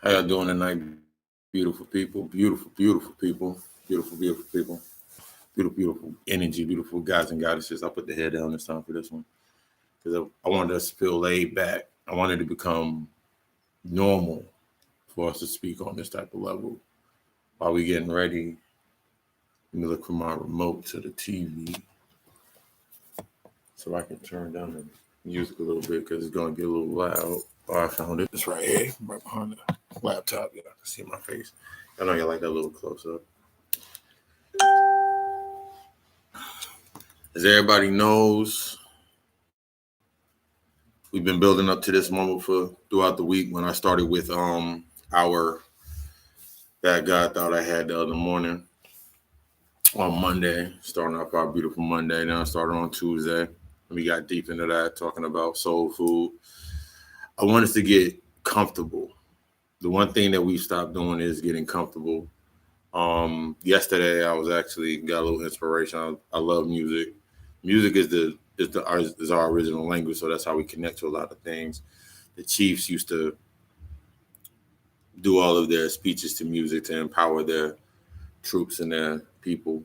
How y'all doing tonight? Beautiful people, beautiful people, beautiful people, beautiful energy, beautiful guys and goddesses. I put the head down this time for this one because I wanted us to feel laid back. I wanted to become normal for us to speak on this type of level. While we getting ready, let me look from my remote to the TV so I can turn down the music a little bit because it's going to get a little loud. Oh, I found it. It's right here, right behind the laptop. Yeah, I can see my face. I know you like that little close up. As everybody knows, we've been building up to this moment for throughout the week. When I started with our that God thought I had the other morning on Monday, starting off our beautiful Monday. Then I started on Tuesday, and we got deep into that, talking about soul food. I want us to get comfortable. The one thing that we stopped doing is getting comfortable. Yesterday I was actually got a little inspiration. I love music. Music is our original language, so that's how we connect to a lot of things. The Chiefs used to do all of their speeches to music to empower their troops and their people.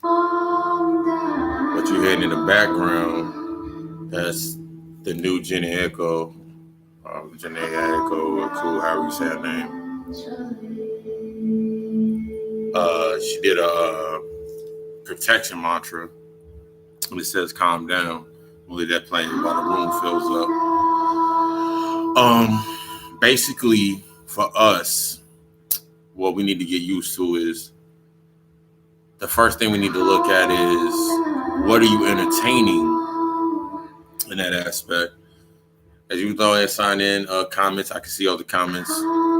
What you're hearing in the background, that's the new Jenny Echo, Janae Echo, or cool, however you say her name. She did a protection mantra. And it says, "Calm down." We'll leave that playing while the room fills up. Basically, for us, what we need to get used to is the first thing we need to look at is what are you entertaining in that aspect. As you go and sign in comments, I can see all the comments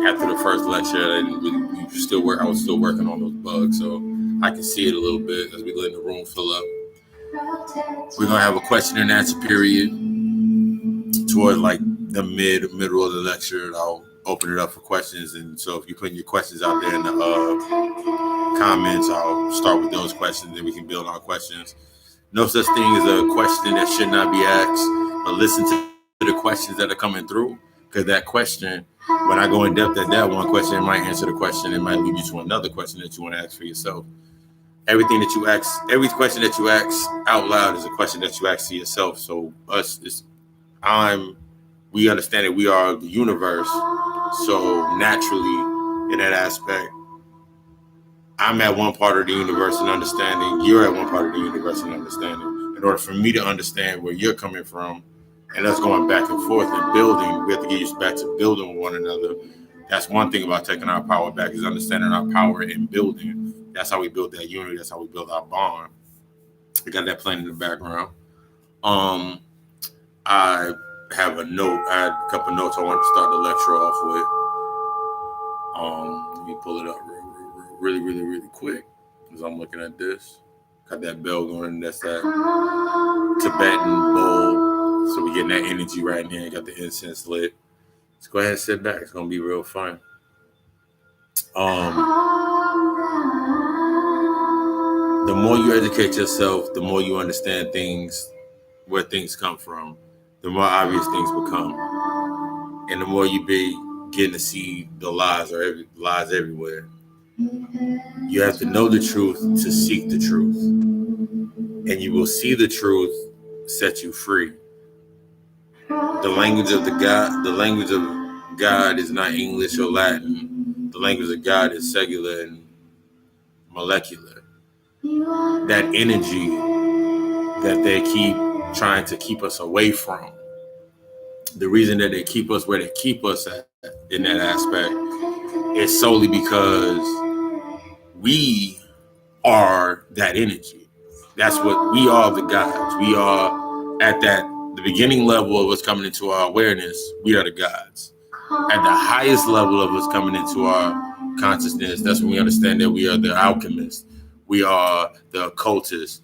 after the first lecture, and I was still working on those bugs, so I can see it a little bit as we let the room fill up. We're gonna have a question and answer period towards like the middle of the lecture. I'll open it up for questions, and so if you put your questions out there in the comments, I'll start with those questions, and we can build on questions. No such thing as a question that should not be asked, but listen to the questions that are coming through, because that question, when I go in depth at that one question, it might answer the question, it might lead you to another question that you want to ask for yourself. Everything that you ask, every question that you ask out loud is a question that you ask to yourself. So we understand that we are the universe. So naturally, in that aspect, I'm at one part of the universe in understanding. You're at one part of the universe in understanding. In order for me to understand where you're coming from, and us going back and forth and building, we have to get used back to building with one another. That's one thing about taking our power back, is understanding our power in building. That's how we build that unity. That's how we build our bond. We got that playing in the background. I have a note. I had a couple notes I wanted to start the lecture off with. Let me pull it up really quick as I'm looking at this. Got that bell going. That's that Tibetan bowl. So we're getting that energy right now. Got the incense lit. Let's go ahead and sit back. It's going to be real fun. The more you educate yourself, the more you understand things, where things come from, the more obvious things become. And the more you be getting to see the lies everywhere. You have to know the truth to seek the truth. And you will see the truth set you free. The language of God is not English or Latin. The language of God is cellular and molecular. That energy that they keep trying to keep us away from, the reason that they keep us where they keep us at in that aspect is solely because we are that energy. That's what we are, the gods. We are at the beginning level of what's coming into our awareness. We are the gods. At the highest level of what's coming into our consciousness, that's when we understand that we are the alchemists. We are the occultists.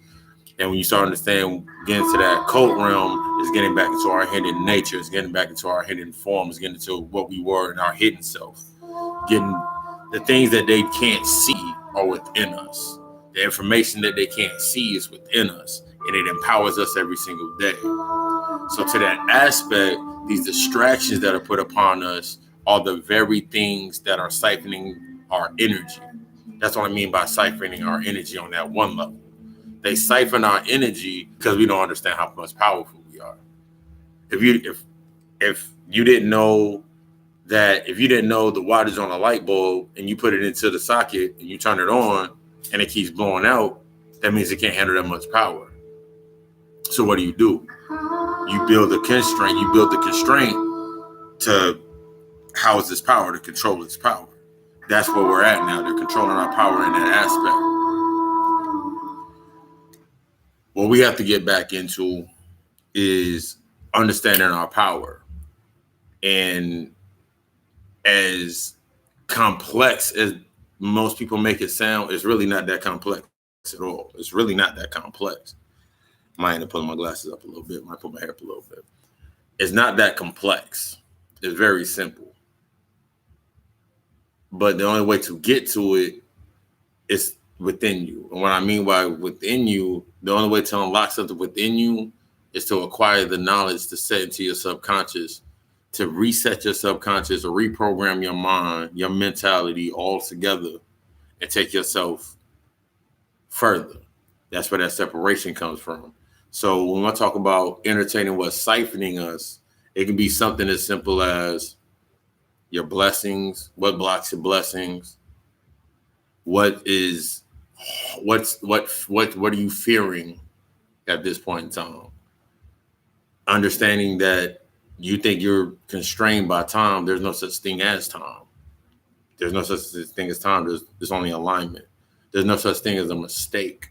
And when you start understanding, getting to that occult realm, is getting back into our hidden nature, is getting back into our hidden forms, getting into what we were in our hidden self. Getting the things that they can't see are within us. The information that they can't see is within us, and it empowers us every single day. So to that aspect, these distractions that are put upon us are the very things that are siphoning our energy. That's what I mean by siphoning our energy on that one level. They siphon our energy because we don't understand how much powerful we are. If you didn't know that, if you didn't know the wattage on a light bulb and you put it into the socket and you turn it on and it keeps blowing out, that means it can't handle that much power. So what do? You build a constraint. You build the constraint to house this power, to control its power. That's where we're at now. They're controlling our power in that aspect. What we have to get back into is understanding our power. And as complex as most people make it sound, it's really not that complex at all. It's really not that complex. Might end up pulling my glasses up a little bit. Might put my hair up a little bit. It's not that complex. It's very simple. But the only way to get to it is within you. And what I mean by within you, the only way to unlock something within you is to acquire the knowledge to set into your subconscious, to reset your subconscious or reprogram your mind, your mentality all together and take yourself further. That's where that separation comes from. So when I talk about entertaining what's siphoning us, it can be something as simple as your blessings, what blocks your blessings, what are you fearing at this point in time? Understanding that you think you're constrained by time. There's no such thing as time. There's no such thing as time. There's only alignment. There's no such thing as a mistake.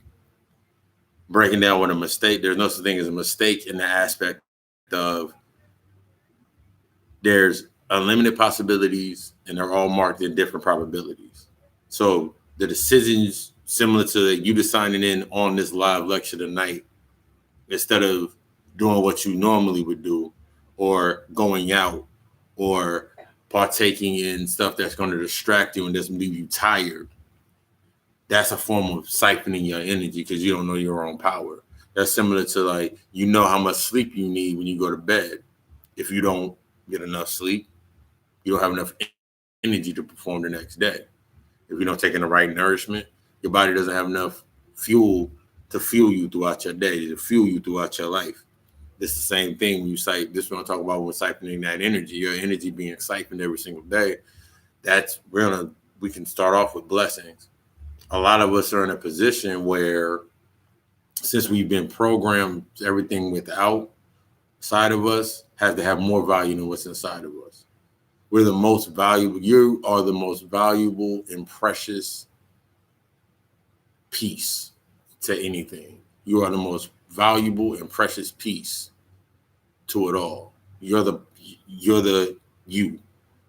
Breaking down what a mistake, there's no such thing as a mistake in the aspect of there's unlimited possibilities and they're all marked in different probabilities. So the decisions similar to you deciding in on this live lecture tonight, instead of doing what you normally would do or going out or partaking in stuff that's going to distract you and just leave you tired, that's a form of siphoning your energy because you don't know your own power. That's similar to like, you know how much sleep you need when you go to bed. If you don't get enough sleep, you don't have enough energy to perform the next day. If you don't take in the right nourishment, your body doesn't have enough fuel to fuel you throughout your day, to fuel you throughout your life. It's the same thing when you siphon. This is what I'm talking about when siphoning that energy, your energy being siphoned every single day. We can start off with blessings. A lot of us are in a position where, since we've been programmed, everything without side of us has to have more value than what's inside of us. We're the most valuable. You are the most valuable and precious piece to anything. You are the most valuable and precious piece to it all. You're the you.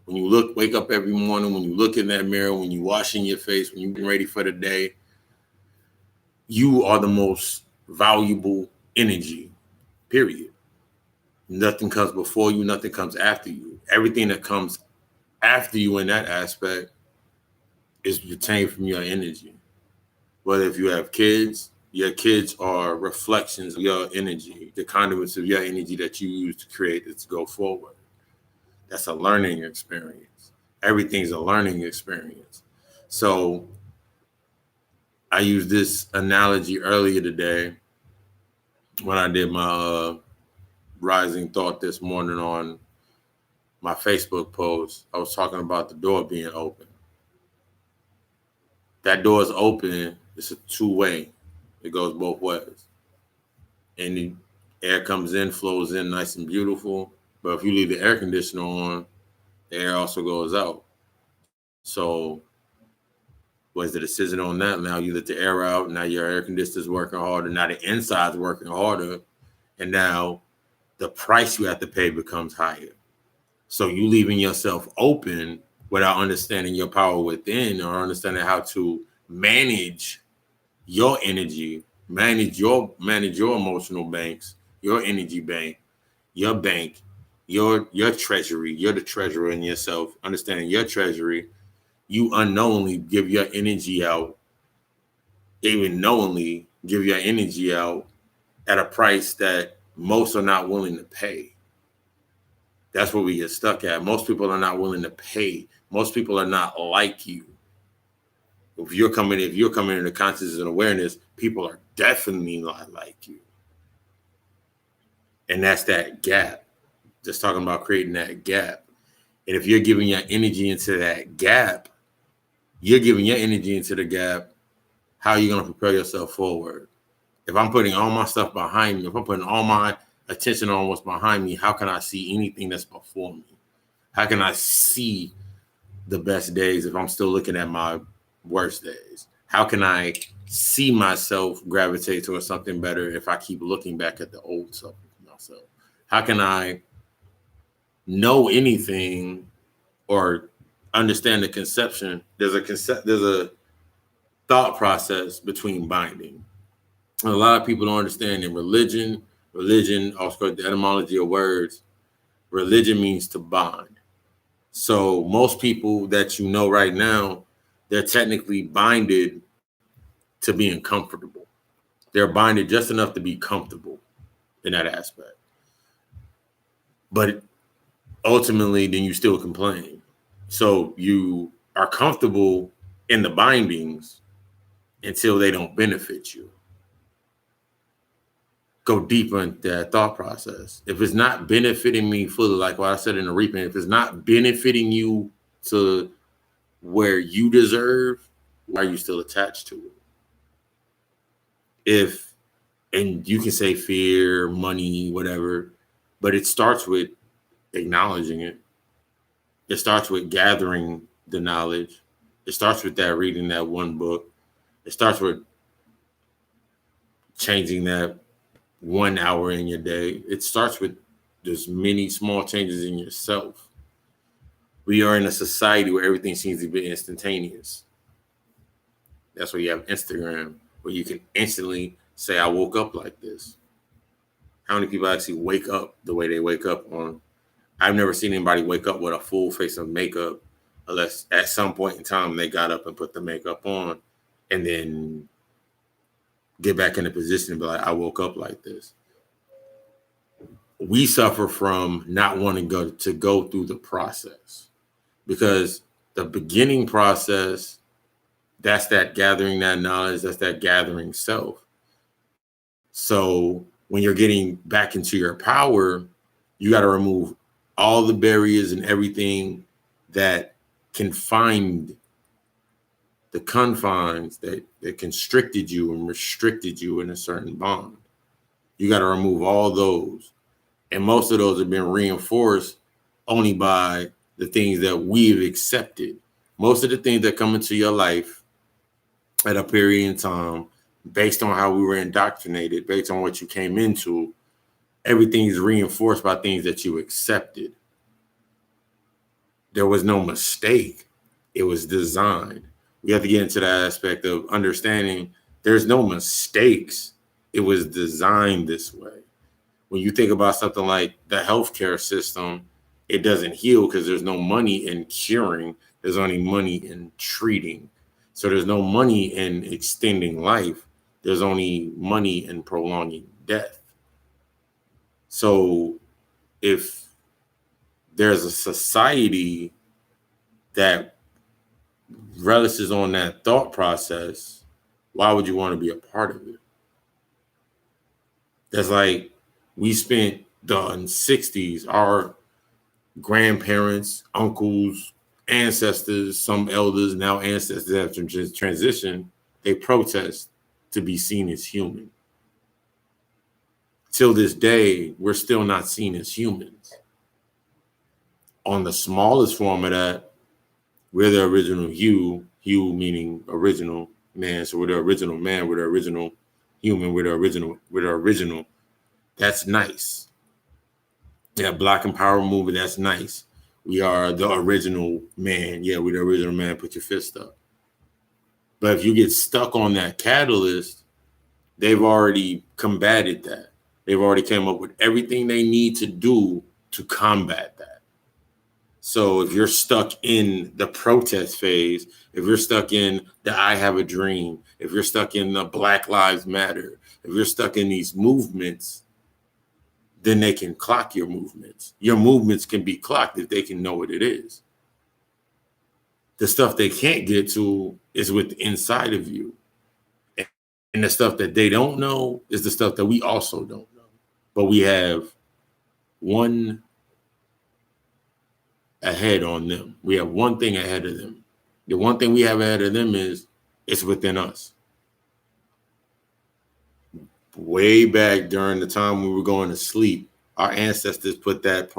When you wake up every morning, when you look in that mirror, when you washing your face, when you're getting ready for the day, you are the most valuable energy, period. Nothing comes before you, nothing comes after you. Everything that comes after you in that aspect is retained from your energy. Whether if you have kids, your kids are reflections of your energy, the conduits of your energy that you use to create it to go forward. That's a learning experience. Everything's a learning experience. So I used this analogy earlier today when I did my rising thought this morning on my Facebook post. I was talking about the door being open. That door is open. It's a two-way. It goes both ways. And the air comes in, flows in nice and beautiful. But if you leave the air conditioner on, the air also goes out. So was the decision on that? Now you let the air out. Now your air conditioner is working harder. Now the inside's working harder. And now the price you have to pay becomes higher. So you leaving yourself open without understanding your power within or understanding how to manage your energy, manage your emotional banks, your energy bank, your treasury. You're the treasurer in yourself. Understanding your treasury, you unknowingly give your energy out, even knowingly give your energy out at a price that most are not willing to pay. That's where we get stuck at. Most people are not willing to pay. Most people are not like you. If you're coming into consciousness and awareness, people are definitely not like you. And that's that gap. Just talking about creating that gap. And if you're giving your energy into that gap, you're giving your energy into the gap. How are you going to propel yourself forward? If I'm putting all my stuff behind me, if I'm putting all my attention on what's behind me, how can I see anything that's before me? How can I see the best days if I'm still looking at my worst days? How can I see myself gravitate towards something better if I keep looking back at the old self of myself? How can I know anything or understand the conception? There's a thought process between binding. And a lot of people don't understand in religion, also the etymology of words, religion means to bond. So most people that you know right now, they're technically binded to being comfortable. They're binded just enough to be comfortable in that aspect. But ultimately, then you still complain. So you are comfortable in the bindings until they don't benefit you. Go deeper into that thought process. If it's not benefiting me fully, like what I said in the reaping, if it's not benefiting you to where you deserve, why are you still attached to it? And you can say fear, money, whatever, but it starts with acknowledging it. It starts with gathering the knowledge. It starts with that reading that one book. It starts with changing that 1 hour in your day. It starts with just many small changes in yourself. We are in a society where everything seems to be instantaneous. That's why you have Instagram, where you can instantly say, I woke up like this. How many people actually wake up the way they wake up on? I've never seen anybody wake up with a full face of makeup unless at some point in time they got up and put the makeup on and then get back in the position and be like, I woke up like this. We suffer from not wanting to go through the process, because the beginning process, that's that gathering that knowledge, that's that gathering self. So when you're getting back into your power, you got to remove all the barriers and everything that confined the confines that constricted you and restricted you in a certain bond. You got to remove all those. And most of those have been reinforced only by the things that we've accepted. Most of the things that come into your life at a period in time, based on how we were indoctrinated, based on what you came into, everything is reinforced by things that you accepted. There was no mistake. It was designed. We have to get into that aspect of understanding there's no mistakes. It was designed this way. When you think about something like the healthcare system, it doesn't heal because there's no money in curing. There's only money in treating. So there's no money in extending life. There's only money in prolonging death. So if there's a society that relishes on that thought process, why would you want to be a part of it? That's like we spent the 60s, our grandparents, uncles, ancestors, some elders, now ancestors have transitioned, they protest to be seen as human. Till this day, we're still not seen as humans. On the smallest form of that, we're the original hue meaning original man. So we're the original man, we're the original human, we're the original. That's nice. Yeah, Black Empowerment movement, that's nice. We are the original man. Yeah, we're the original man. Put your fist up. But if you get stuck on that catalyst, they've already combated that. They've already came up with everything they need to do to combat that. So if you're stuck in the protest phase, if you're stuck in the I have a dream, if you're stuck in the Black Lives Matter, if you're stuck in these movements, then they can clock your movements. Your movements can be clocked if they can know what it is. The stuff they can't get to is with inside of you. And the stuff that they don't know is the stuff that we also don't know. But we have one ahead on them. We have one thing ahead of them. The one thing we have ahead of them is it's within us. Way back during the time we were going to sleep, our ancestors put that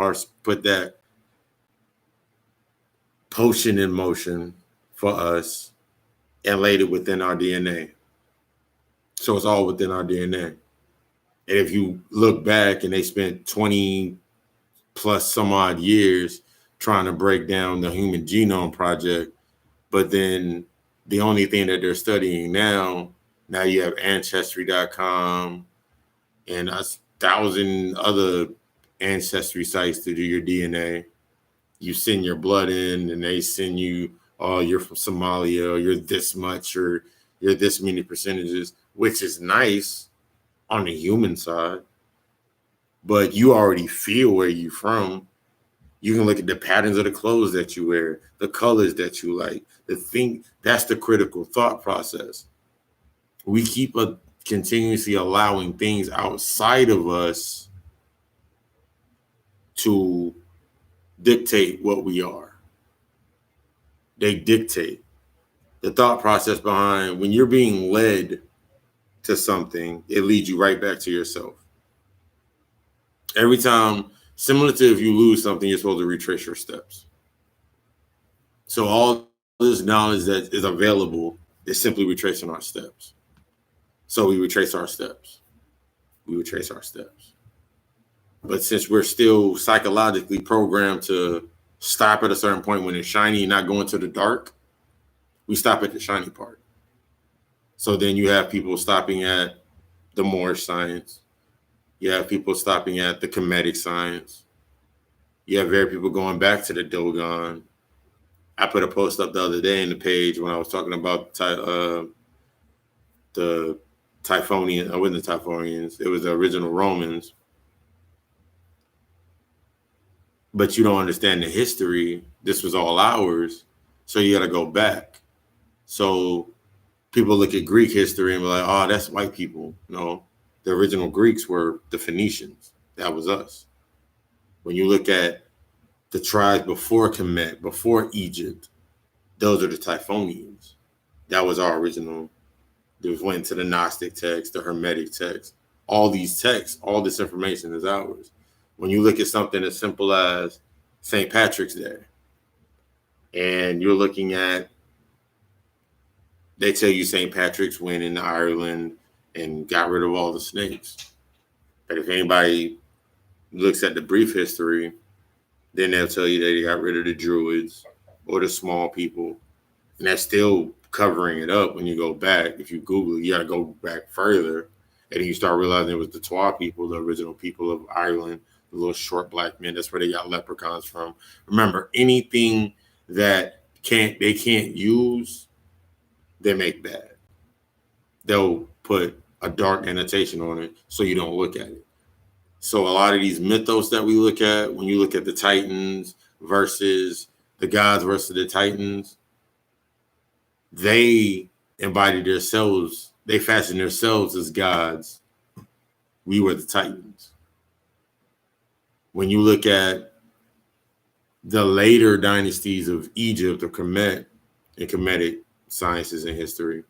potion in motion for us and laid it within our DNA. So it's all within our DNA. And if you look back, and they spent 20 plus some odd years trying to break down the Human Genome Project, but then the only thing that they're studying now you have Ancestry.com and 1,000 other ancestry sites to do your DNA. You send your blood in and they send you, oh, you're from Somalia, or you're this much, or you're this many percentages, which is nice on the human side. But you already feel where you're from. You can look at the patterns of the clothes that you wear, the colors that you like, the thing. That's the critical thought process. We keep continuously allowing things outside of us to dictate what we are. They dictate the thought process behind when you're being led to something, it leads you right back to yourself. Every time, similar to if you lose something, you're supposed to retrace your steps. So all this knowledge that is available is simply retracing our steps. So we retrace our steps. We retrace our steps. But since we're still psychologically programmed to stop at a certain point when it's shiny and not go into the dark, we stop at the shiny part. So then you have people stopping at the Moorish science. You have people stopping at the Kemetic science. You have very people going back to the Dogon. I put a post up the other day in the page when I was talking about the Typhonians. I wasn't the Typhonians. It was the original Romans. But you don't understand the history. This was all ours. So you got to go back. So people look at Greek history and be like, oh, that's white people. No, the original Greeks were the Phoenicians. That was us. When you look at the tribes before Kemet, before Egypt, those are the Typhonians. That was our original. They went to the Gnostic text, the Hermetic text. All these texts, all this information is ours. When you look at something as simple as St. Patrick's Day, and you're looking at, they tell you St. Patrick's went into Ireland and got rid of all the snakes. But if anybody looks at the brief history, then they'll tell you that they got rid of the Druids or the small people. And that's still covering it up when you go back. If you Google it, you got to go back further. And then you start realizing it was the Twa people, the original people of Ireland, the little short black men. That's where they got leprechauns from. Remember, anything that they can't use, they make bad. They'll put a dark annotation on it so you don't look at it. So a lot of these mythos that we look at, when you look at the Titans versus the gods versus the Titans, they embodied themselves. They fashioned themselves as gods. We were the Titans. When you look at the later dynasties of Egypt or Kemet and Kemetic sciences and history,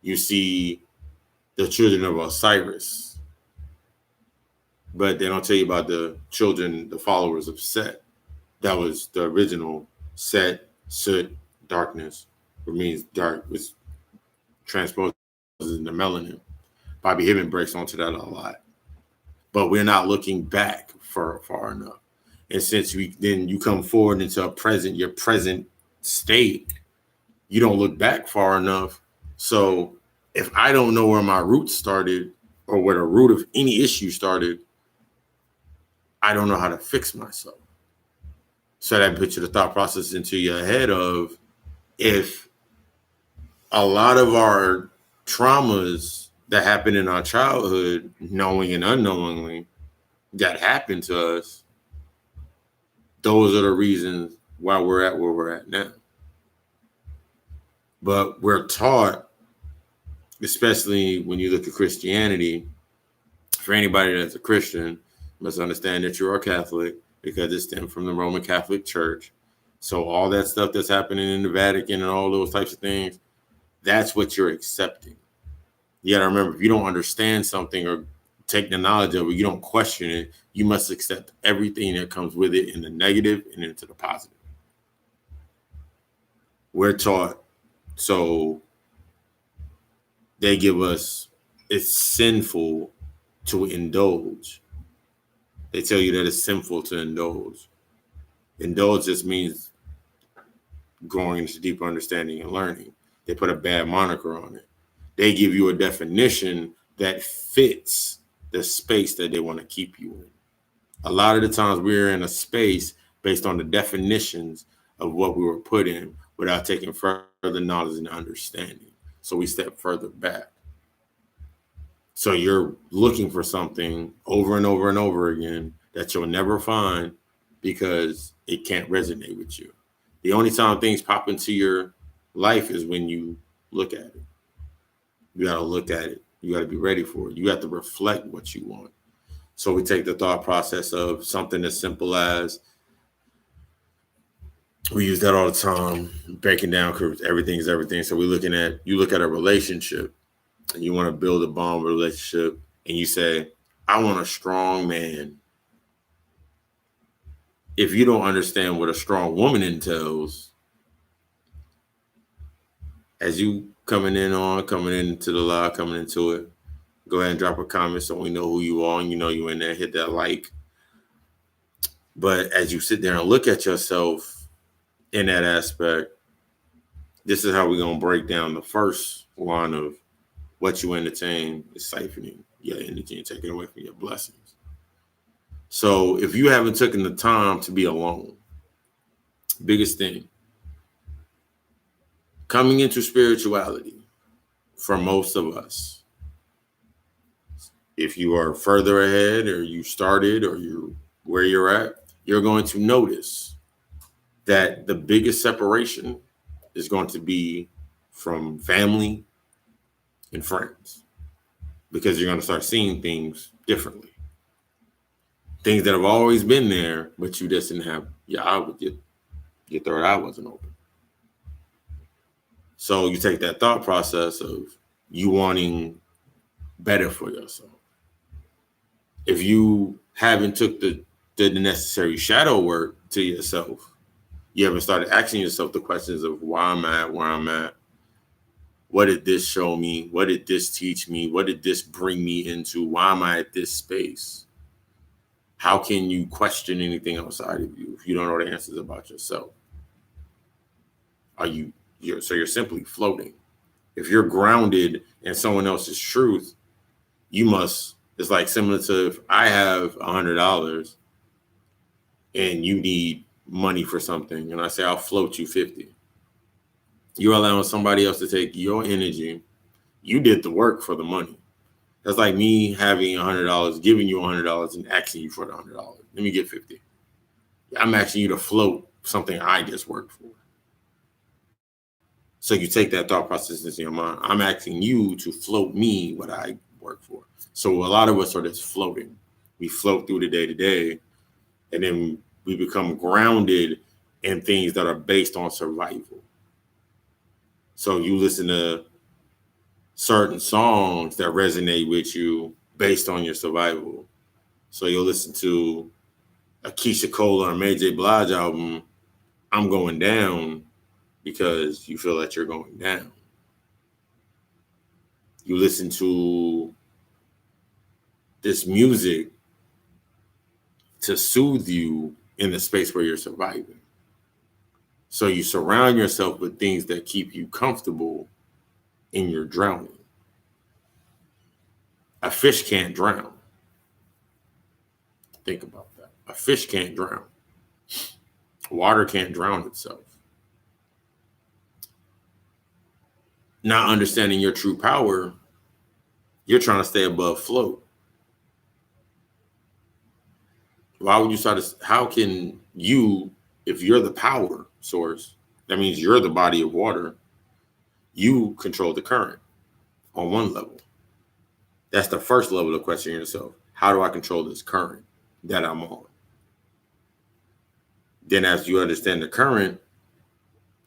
you see the children of Osiris. But they don't tell you about the children, the followers of Set. That was the original Set, Soot, darkness, which means dark, which transposes into melanin. Bobby Hibben breaks onto that a lot. But we're not looking back far enough. And since you come forward into your present state, you don't look back far enough. So if I don't know where my roots started or where the root of any issue started, I don't know how to fix myself. So that puts you the thought process into your head of, if a lot of our traumas that happen in our childhood, knowing and unknowingly, that happened to us, those are the reasons why we're at where we're at now. But we're taught, especially when you look at Christianity, for anybody that's a Christian, must understand that you're a Catholic because it stemmed from the Roman Catholic Church. So all that stuff that's happening in the Vatican and all those types of things, that's what you're accepting. You got to remember, if you don't understand something or take the knowledge of it, you don't question it, you must accept everything that comes with it in the negative and into the positive. We're taught, so they give us, it's sinful to indulge. They tell you that it's sinful to indulge. Indulge just means growing into deeper understanding and learning. They put a bad moniker on it. They give you a definition that fits the space that they want to keep you in. A lot of the times we're in a space based on the definitions of what we were put in without taking further knowledge and understanding. So we step further back. So you're looking for something over and over and over again that you'll never find because it can't resonate with you. The only time things pop into your life is when you look at it. You got to look at it. You got to be ready for it. You have to reflect what you want. So we take the thought process of something as simple as, we use that all the time, breaking down because everything is everything. So you look at a relationship and you want to build a bond relationship and you say, I want a strong man. If you don't understand what a strong woman entails, as you coming into the live, coming into it, go ahead and drop a comment so we know who you are and you know you in there, hit that like. But as you sit there and look at yourself in that aspect, this is how we're going to break down the first line of what you entertain is siphoning your energy and taking away from your blessings. So if you haven't taken the time to be alone, biggest thing, coming into spirituality for most of us, if you are further ahead or you started or you're where you're at, you're going to notice that the biggest separation is going to be from family and friends, because you're going to start seeing things differently. Things that have always been there, but you just didn't have your eye with your third eye wasn't open. So you take that thought process of you wanting better for yourself. If you haven't took the necessary shadow work to yourself, you haven't started asking yourself the questions of why I'm at where I'm at. What did this show me? What did this teach me? What did this bring me into? Why am I at this space? How can you question anything outside of you if you don't know the answers about yourself? You're simply floating. If you're grounded in someone else's truth, it's like similar to if I have $100 and you need money for something and I say, I'll float you 50. You're allowing somebody else to take your energy. You did the work for the money. That's like me having $100, giving you $100 and asking you for the $100. Let me get 50. I'm asking you to float something I just worked for. So you take that thought process into your mind. I'm asking you to float me what I work for. So a lot of us are just floating. We float through the day to day, and then we become grounded in things that are based on survival. So you listen to certain songs that resonate with you based on your survival. So you'll listen to a Keisha Cole or a Mary J. Blige album, I'm Going Down, because you feel that you're going down. You listen to this music to soothe you in the space where you're surviving. So you surround yourself with things that keep you comfortable in your drowning. A fish can't drown. Think about that. A fish can't drown. Water can't drown itself. Not understanding your true power, you're trying to stay above float. Why would you start to, how can you, if you're the power source, that means you're the body of water, you control the current on one level. That's the first level of questioning yourself. How do I control this current that I'm on? Then as you understand the current,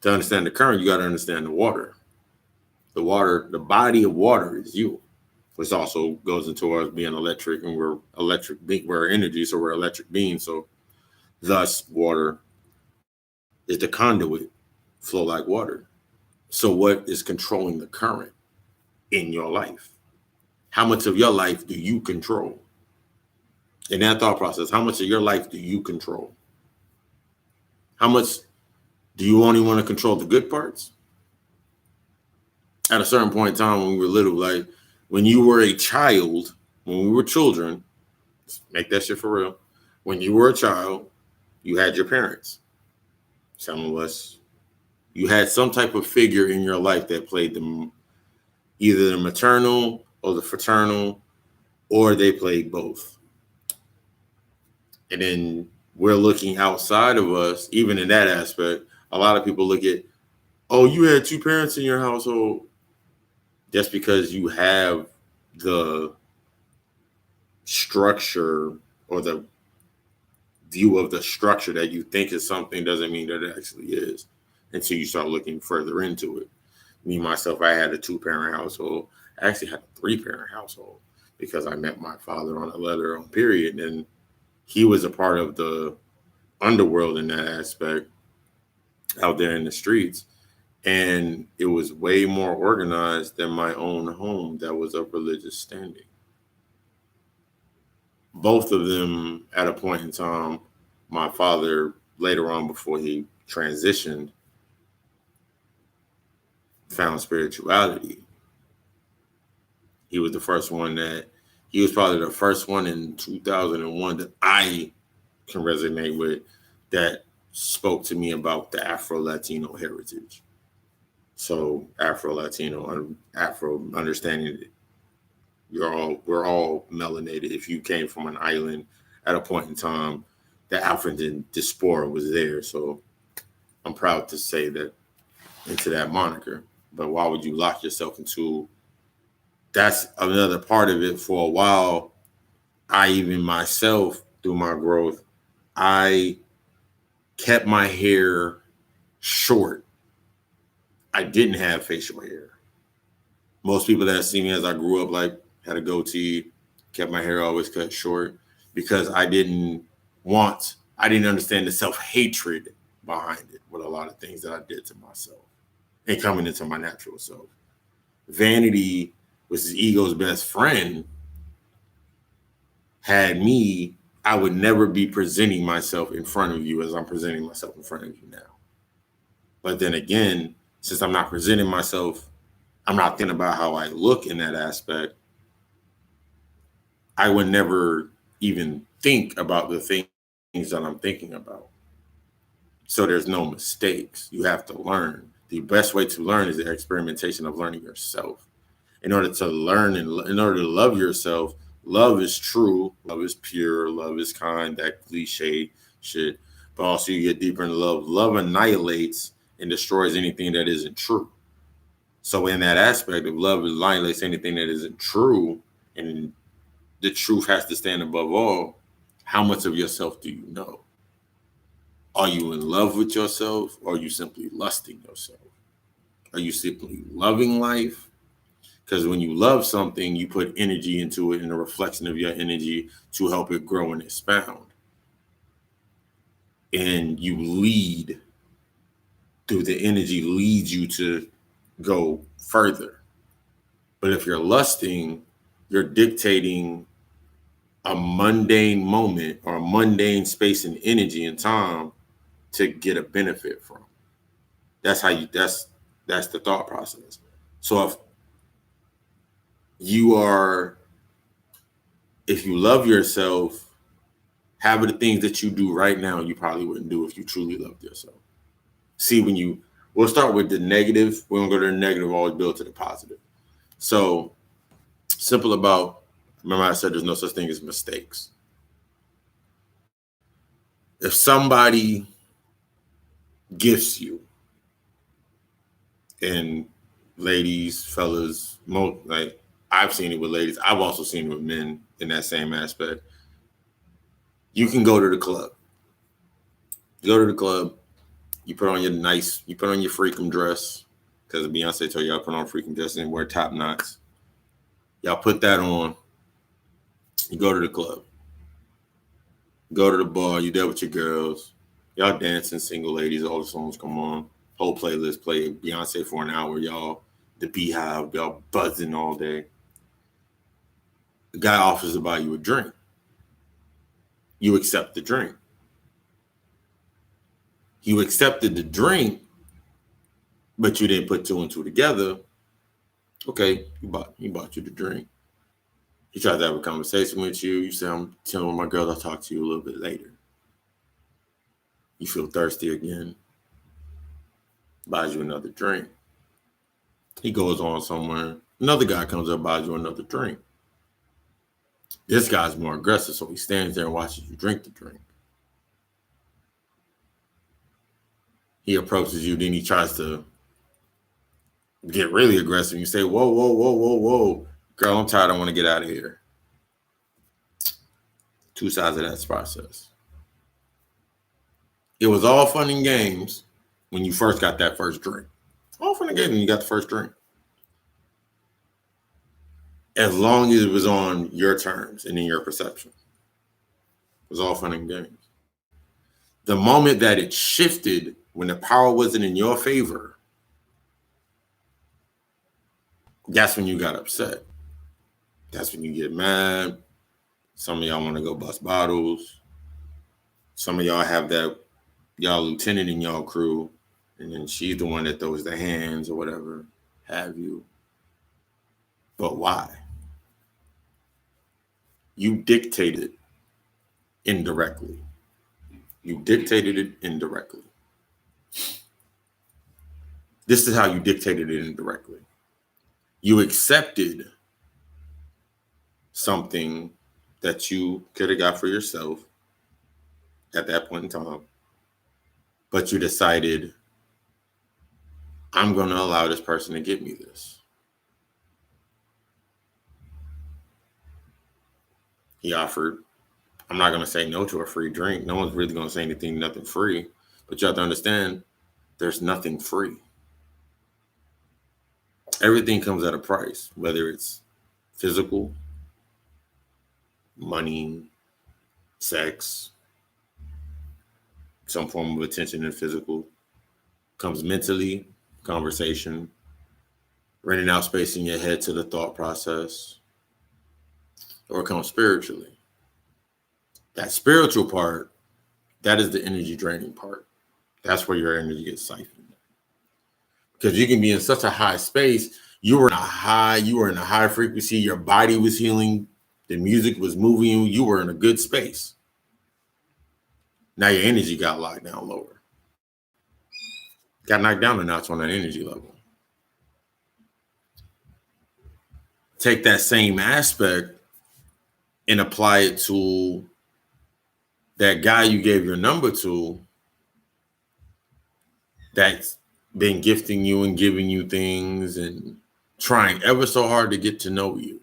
to understand the current, you got to understand the water. The water, the body of water is you, which also goes into us being electric, and we're electric, we're energy, so we're electric beings. So thus water is the conduit, flow like water. So what is controlling the current in your life? How much of your life do you control? In that thought process, how much of your life do you control? How much do you only want to control the good parts? At a certain point in time when we were little, like when you were a child, when we were children, make that shit for real. When you were a child, you had your parents. Some of us, you had some type of figure in your life that played either the maternal or the fraternal, or they played both. And then we're looking outside of us, even in that aspect. A lot of people look at, oh, you had two parents in your household. Just because you have the structure or the view of the structure that you think is something doesn't mean that it actually is until you start looking further into it. Me, myself, I had a 2-parent household. I actually had a 3-parent household because I met my father on a letter on period, and he was a part of the underworld in that aspect out there in the streets. And it was way more organized than my own home that was of religious standing. Both of them at a point in time, my father later on before he transitioned found spirituality. He was the first one that, he was probably the first one in 2001 that I can resonate with that spoke to me about the Afro-Latino heritage. So Afro-Latino, Afro understanding it. We're all melanated. If you came from an island at a point in time, the African diaspora was there. So I'm proud to say that into that moniker. But why would you lock yourself into? That's another part of it. For a while, I even myself through my growth, I kept my hair short. I didn't have facial hair. Most people that see me as I grew up, like, had a goatee, kept my hair always cut short because I didn't understand the self-hatred behind it with a lot of things that I did to myself and coming into my natural self. Vanity, which is ego's best friend, had me, I would never be presenting myself in front of you as I'm presenting myself in front of you now. But then again, since I'm not presenting myself, I'm not thinking about how I look in that aspect, I would never even think about the things that I'm thinking about. So there's no mistakes. You have to learn. The best way to learn is the experimentation of learning yourself. In order to learn and in order to love yourself, love is true, love is pure, love is kind, that cliche shit. But also you get deeper into love. Love annihilates and destroys anything that isn't true. So in that aspect of love annihilates anything that isn't true, and the truth has to stand above all, how much of yourself do you know? Are you in love with yourself, or are you simply lusting yourself? Are you simply loving life? Because when you love something, you put energy into it and a reflection of your energy to help it grow and expound. And you lead through the energy, leads you to go further. But if you're lusting, you're dictating a mundane moment or a mundane space and energy and time to get a benefit from. That's how you, that's the thought process. So you are, if you love yourself, half of the things that you do right now, you probably wouldn't do if you truly loved yourself. See, we'll start with the negative. We're going to go to the negative, always build to the positive. So simple about, remember I said there's no such thing as mistakes. if somebody gifts you, and ladies, fellas, like I've seen it with ladies, I've also seen it with men in that same aspect. You can go to the club. You go to the club, you put on your freakum dress, because Beyonce told y'all put on freakum dress and wear top knots. Y'all put that on. You go to the club. Go to the bar. You there with your girls. Y'all dancing, single ladies. All the songs come on. Whole playlist play Beyonce for an hour. Y'all, the Beehive. Y'all buzzing all day. The guy offers to buy you a drink. You accept the drink. You accepted the drink, but you didn't put two and two together. Okay, he bought you the drink. He tries to have a conversation with you. You say, I'm telling my girl I'll talk to you a little bit later. You feel thirsty again. Buys you another drink. He goes on somewhere. Another guy comes up, buys you another drink. This guy's more aggressive, so he stands there and watches you drink the drink. He approaches you, then he tries to get really aggressive. You say, whoa, whoa, whoa, whoa, whoa. Girl, I'm tired. I want to get out of here. Two sides of that process. It was all fun and games when you first got that first drink. All fun and games when you got the first drink. As long as it was on your terms and in your perception. It was all fun and games. The moment that it shifted, when the power wasn't in your favor, that's when you got upset. That's when you get mad. Some of y'all want to go bust bottles. Some of y'all have that, y'all lieutenant in y'all crew, and then she's the one that throws the hands or whatever have you. But why? You dictated indirectly. You dictated it indirectly. This is how you dictated it indirectly. You accepted something that you could have got for yourself at that point in time, but you decided, I'm going to allow this person to give me this. He offered, I'm not going to say no to a free drink. No one's really going to say nothing free, but you have to understand there's nothing free. Everything comes at a price, whether it's physical, money, sex, some form of attention and physical, comes mentally, conversation, renting out space in your head to the thought process, or it comes spiritually. That spiritual part, that is the energy draining part. That's where your energy gets siphoned. Because you can be in such a high space, you were in a high frequency, your body was healing, the music was moving you were in a good space. Now your energy got locked down lower. Got knocked down a notch on that energy level. Take that same aspect and apply it to that guy you gave your number to that's been gifting you and giving you things and trying ever so hard to get to know you.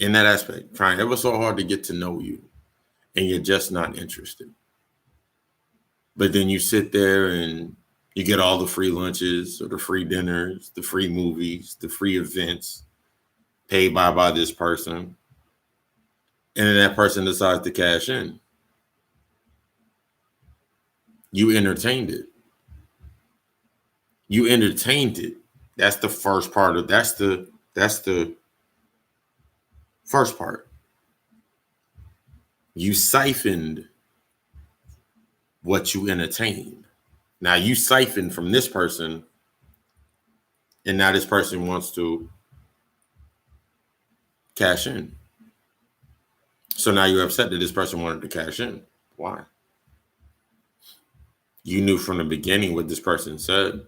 In that aspect, trying ever so hard to get to know you, and you're just not interested. But then you sit there and you get all the free lunches or the free dinners, the free movies, the free events paid by this person. And then that person decides to cash in. You entertained it. You entertained it. That's the first part of that's the first part. You siphoned what you entertained. Now you siphoned from this person, and now this person wants to cash in. So now you're upset that this person wanted to cash in. Why? You knew from the beginning what this person said.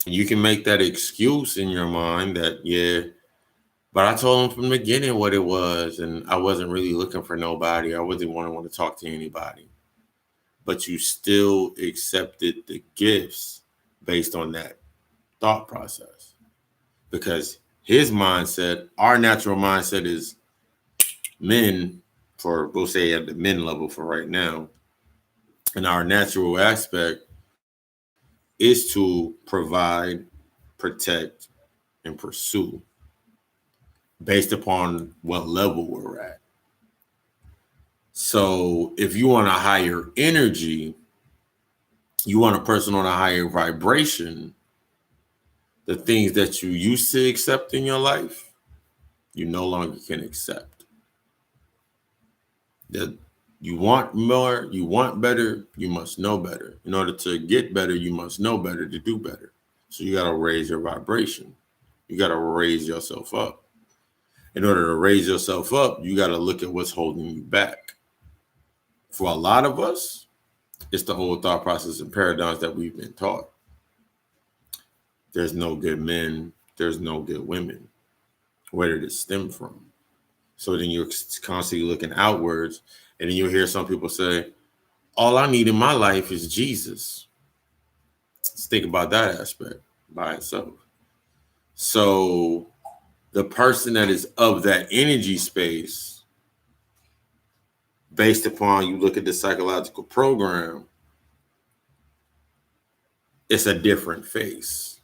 You can make that excuse in your mind that, yeah, But I told him from the beginning what it was, and I wasn't really looking for nobody. I wasn't want to talk to anybody. But you still accepted the gifts based on that thought process. Because his mindset, our natural mindset is men, we'll say at the men level for right now, and our natural aspect is to provide, protect, and pursue based upon what level we're at. So if you want a higher energy, you want a person on a higher vibration, the things that you used to accept in your life, you no longer can accept. That you want more, you want better, you must know better. In order to get better, you must know better to do better. So you got to raise your vibration. You got to raise yourself up. In order to raise yourself up, you got to look at what's holding you back. For a lot of us, it's the old thought process and paradigms that we've been taught. There's no good men, there's no good women. Where did it stem from? So then you're constantly looking outwards, and then you'll hear some people say, all I need in my life is Jesus. Let's think about that aspect by itself. So the person that is of that energy space, based upon you look at the psychological program, it's a different face.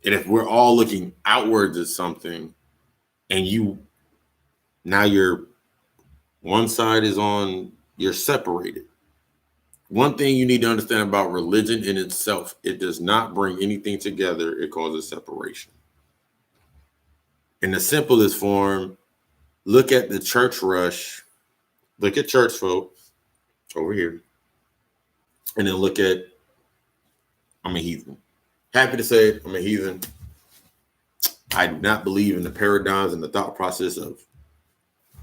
And if we're all looking outwards at something, and you're one side is on, you're separated. One thing you need to understand about religion in itself, it does not bring anything together. It causes separation. In the simplest form, look at the church rush. Look at church folk over here. And then look at, I'm a heathen. Happy to say it, I'm a heathen. I do not believe in the paradigms and the thought process of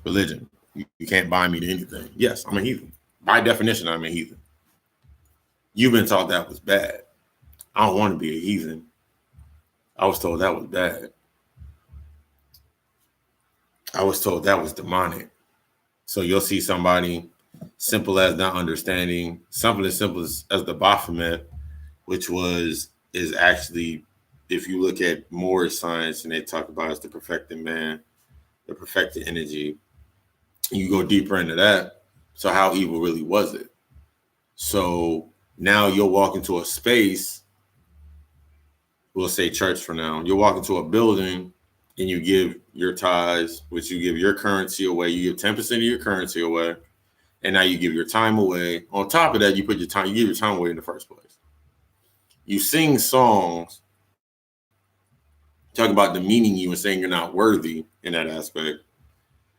religion. You can't bind me to anything. Yes, I'm a heathen. By definition, I'm a heathen. You've been taught that was bad. I don't want to be a heathen. I was told that was bad. I was told that was demonic. So you'll see somebody simple as not understanding, something as simple as the Baphomet, which is actually, if you look at more science and they talk about as the perfected man, the perfected energy, you go deeper into that. So how evil really was it? So now you'll walk into a space, we'll say church for now. You'll walk into a building and you give your tithes, which you give your currency away. You give 10% of your currency away. And now you give your time away. On top of that, you give your time away in the first place. You sing songs, talk about demeaning you and saying you're not worthy in that aspect.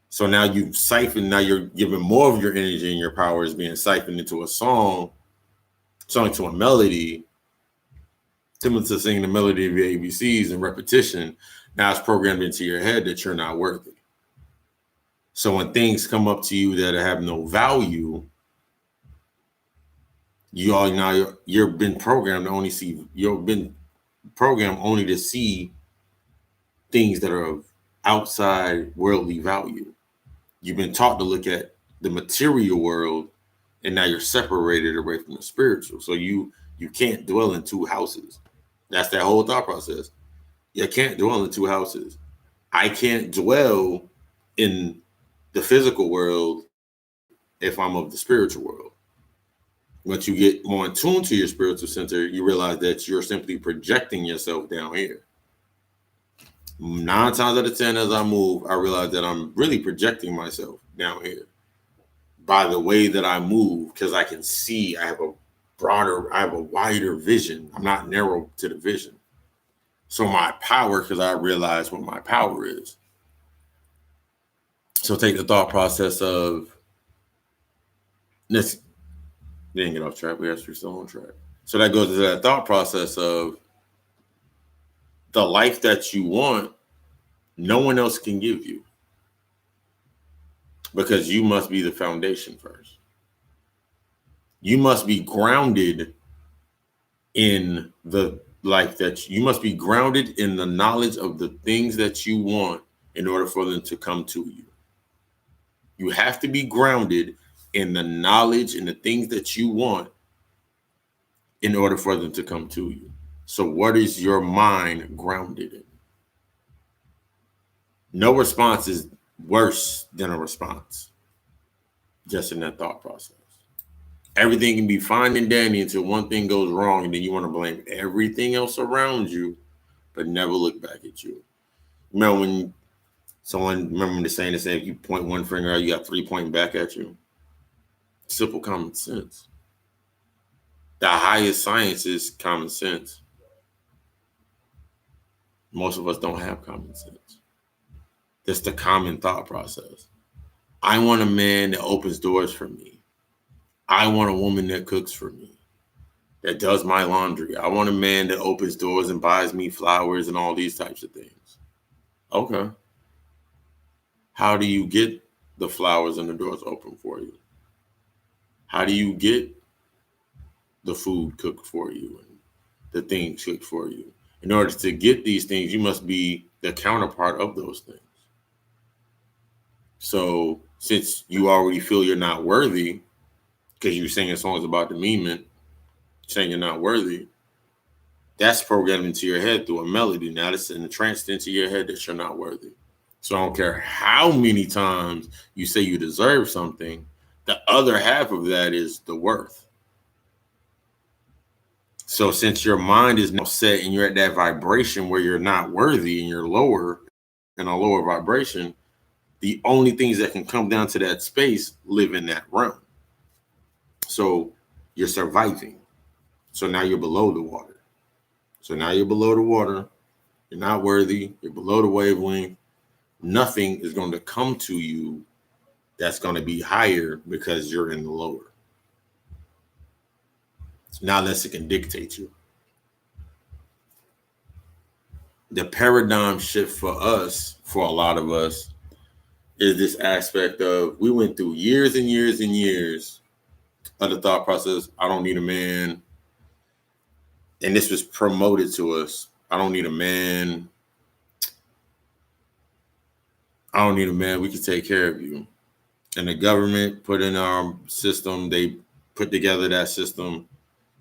So now now you're giving more of your energy and your power is being siphoned into a song to a melody, similar to singing the melody of your ABCs and repetition. Now it's programmed into your head that you're not worthy. So when things come up to you that have no value, you've been programmed only to see things that are of outside worldly value. You've been taught to look at the material world, and now you're separated away from the spiritual. So you can't dwell in two houses. That's that whole thought process. You can't dwell in two houses. I can't dwell in the physical world if I'm of the spiritual world. Once you get more in tune to your spiritual center, you realize that you're simply projecting yourself down here. 9 times out of 10, as I move, I realize that I'm really projecting myself down here by the way that I move, because I can see, I have a wider vision. I'm not narrow to the vision. So my power, because I realize what my power is. So take the thought process of, let's didn't get off track. We're still on track. So that goes to that thought process of the life that you want, no one else can give you, because you must be the foundation first. You must be grounded in the like that. You must be grounded in the knowledge of the things that you want in order for them to come to you. You have to be grounded in the knowledge and the things that you want in order for them to come to you. So what is your mind grounded in? No response is worse than a response, just in that thought process. Everything can be fine and dandy until one thing goes wrong, and then you want to blame everything else around you, but never look back at you. Remember when the saying that if you point one finger out, you got three pointing back at you? Simple common sense. The highest science is common sense. Most of us don't have common sense. That's the common thought process. I want a man that opens doors for me. I want a woman that cooks for me, that does my laundry. I want a man that opens doors and buys me flowers and all these types of things. Okay. How do you get the flowers and the doors open for you? How do you get the food cooked for you and the things cooked for you? In order to get these things, you must be the counterpart of those things. So since you already feel you're not worthy, because you're singing songs about demeanment, saying you're not worthy, that's programmed into your head through a melody. Now it's entranced into your head that you're not worthy. So I don't care how many times you say you deserve something, the other half of that is the worth. So since your mind is now set and you're at that vibration where you're not worthy and you're lower in a lower vibration, the only things that can come down to that space live in that realm. So you're surviving. So now you're below the water. So now you're below the water. You're not worthy. You're below the wavelength. Nothing is going to come to you that's going to be higher because you're in the lower. Not unless it can dictate you. The paradigm shift for us, for a lot of us, is this aspect of we went through years and years and years of the thought process. I don't need a man. And this was promoted to us. I don't need a man. I don't need a man. We can take care of you. And the government put in our system. They put together that system.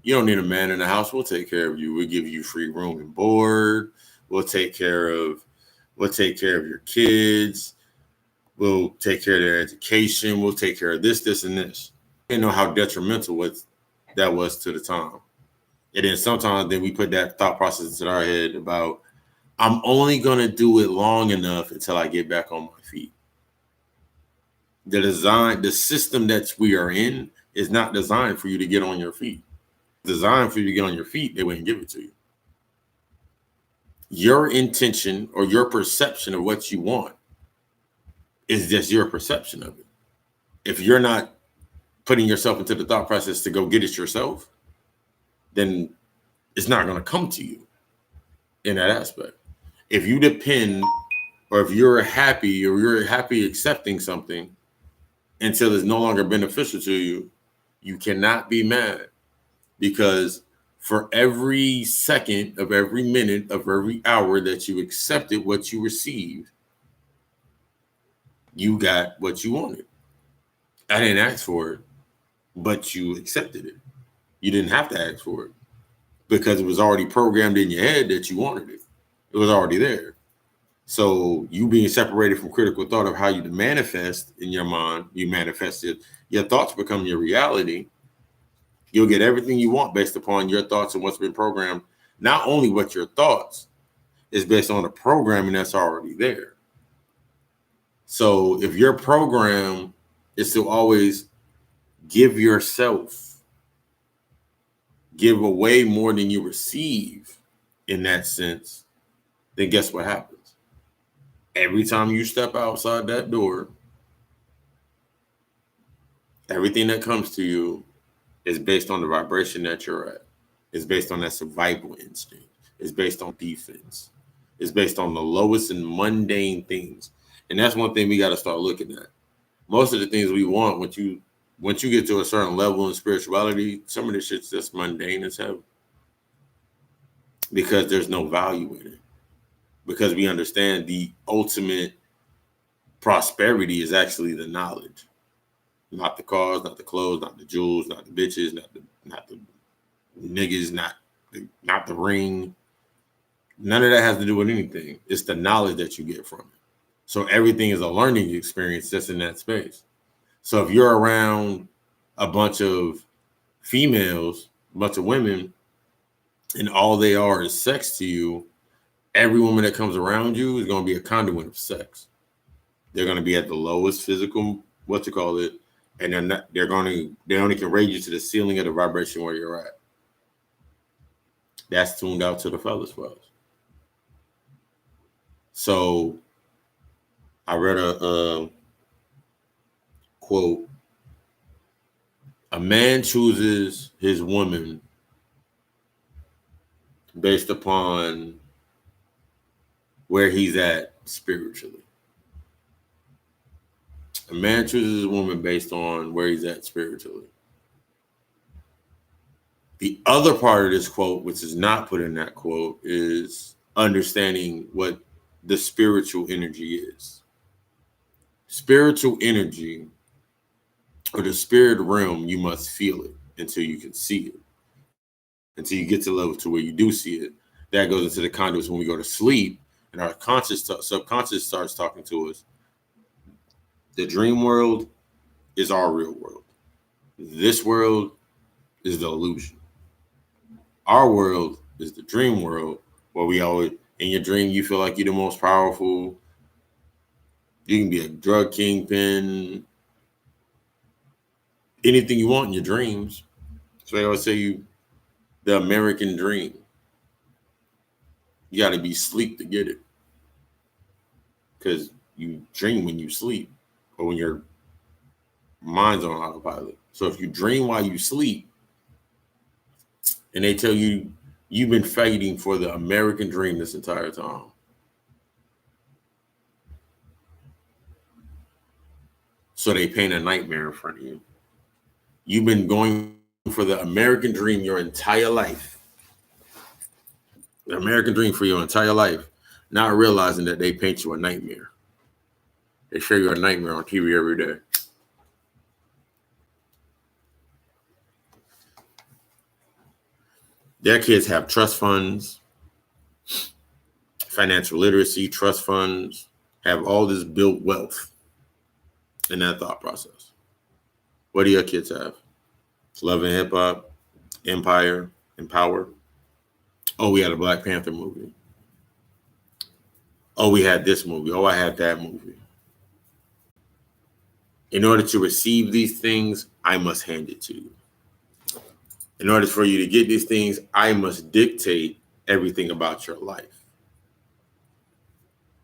You don't need a man in the house. We'll take care of you. We'll give you free room and board. We'll take care of your kids. We'll take care of their education. We'll take care of this, and this. You know how detrimental that was to the time. And then sometimes then we put that thought process into our head about, I'm only going to do it long enough until I get back on my feet. The system that we are in is not designed for you to get on your feet. It's designed for you to get on your feet. They wouldn't give it to you. Your intention or your perception of what you want is just your perception of it. If you're not putting yourself into the thought process to go get it yourself, then it's not going to come to you in that aspect. If you depend, or if you're happy accepting something until it's no longer beneficial to you, you cannot be mad, because for every second of every minute of every hour that you accepted what you received, you got what you wanted. I didn't ask for it, but you accepted it. You didn't have to ask for it because it was already programmed in your head that you wanted it. It was already there. So you being separated from critical thought of how you manifest in your mind, you manifested, your thoughts become your reality. You'll get everything you want based upon your thoughts and what's been programmed. Not only what your thoughts is based on the programming that's already there. So if your program is to always give away more than you receive in that sense, then guess what happens? Every time you step outside that door, everything that comes to you is based on the vibration that you're at. It's based on that survival instinct. It's based on defense. It's based on the lowest and mundane things. And that's one thing we got to start looking at. Most of the things we want, once you get to a certain level in spirituality, some of this shit's just mundane as hell. because there's no value in it. Because we understand the ultimate prosperity is actually the knowledge, not the cars, not the clothes, not the jewels, not the bitches, not the niggas, not the ring. None of that has to do with anything. It's the knowledge that you get from it. So everything is a learning experience just in that space. So if you're around a bunch of females, a bunch of women, and all they are is sex to you, every woman that comes around you is going to be a conduit of sex. They're going to be at the lowest physical, and they only can raise you to the ceiling of the vibration where you're at. That's tuned out to the fellas for us. So I read a quote: "A man chooses his woman based upon where he's at spiritually. A man chooses his woman based on where he's at spiritually." The other part of this quote, which is not put in that quote, is understanding what the spiritual energy is. Spiritual energy, or the spirit realm, you must feel it until you can see it. Until you get to the level to where you do see it. That goes into the conduits when we go to sleep and our subconscious starts talking to us. The dream world is our real world. This world is the illusion. Our world is the dream world, where we always, in your dream, you feel like you're the most powerful. You can be a drug kingpin, anything you want in your dreams. So they always say the American dream. You got to be asleep to get it, because you dream when you sleep or when your mind's on autopilot. So if you dream while you sleep, and they tell you you've been fighting for the American dream this entire time, so they paint a nightmare in front of you. You've been going for the American dream your entire life. The American dream for your entire life, not realizing that they paint you a nightmare. They show you a nightmare on TV every day. Their kids have trust funds, financial literacy, trust funds, have all this built wealth in that thought process. What do your kids have? Love and hip hop, empire, and power. Oh, we had a Black Panther movie. Oh, we had this movie. Oh, I had that movie. In order to receive these things, I must hand it to you. In order for you to get these things, I must dictate everything about your life.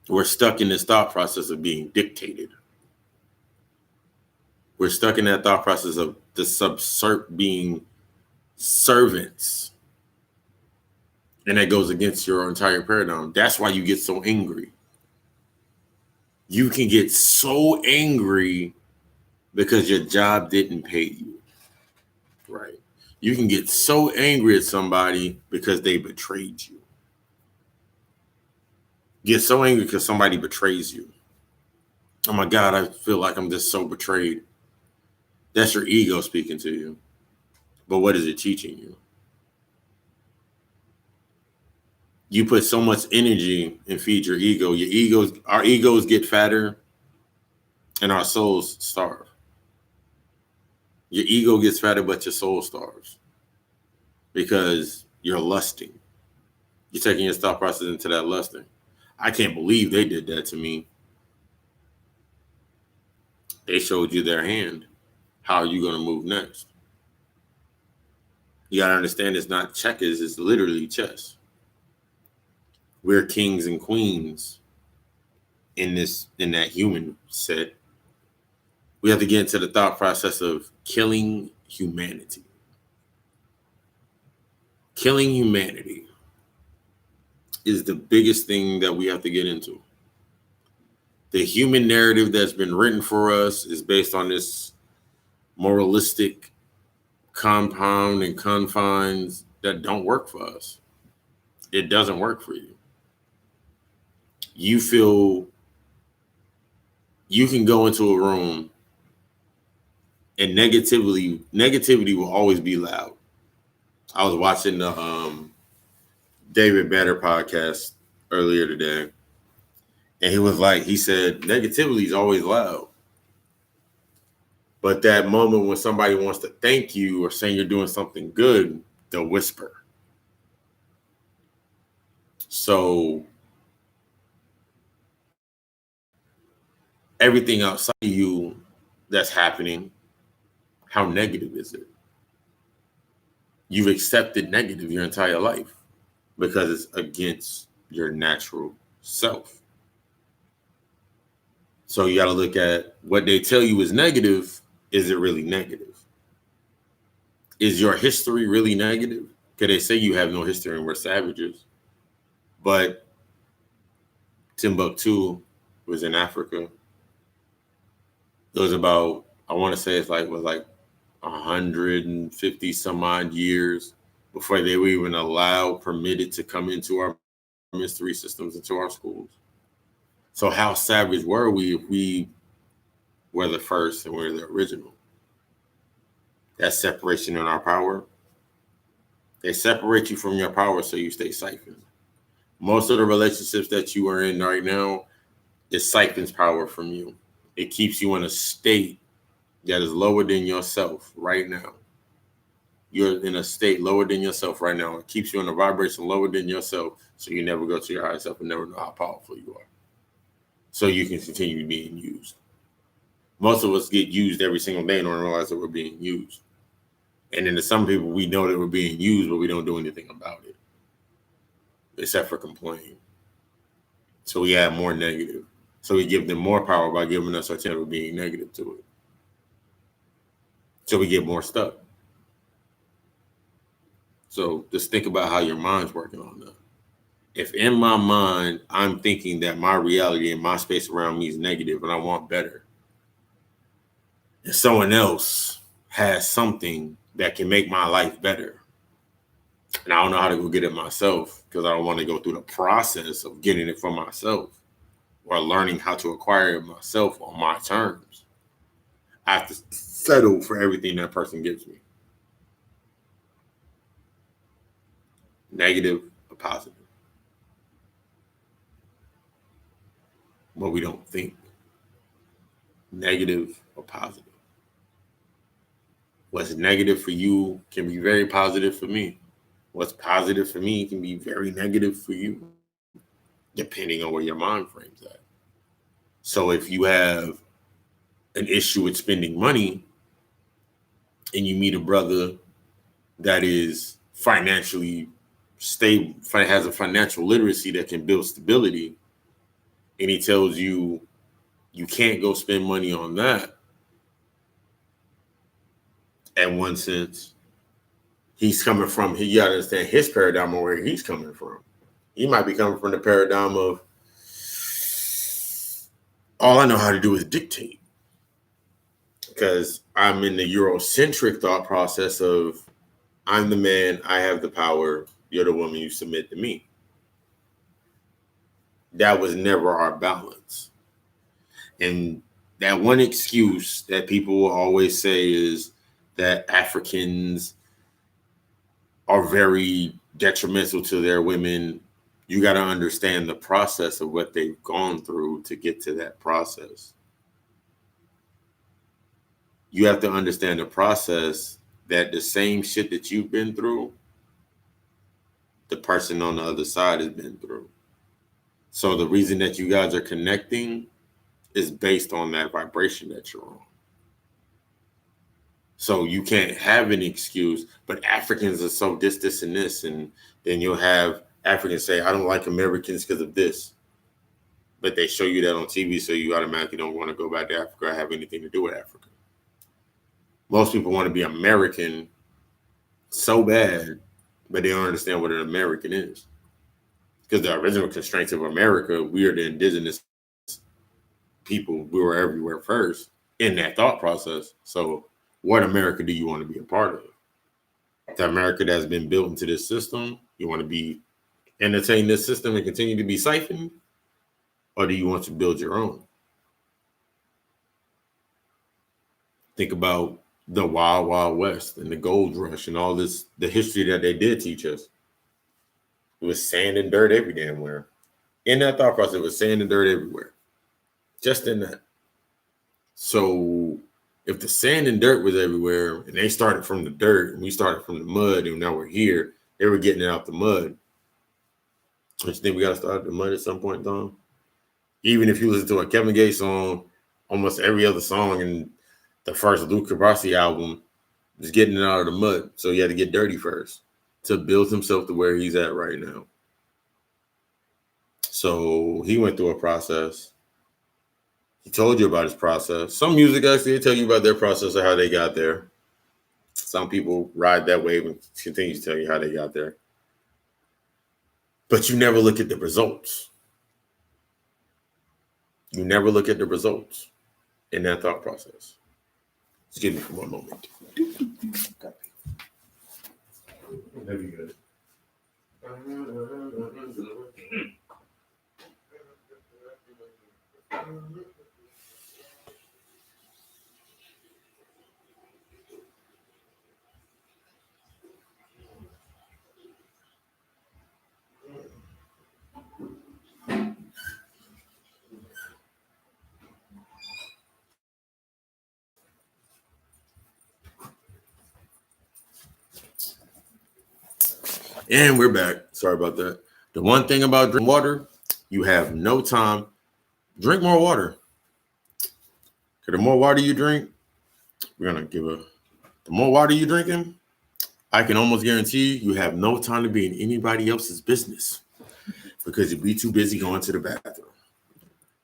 We're stuck in this thought process of being dictated. We're stuck in that thought process of being servants. And that goes against your entire paradigm. That's why you get so angry. You can get so angry because your job didn't pay you. Right. You can get so angry at somebody because they betrayed you. Get so angry because somebody betrays you. Oh my God, I feel like I'm just so betrayed. That's your ego speaking to you. But what is it teaching you? You put so much energy and feed your ego. Our egos get fatter and our souls starve. Your ego gets fatter, but your soul starves because you're lusting. You're taking your thought process into that lusting. I can't believe they did that to me. They showed you their hand. How are you going to move next? You got to understand it's not checkers, it's literally chess. We're kings and queens in that human set. We have to get into the thought process of killing humanity. Killing humanity is the biggest thing that we have to get into. The human narrative that's been written for us is based on this moralistic compound and confines that don't work for us. it doesn't work for you. You feel you can go into a room and negativity will always be loud. I was watching the David Banner podcast earlier today, and he said negativity is always loud. But that moment when somebody wants to thank you or saying you're doing something good, they'll whisper. So everything outside of you that's happening, how negative is it? You've accepted negative your entire life because it's against your natural self. So you got to look at what they tell you is negative. Is it really negative? Is your history really negative? Because they say you have no history and we're savages. But Timbuktu was in Africa. It was about, I want to say it was like 150 some odd years before they were even permitted to come into our mystery systems, into our schools. So how savage were we if we were the first and we're the original? That separation in our power. They separate you from your power so you stay siphoned. Most of the relationships that you are in right now, it siphons power from you. It keeps you in a state that is lower than yourself right now. You're in a state lower than yourself right now. It keeps you in a vibration lower than yourself, so you never go to your higher self and never know how powerful you are. So you can continue being used. Most of us get used every single day and don't realize that we're being used. And then to some people, we know that we're being used, but we don't do anything about it, except for complain. So we add more negative. So we give them more power by giving us our chance of being negative to it. So we get more stuck. So just think about how your mind's working on that. If in my mind, I'm thinking that my reality and my space around me is negative and I want better, and someone else has something that can make my life better, and I don't know how to go get it myself because I don't want to go through the process of getting it for myself or learning how to acquire it myself on my terms, I have to settle for everything that person gives me. Negative or positive. But we don't think. Negative or positive. What's negative for you can be very positive for me. What's positive for me can be very negative for you, depending on where your mind frame's at. So if you have an issue with spending money and you meet a brother that is financially stable, has a financial literacy that can build stability, and he tells you you can't go spend money on that, in one sense, he's coming from, you gotta understand his paradigm of where he's coming from. He might be coming from the paradigm of, all I know how to do is dictate. Because I'm in the Eurocentric thought process of, I'm the man, I have the power, you're the woman, you submit to me. That was never our balance. And that one excuse that people will always say is that Africans are very detrimental to their women. You got to understand the process of what they've gone through to get to that process. You have to understand the process that the same shit that you've been through, the person on the other side has been through. So the reason that you guys are connecting is based on that vibration that you're on. So you can't have an excuse, but Africans are so this, and this. And then you'll have Africans say, I don't like Americans because of this. But they show you that on TV, so you automatically don't want to go back to Africa or have anything to do with Africa. Most people want to be American so bad, but they don't understand what an American is. Because the original constraints of America, we are the indigenous people. We were everywhere first in that thought process. So what America do you want to be a part of? The America that's been built into this system, you want to be entertain this system and continue to be siphoned? Or do you want to build your own? Think about the Wild Wild West and the gold rush and all this, the history that they did teach us. It was sand and dirt every damn where. In that thought process, it was sand and dirt everywhere. Just in that. So if the sand and dirt was everywhere and they started from the dirt and we started from the mud and now we're here, they were getting it out the mud. Don't you think we got to start at the mud at some point, Dom? Even if you listen to a Kevin Gates song, almost every other song in the first Luke Cabasi album is getting it out of the mud. So he had to get dirty first to build himself to where he's at right now. So he went through a process. He told you about his process. Some music actually they tell you about their process or how they got there. Some people ride that wave and continue to tell you how they got there. But you never look at the results. You never look at the results in that thought process. Excuse me for one moment. That'd be good. And we're back. Sorry about that. The one thing about drinking water, you have no time. Drink more water. The more water you drink, we're going to give the more water you're drinking, I can almost guarantee you have no time to be in anybody else's business because you'll be too busy going to the bathroom.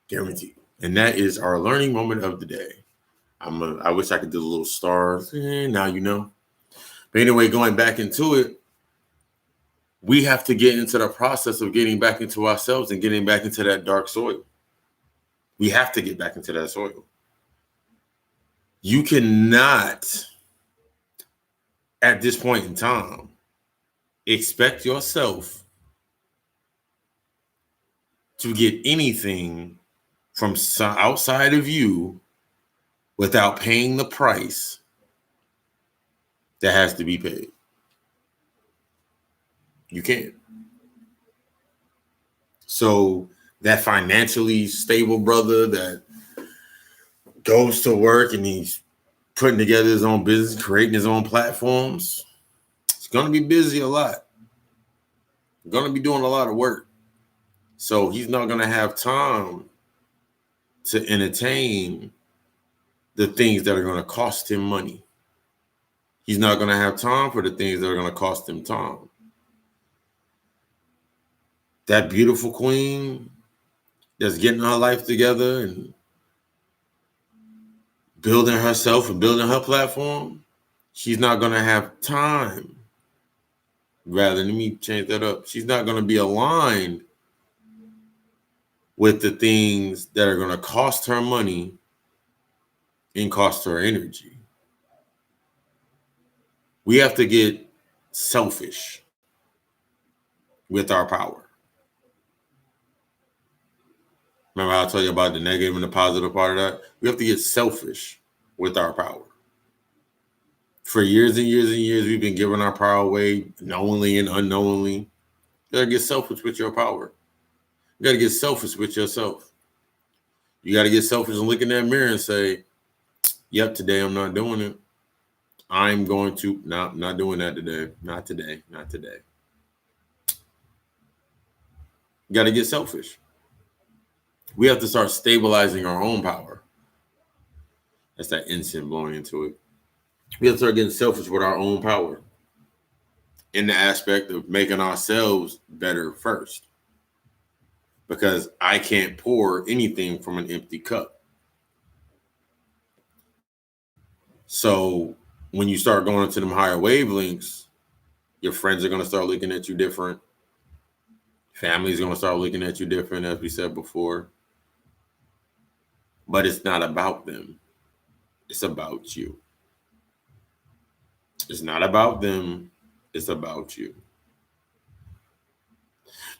Guaranteed. And that is our learning moment of the day. I wish I could do a little stars. Now you know. But anyway, going back into it, we have to get into the process of getting back into ourselves and getting back into that dark soil. We have to get back into that soil. You cannot, at this point in time, expect yourself to get anything from outside of you without paying the price that has to be paid. You can't. So that financially stable brother that goes to work and he's putting together his own business, creating his own platforms, he's going to be busy a lot. Going to be doing a lot of work. So he's not going to have time to entertain the things that are going to cost him money. He's not going to have time for the things that are going to cost him time. That beautiful queen that's getting her life together and building herself and building her platform, she's not going to have time. Rather, let me change that up. She's not going to be aligned with the things that are going to cost her money and cost her energy. We have to get selfish with our power. Remember how I told you about the negative and the positive part of that? We have to get selfish with our power. For years and years and years, we've been giving our power away knowingly and unknowingly. You gotta get selfish with your power. You gotta get selfish with yourself. You gotta get selfish and look in that mirror and say, yep, today I'm not doing it. I'm going to, not doing that today. Not today, not today. You gotta get selfish. We have to start stabilizing our own power. That's that incense blowing into it. We have to start getting selfish with our own power in the aspect of making ourselves better first. Because I can't pour anything from an empty cup. So when you start going into them higher wavelengths, your friends are going to start looking at you different. Family's going to start looking at you different, as we said before. But it's not about them. It's about you. It's not about them. It's about you.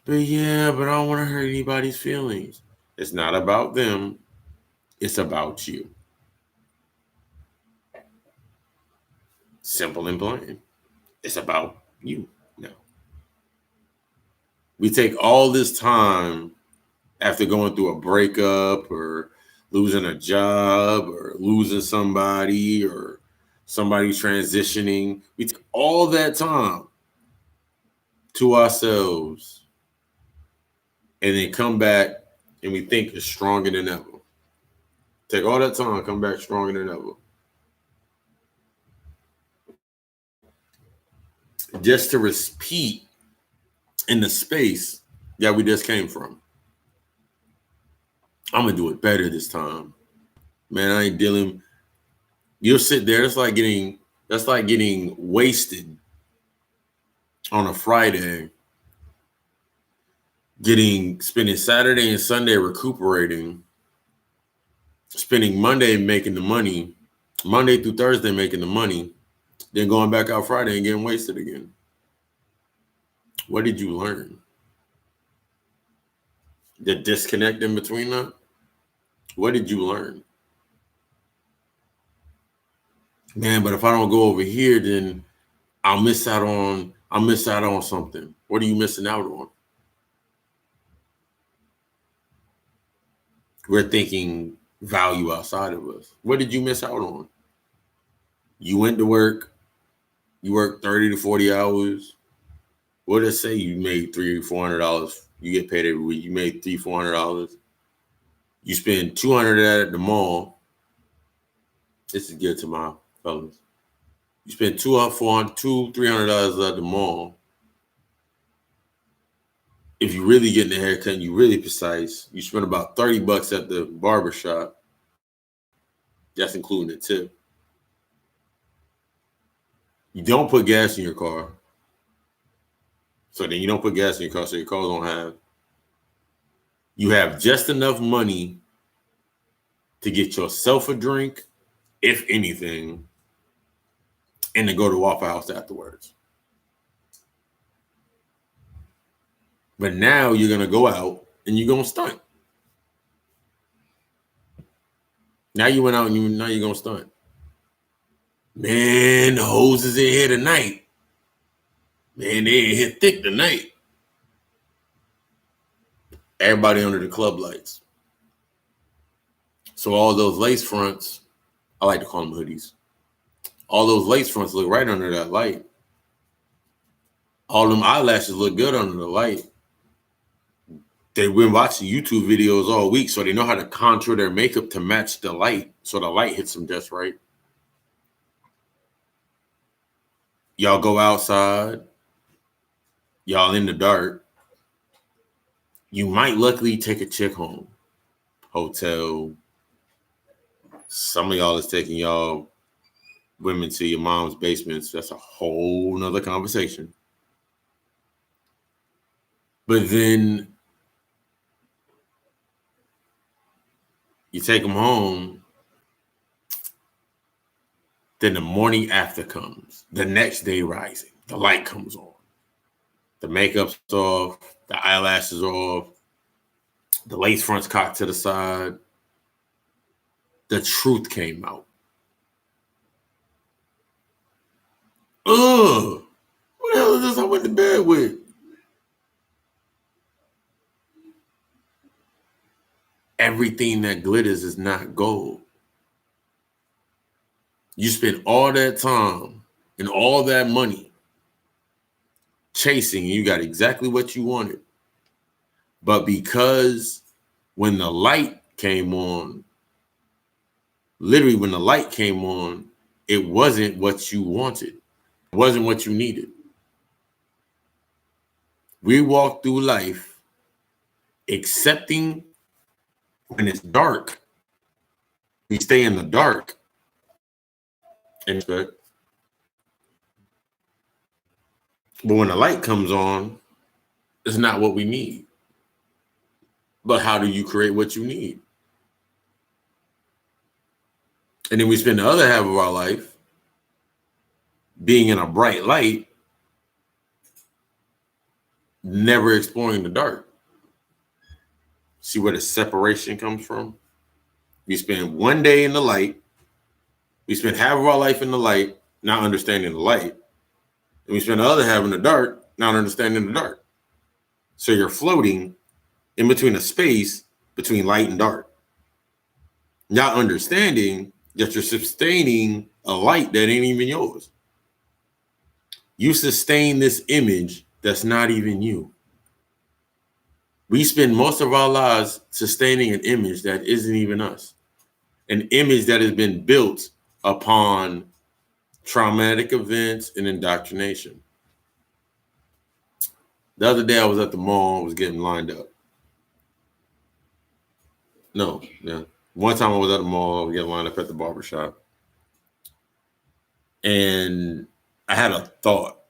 But I don't want to hurt anybody's feelings. It's not about them. It's about you. Simple and plain. It's about you now. We take all this time after going through a breakup or losing a job or losing somebody or somebody transitioning. We take all that time to ourselves and then come back and we think it's stronger than ever. Take all that time, come back stronger than ever. Just to repeat in the space that we just came from. I'm gonna do it better this time. Man, I ain't dealing. You'll sit there, that's like getting wasted on a Friday, spending Saturday and Sunday recuperating, spending Monday making the money, Monday through Thursday making the money, then going back out Friday and getting wasted again. What did you learn? The disconnect in between that? What did you learn? Man, but if I don't go over here, then I'll miss out on something. What are you missing out on? We're thinking value outside of us. What did you miss out on? You went to work, you worked 30 to 40 hours. What did it say you made $300-$400? You get paid every week. You made $300-$400. You spend $200 of that at the mall. This is good to my fellas. You spend $300 at the mall. If you really getting a haircut and you really precise, you spend about $30 at the barbershop. That's including the tip. You don't put gas in your car. So then you don't put gas in your car, so your car don't have. You have just enough money to get yourself a drink, if anything, and to go to Waffle House afterwards. But now you're going to go out and you're going to stunt. Now you went out and now you're going to stunt. Man, the hoes is in here tonight. Man, they in here thick tonight. Everybody under the club lights. So all those lace fronts, I like to call them hoodies. All those lace fronts look right under that light. All them eyelashes look good under the light. They've been watching YouTube videos all week, so they know how to contour their makeup to match the light, so the light hits them just right. Y'all go outside. Y'all in the dark. You might luckily take a chick home. Hotel. Some of y'all is taking y'all women to your mom's basements. That's a whole nother conversation. But then you take them home. Then the morning after comes. The next day rising. The light comes on. The makeup's off. The eyelashes are off. The lace front's cocked to the side. The truth came out. Ugh. What the hell is this I went to bed with? Everything that glitters is not gold. You spend all that time and all that money chasing, and you got exactly what you wanted. But because when the light came on, literally when the light came on, it wasn't what you wanted. It wasn't what you needed. We walk through life accepting when it's dark. We stay in the dark. But when the light comes on, it's not what we need. But how do you create what you need? And then we spend the other half of our life being in a bright light, never exploring the dark. See where the separation comes from? We spend one day in the light. We spend half of our life in the light, not understanding the light. And we spend the other half in the dark, not understanding the dark. So you're floating in between a space between light and dark, not understanding that you're sustaining a light that ain't even yours. You sustain this image that's not even you. We spend most of our lives sustaining an image that isn't even us, an image that has been built upon traumatic events and indoctrination. The other day I was at the mall, I was getting lined up. No, yeah. One time I was at the mall, I was getting lined up at the barbershop. And I had a thought.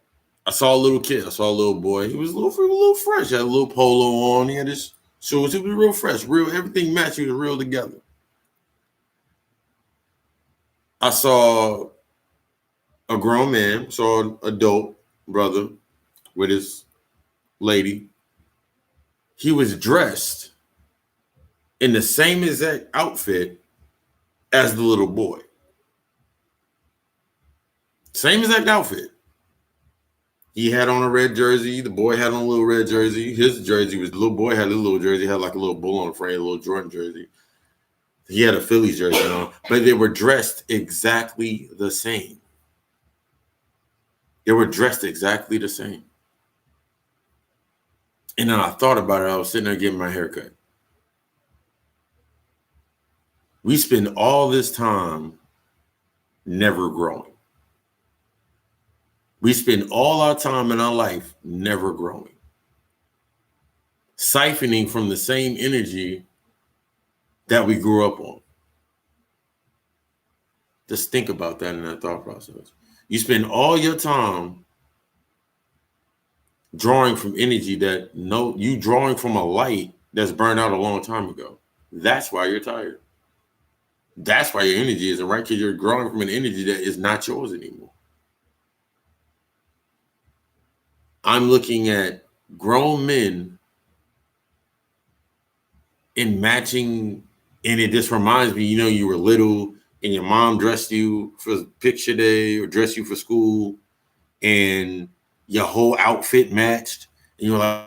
I saw a little kid. I saw a little boy. He was a little fresh. He had a little polo on. He had his shoes. He was real fresh. Real, everything matched. He was real together. I saw a grown man, saw an adult brother with his lady. He was dressed in the same exact outfit as the little boy. Same exact outfit. He had on a red jersey. The boy had on a little red jersey. His jersey was, the little boy had a little jersey, had like a little bull on the frame, a little Jordan jersey. He had a Phillies jersey on, but they were dressed exactly the same. They were dressed exactly the same. And then I thought about it. I was sitting there getting my hair cut. We spend all this time never growing. We spend all our time in our life never growing, siphoning from the same energy that we grew up on. Just think about that in that thought process. You spend all your time drawing from energy you drawing from a light that's burned out a long time ago. That's why you're tired. That's why your energy isn't right, because you're drawing from an energy that is not yours anymore. I'm looking at grown men in matching, and it just reminds me, you were little and your mom dressed you for picture day or dressed you for school, and your whole outfit matched, and you're like,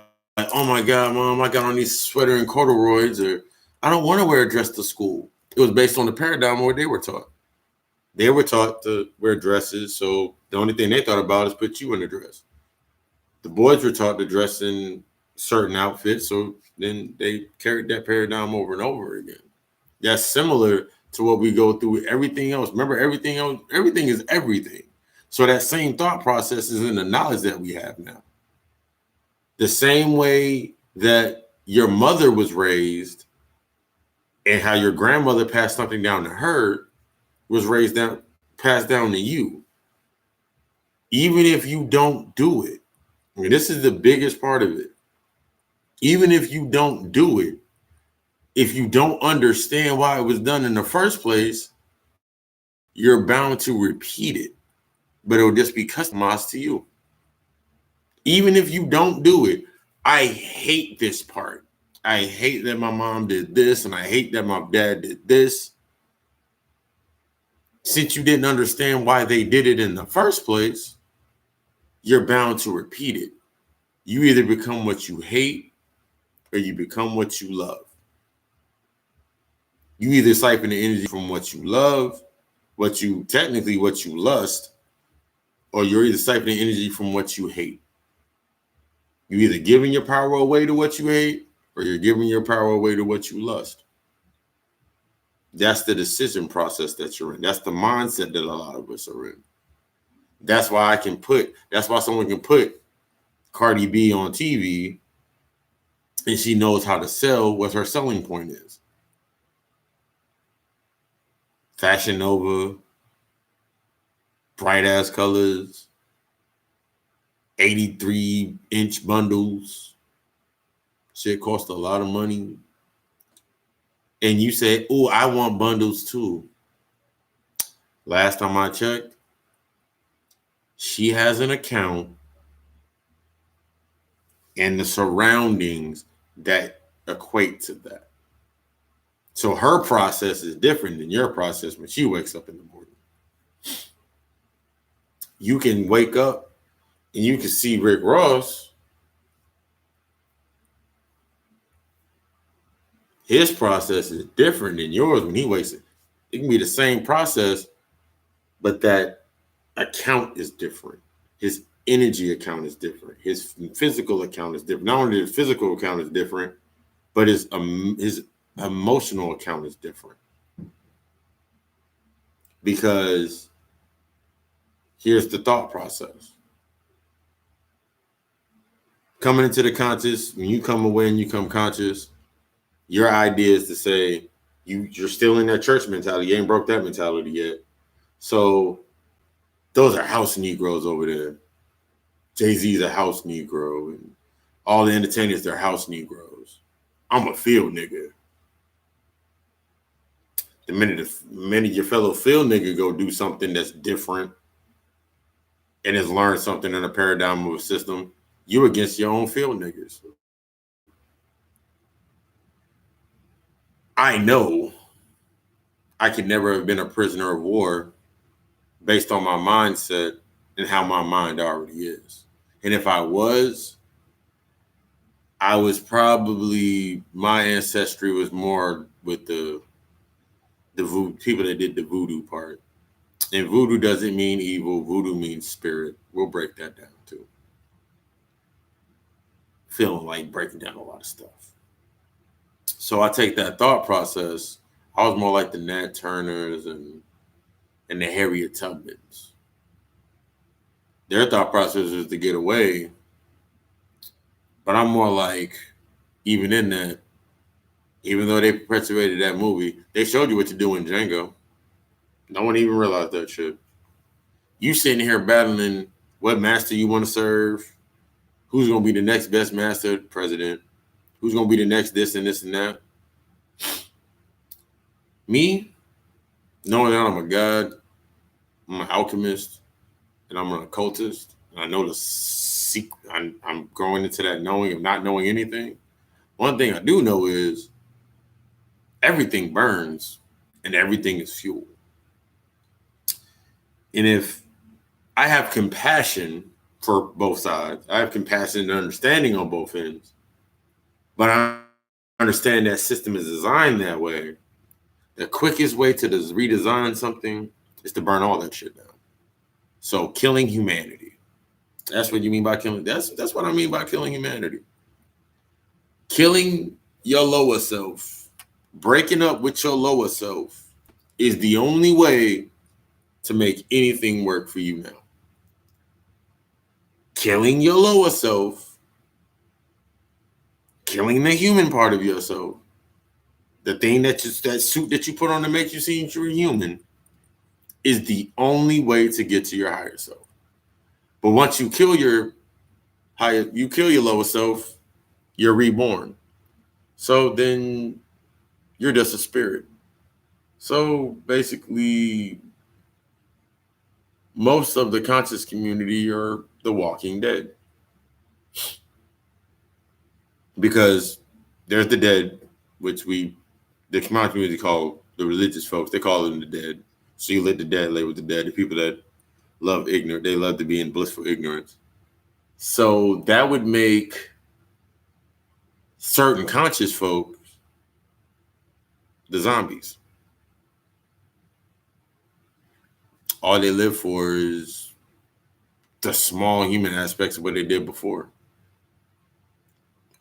oh my God, Mom, I got on these sweater and corduroys, or I don't want to wear a dress to school. It was based on the paradigm where they were taught. They were taught to wear dresses, so the only thing they thought about is put you in a dress. The boys were taught to dress in certain outfits, so then they carried that paradigm over and over again. That's similar to what we go through with everything else. Remember, everything else, everything is everything. So that same thought process is in the knowledge that we have now. The same way that your mother was raised and how your grandmother passed something down to her was passed down to you. Even if you don't do it, I mean, this is the biggest part of it. Even if you don't do it, if you don't understand why it was done in the first place, you're bound to repeat it, but it'll just be customized to you. Even if you don't do it, I hate this part. I hate that my mom did this, and I hate that my dad did this. Since you didn't understand why they did it in the first place, you're bound to repeat it. You either become what you hate or you become what you love. You either siphon the energy from what you love, what you lust, or you're either siphoning energy from what you hate. You're either giving your power away to what you hate, or you're giving your power away to what you lust. That's the decision process that you're in. That's the mindset that a lot of us are in. That's why someone can put Cardi B on TV and she knows how to sell what her selling point is. Fashion Nova, bright ass colors, 83-inch bundles. Shit costs a lot of money. And you say, oh, I want bundles too. Last time I checked, she has an account and the surroundings that equate to that. So her process is different than your process when she wakes up in the morning. You can wake up and you can see Rick Ross. His process is different than yours when he wakes up. It can be the same process, but that account is different. His energy account is different. His physical account is different. Not only the physical account is different, but his emotional account is different. Because here's the thought process. Coming into the conscious, when you come aware and you come conscious, your idea is to say you're still in that church mentality. You ain't broke that mentality yet. So those are house Negroes over there. Jay-Z's a house Negro, and all the entertainers, they're house Negroes. I'm a field nigga. The minute your fellow field nigga go do something that's different and has learned something in a paradigm of a system, you against your own field niggas. I know I could never have been a prisoner of war based on my mindset and how my mind already is. And if I was probably, my ancestry was more with the people that did the voodoo part. And voodoo doesn't mean evil. Voodoo means spirit. We'll break that down too. Feeling like breaking down a lot of stuff. So I take that thought process. I was more like the Nat Turners and the Harriet Tubmans. Their thought process is to get away. But I'm more like, even in that, even though they perpetuated that movie, they showed you what to do in Django. No one even realized that shit. You sitting here battling what master you want to serve, who's going to be the next best master president, who's going to be the next this and this and that. Me, knowing that I'm a god, I'm an alchemist, and I'm an occultist, and I know the secret. I'm growing into that knowing of not knowing anything. One thing I do know is everything burns and everything is fuel. And if I have compassion for both sides, I have compassion and understanding on both ends, but I understand that system is designed that way. The quickest way to redesign something is to burn all that shit down. So killing humanity. That's what you mean by killing. That's what I mean by killing humanity. Killing your lower self, breaking up with your lower self is the only way to make anything work for you now. Killing your lower self, killing the human part of yourself, the thing that suit that you put on to make you seem you're human, is the only way to get to your higher self. But once you kill your lower self, you're reborn. So then you're just a spirit. So basically, most of the conscious community are the walking dead. Because there's the dead, which the community call the religious folks, they call them the dead. So you let the dead lay with the dead. The people that love ignorant, they love to be in blissful ignorance. So that would make certain conscious folks the zombies. All they live for is the small human aspects of what they did before.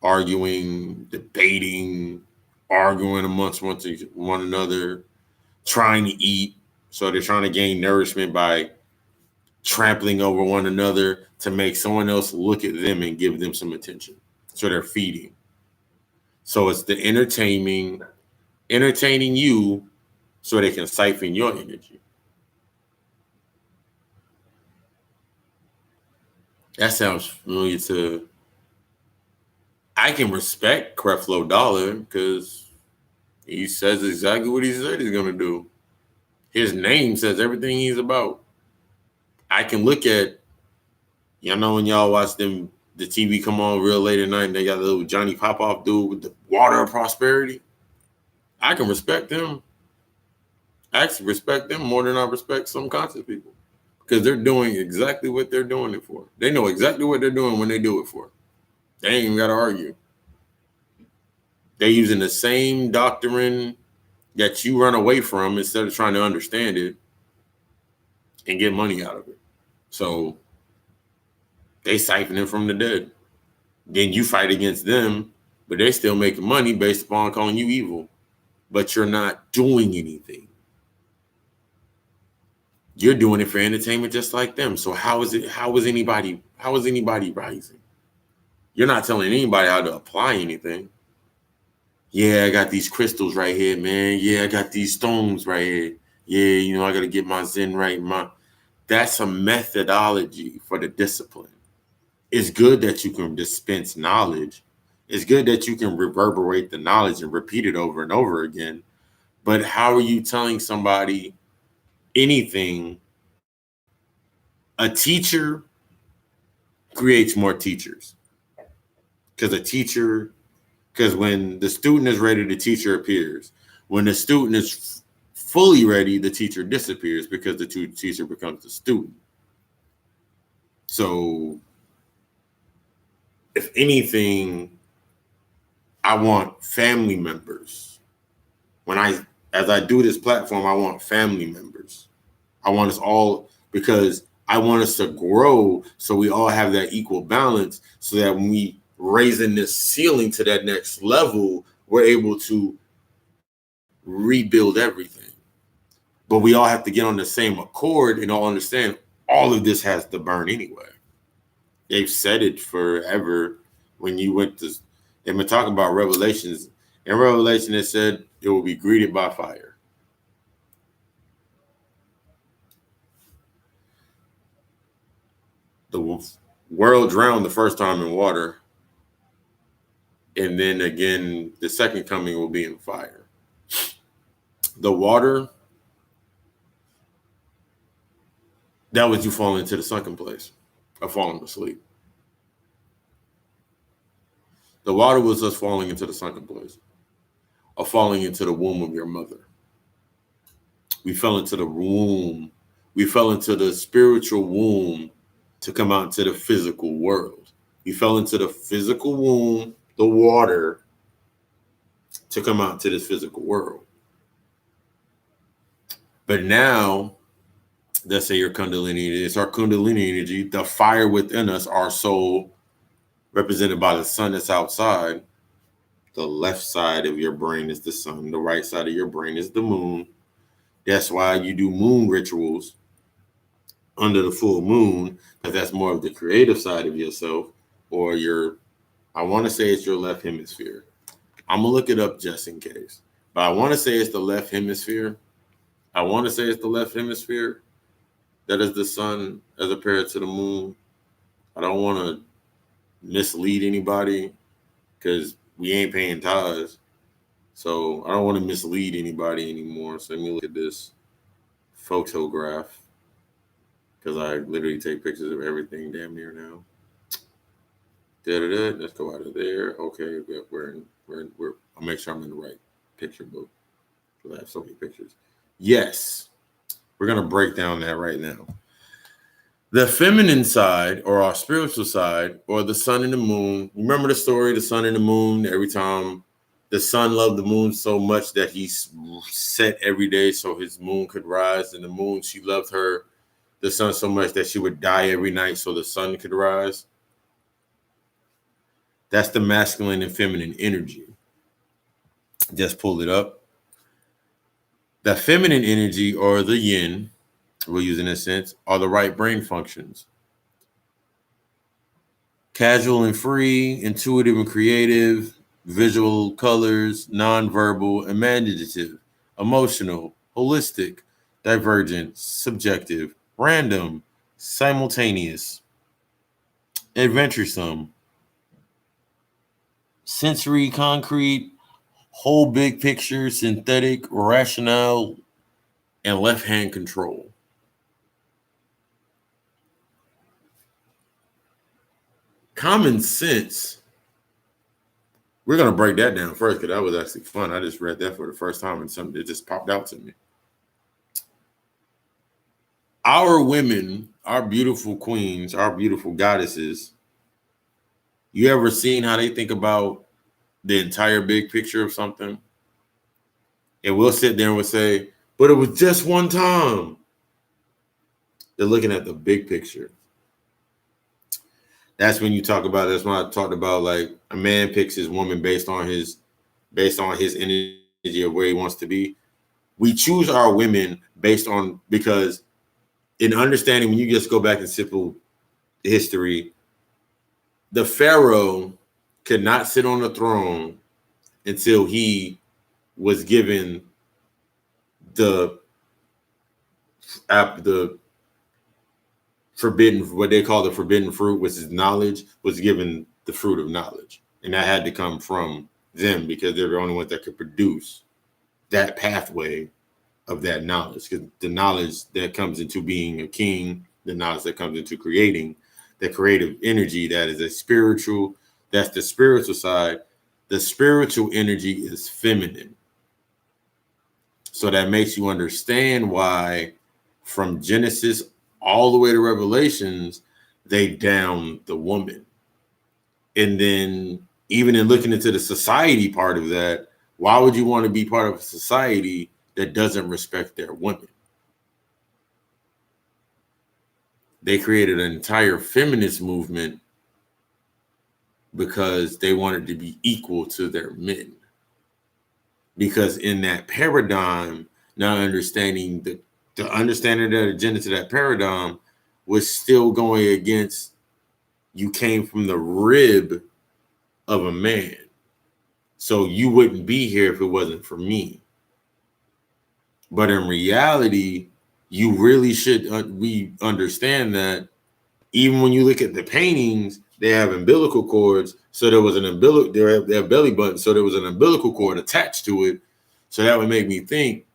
Arguing, debating, arguing amongst one another, trying to eat. So they're trying to gain nourishment by trampling over one another to make someone else look at them and give them some attention. So they're feeding. So it's the entertaining you so they can siphon your energy. That sounds familiar to... I can respect Creflo Dollar because he says exactly what he said he's going to do. His name says everything he's about. I can look at, when y'all watch them the TV come on real late at night and they got a little Johnny Pop-Off dude with the water of prosperity. I can respect them. I actually respect them more than I respect some conscious people because they're doing exactly what they're doing it for. They know exactly what they're doing when they do it for. They ain't even got to argue. They're using the same doctrine that you run away from instead of trying to understand it and get money out of it. So they siphon it from the dead. Then you fight against them, but they're still making money based upon calling you evil. But you're not doing anything. You're doing it for entertainment just like them. So how is anybody rising? You're not telling anybody how to apply anything. Yeah, I got these crystals right here, man. Yeah, I got these stones right here. Yeah, I got to get my Zen right. That's a methodology for the discipline. It's good that you can dispense knowledge. It's good that you can reverberate the knowledge and repeat it over and over again. But how are you telling somebody anything? A teacher creates more teachers because when the student is ready, the teacher appears. When the student is fully ready, the teacher disappears because the teacher becomes the student. So if anything, I want family members. As I do this platform, I want family members. I want us all, because I want us to grow so we all have that equal balance, so that when we raising this ceiling to that next level, we're able to rebuild everything. But we all have to get on the same accord and all understand all of this has to burn anyway. They've said it forever. When you went to, they've been talking about Revelations. In Revelation, it said it will be greeted by fire. The world drowned the first time in water. And then again, the second coming will be in fire. The water, that was you falling into the sunken place or falling asleep. The water was us falling into the sunken place or falling into the womb of your mother. We fell into the womb. We fell into the spiritual womb to come out into the physical world. We fell into the physical womb, the water, to come out to this physical world. But now, let's say your Kundalini, it's our Kundalini energy, the fire within us, our soul, represented by the sun that's outside. The left side of your brain is the sun. The right side of your brain is the moon. That's why you do moon rituals under the full moon, because that's more of the creative side of yourself, or I want to say it's your left hemisphere. I'm going to look it up just in case. But I want to say it's the left hemisphere. That is the sun as compared to the moon. I don't want to mislead anybody because we ain't paying tithes. So I don't want to mislead anybody anymore. So let me look at this photograph, because I literally take pictures of everything damn near now. Let's go out of there. Okay, I'll make sure I'm in the right picture book, because I have so many pictures. Yes, we're going to break down that right now. The feminine side, or our spiritual side, or the sun and the moon. Remember the story, the sun and the moon? Every time the sun loved the moon so much that he set every day so his moon could rise, and the moon, she loved the sun so much that she would die every night so the sun could rise. That's the masculine and feminine energy. Just pull it up. The feminine energy, or the yin, we'll use in a sense, are the right brain functions. Casual and free, intuitive and creative, visual, colors, nonverbal, imaginative, emotional, holistic, divergent, subjective, random, simultaneous, adventuresome, sensory, concrete, whole big picture, synthetic, rationale, and left-hand control. Common sense. We're going to break that down first because that was actually fun. I just read that for the first time and something that just popped out to me. Our women, our beautiful queens, our beautiful goddesses, you ever seen how they think about the entire big picture of something? And we'll sit there and we'll say, but it was just one time. They're looking at the big picture. That's when you talk about, that's when I talked about, like, a man picks his woman based on his energy of where he wants to be. We choose our women based on, because in understanding, when you just go back in simple history, the Pharaoh could not sit on the throne until he was given the forbidden, what they call the forbidden fruit, which is knowledge, was given the fruit of knowledge. And that had to come from them because they're the only ones that could produce that pathway of that knowledge. Because the knowledge that comes into being a king, the knowledge that comes into creating, the creative energy that is a spiritual, that's the spiritual side. The spiritual energy is feminine. So that makes you understand why from Genesis all the way to Revelations, they down the woman. And then even in looking into the society part of that, why would you want to be part of a society that doesn't respect their women? They created an entire feminist movement because they wanted to be equal to their men. Because in that paradigm, not understanding the understanding that agenda to that paradigm was still going against, you came from the rib of a man. So you wouldn't be here if it wasn't for me. But in reality, you really should we understand that even when you look at the paintings, they have umbilical cords. So there was an umbilical, they have belly buttons. So there was an umbilical cord attached to it. So that would make me think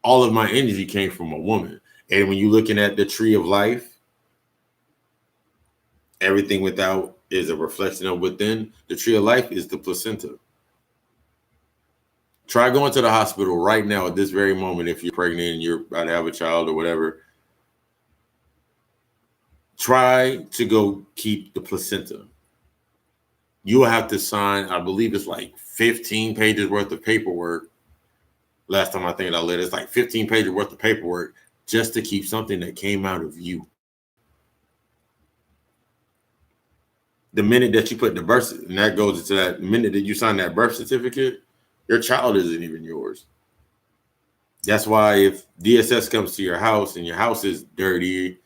all of my energy came from a woman. And when you're looking at the tree of life, everything without is a reflection of within. The tree of life is the placenta. Try going to the hospital right now at this very moment if you're pregnant and you're about to have a child or whatever. Try to go keep the placenta. You will have to sign, I believe it's like 15 pages worth of paperwork. Last time I think I read, it's like 15 pages worth of paperwork just to keep something that came out of you. The minute that you put the birth, and that goes into that minute that you sign that birth certificate, your child isn't even yours. That's why if DSS comes to your house and your house is dirty,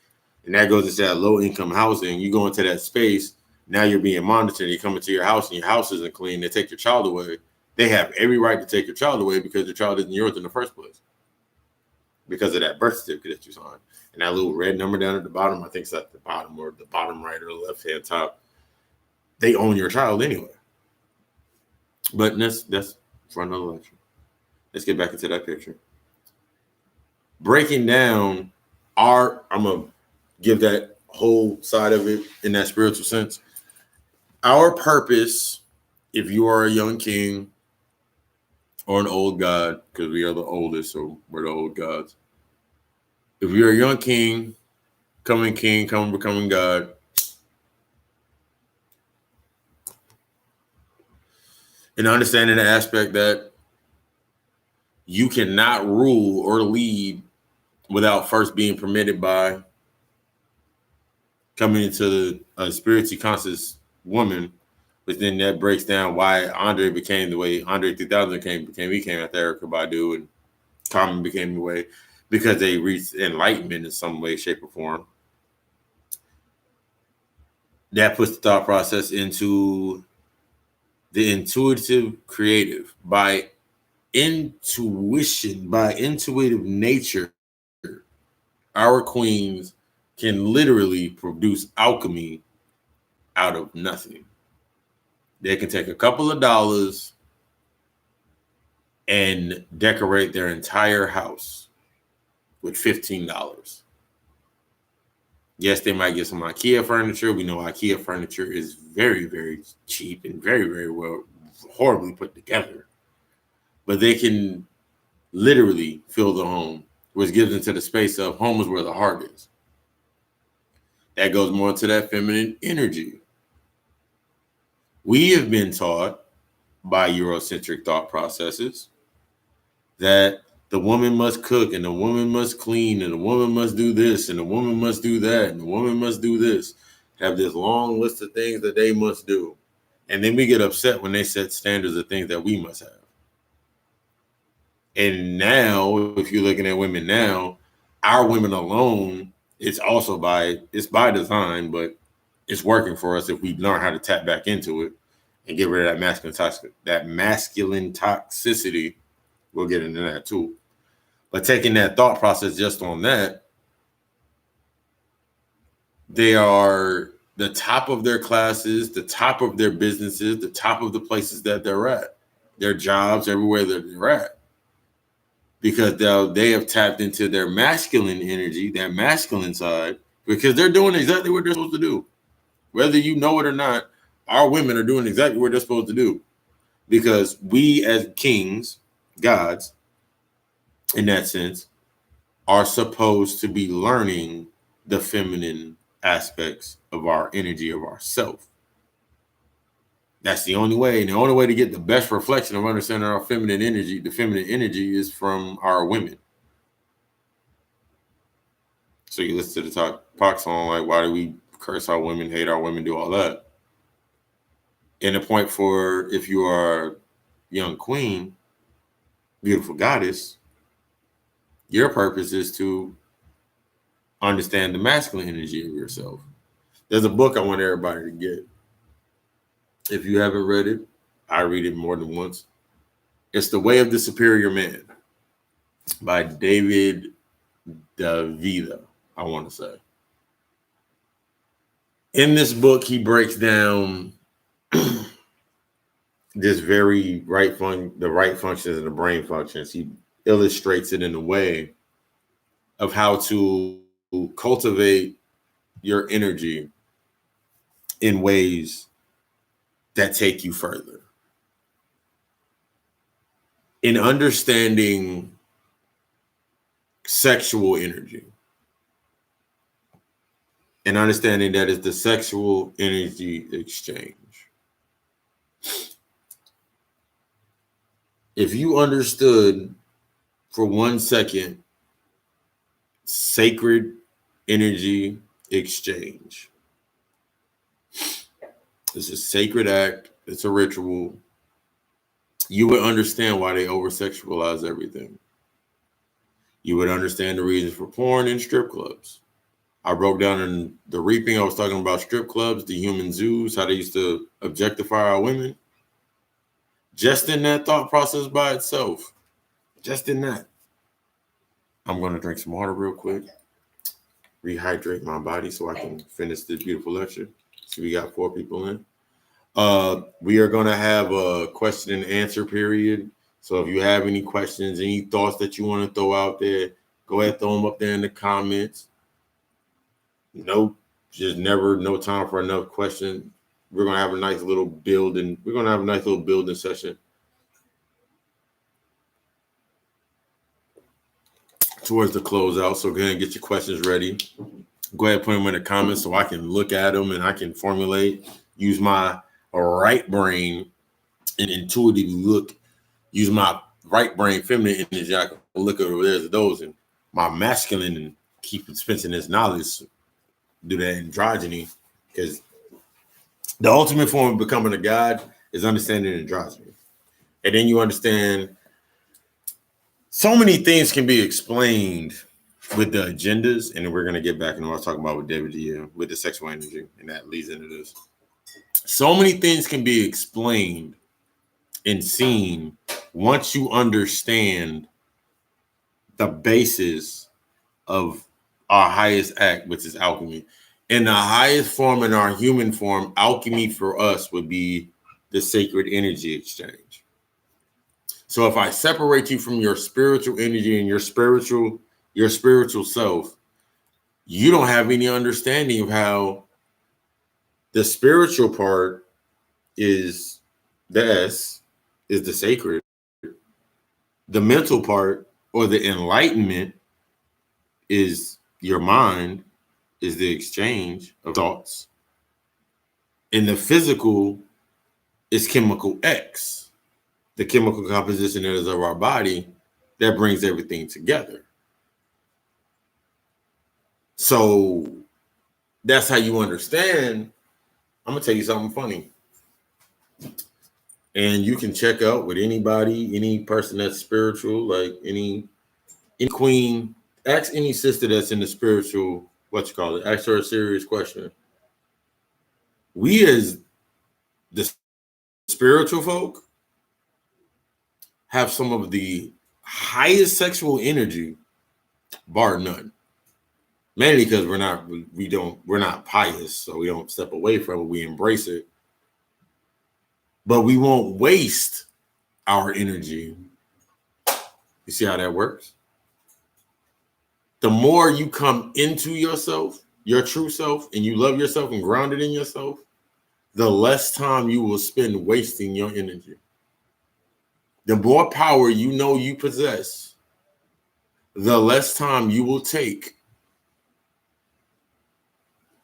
and that goes into that low income housing, you go into that space, now you're being monitored, you come into your house and your house isn't clean, they take your child away. They have every right to take your child away because your child isn't yours in the first place. Because of that birth certificate that you signed. And that little red number down at the bottom, I think it's at the bottom or the bottom right or left-hand top, they own your child anyway. But that's for another lecture. Let's get back into that picture. Breaking down I'm going to give that whole side of it in that spiritual sense. Our purpose, if you are a young king or an old god, because we are the oldest, so we're the old gods. If you're a young king, becoming God, and understanding the aspect that you cannot rule or lead without first being permitted by coming into a spiritually conscious woman, but then that breaks down why Andre became the way Andre 3000 became. He came after Erykah Badu, and Common became the way because they reached enlightenment in some way, shape, or form. That puts the thought process into the intuitive creative. By intuition, by intuitive nature, our queens can literally produce alchemy out of nothing. They can take a couple of dollars and decorate their entire house with $15. Yes, they might get some IKEA furniture. We know IKEA furniture is very, very cheap and very, very well, horribly put together. But they can literally fill the home, which gives into the space of home is where the heart is. That goes more to that feminine energy. We have been taught by Eurocentric thought processes that the woman must cook and the woman must clean and the woman must do this and the woman must do that and the woman must do this. Have this long list of things that they must do. And then we get upset when they set standards of things that we must have. And now, if you're looking at women now, our women alone, it's by design, but it's working for us if we learn how to tap back into it and get rid of that masculine toxicity. We'll get into that too. But taking that thought process just on that, they are the top of their classes, the top of their businesses, the top of the places that they're at, their jobs, everywhere that they're at. Because they have tapped into their masculine energy, their masculine side, because they're doing exactly what they're supposed to do. Whether you know it or not, our women are doing exactly what they're supposed to do. Because we as kings, gods, in that sense, are supposed to be learning the feminine aspects of our energy, of ourself. That's the only way. And the only way to get the best reflection of understanding our feminine energy, the feminine energy, is from our women. So you listen to the talk song, like, why do we curse our women, hate our women, do all that? And the point for, if you are young queen, beautiful goddess, your purpose is to understand the masculine energy of yourself. There's a book I want everybody to get. If you haven't read it, I read it more than once. It's The Way of the Superior Man by David DeVita, I want to say. In this book, he breaks down this very the right functions and the brain functions. He illustrates it in a way of how to cultivate your energy in ways that take you further. In understanding sexual energy and understanding that it's the sexual energy exchange. If you understood for 1 second sacred energy exchange, it's a sacred act, it's a ritual, you would understand why they over-sexualize everything. You would understand the reasons for porn and strip clubs. I broke down in The Reaping, I was talking about strip clubs, the human zoos, how they used to objectify our women. Just in that thought process by itself, just in that. I'm going to drink some water real quick, rehydrate my body so I can finish this beautiful lecture. So we got 4 people in. We are going to have a question and answer period. So if you have any questions, any thoughts that you want to throw out there, go ahead, throw them up there in the comments. No time for enough questions. We're going to have a nice little building. We're going to have a nice little building session towards the closeout. So go ahead and get your questions ready. Go ahead and put them in the comments so I can look at them and I can formulate, use my right brain and intuitively use my right brain feminine energy. I can look over there to those, and my masculine and keep dispensing this knowledge, do that androgyny, because the ultimate form of becoming a god is understanding androgyny. And then you understand so many things can be explained with the agendas, and then we're going to get back into what I was talking about with David D. with the sexual energy, and that leads into this. So many things can be explained and seen once you understand the basis of our highest act, which is alchemy. In the highest form, in our human form, alchemy for us would be the sacred energy exchange. So if I separate you from your spiritual energy and your spiritual self, you don't have any understanding of how the spiritual part is the S, is the sacred. The mental part or the enlightenment is your mind, is the exchange of thoughts. And the physical is chemical X, the chemical composition that is of our body that brings everything together. So that's how you understand. I'm gonna tell you something funny. And you can check out with anybody, any person that's spiritual, like any queen, ask any sister that's in the spiritual, what you call it, ask her a serious question. We as the spiritual folk have some of the highest sexual energy, bar none. Mainly because we're not pious, so we don't step away from it, we embrace it. But we won't waste our energy. You see how that works? The more you come into yourself, your true self, and you love yourself and grounded in yourself, the less time you will spend wasting your energy. The more power you know you possess, the less time you will take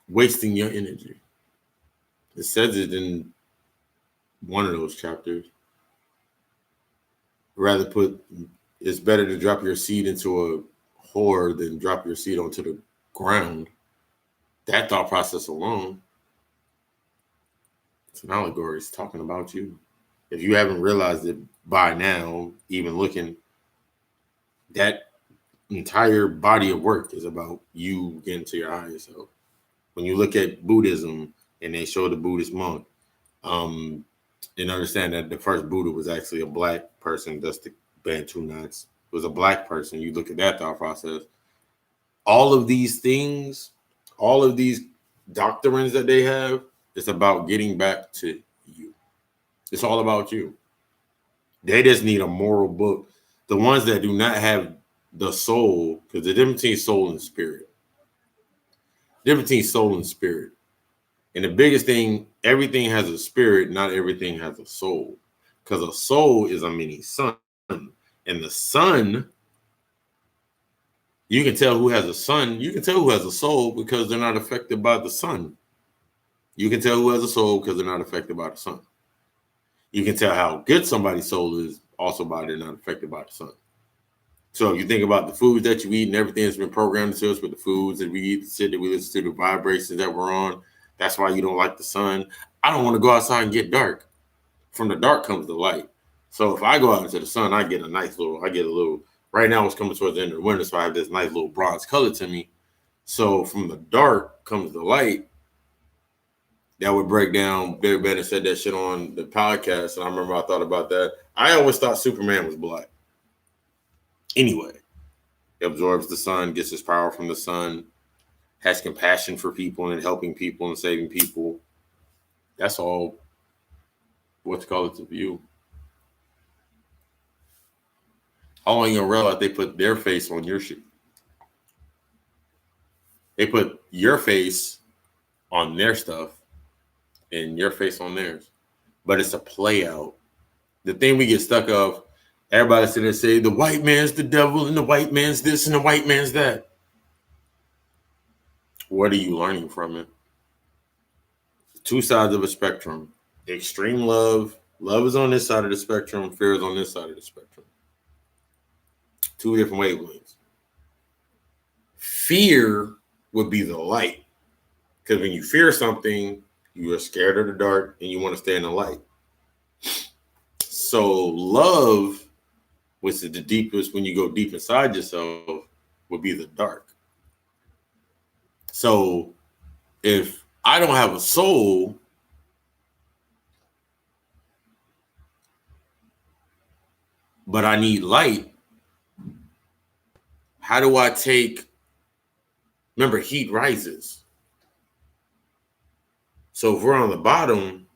wasting your energy. It says it in one of those chapters. It's better to drop your seed into a whore than drop your seed onto the ground. That thought process alone, it's an allegory. It's talking about you. If you haven't realized it by now, even looking, that entire body of work is about you getting to your higher self. When you look at Buddhism and they show the Buddhist monk, and understand that the first Buddha was actually a black person, that's the Bantu nuts. It was a black person. You look at that thought process. All of these things, all of these doctrines that they have, it's about getting back to you. It's all about you. They just need a moral book. The ones that do not have the soul, because the difference between soul and spirit. Difference between soul and spirit. And the biggest thing, everything has a spirit, not everything has a soul. Because a soul is a mini sun. And the sun, you can tell who has a sun. You can tell who has a soul because they're not affected by the sun. You can tell who has a soul because they're not affected by the sun. You can tell how good somebody's soul is also by they're not affected by the sun. So if you think about the foods that you eat and everything that's been programmed to us with the foods that we eat, the shit that we listen to, the vibrations that we're on, that's why you don't like the sun. I don't want to go outside and get dark. From the dark comes the light. So if I go out into the sun, I get a little, right now it's coming towards the end of the winter, so I have this nice little bronze color to me. So from the dark comes the light. That would break down. Barry Bennett said that shit on the podcast, and I remember I thought about that. I always thought Superman was black. Anyway, he absorbs the sun, gets his power from the sun, has compassion for people and helping people and saving people. That's all, what you call it, to view. How long you realize they put their face on your shit? They put your face on their stuff and your face on theirs. But it's a play out. The thing we get stuck of, everybody sit there and say, the white man's the devil and the white man's this and the white man's that. What are you learning from it? Two sides of a spectrum. Extreme love. Love is on this side of the spectrum. Fear is on this side of the spectrum. Two different wavelengths. Fear would be the light. Because when you fear something, you are scared of the dark and you want to stay in the light. So love, which is the deepest, when you go deep inside yourself, would be the dark. So if I don't have a soul, but I need light, how do I take, remember, heat rises. So if we're on the bottom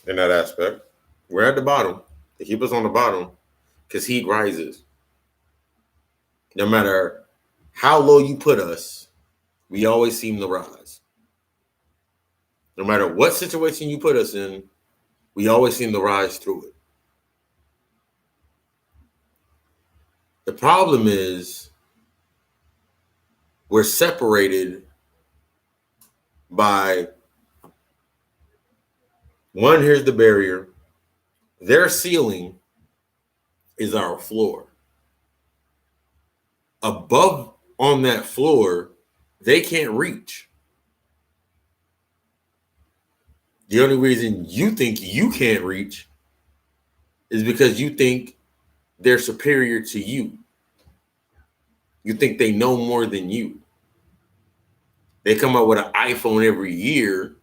in that aspect, we're at the bottom. They keep us on the bottom because heat rises. No matter how low you put us, we always seem to rise. No matter what situation you put us in, we always seem to rise through it. The problem is we're separated by one, here's the barrier. Their ceiling is our floor. Above on that floor, they can't reach. The only reason you think you can't reach is because you think they're superior to you. You think they know more than you. They come out with an iPhone every year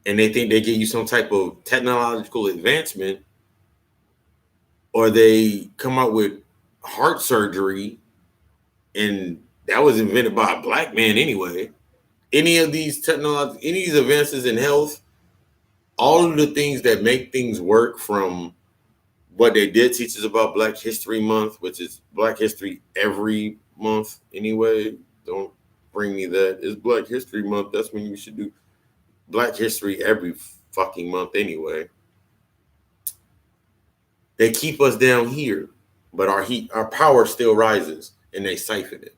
and they think they give you some type of technological advancement, or they come out with heart surgery and that was invented by a black man anyway. Any of these technology, any of these advances in health, all of the things that make things work, from what they did teach us about Black History Month, which is Black History every month anyway. Don't bring me that. It's Black History Month. That's when you should do Black History every fucking month anyway. They keep us down here, but our power still rises, and they siphon it.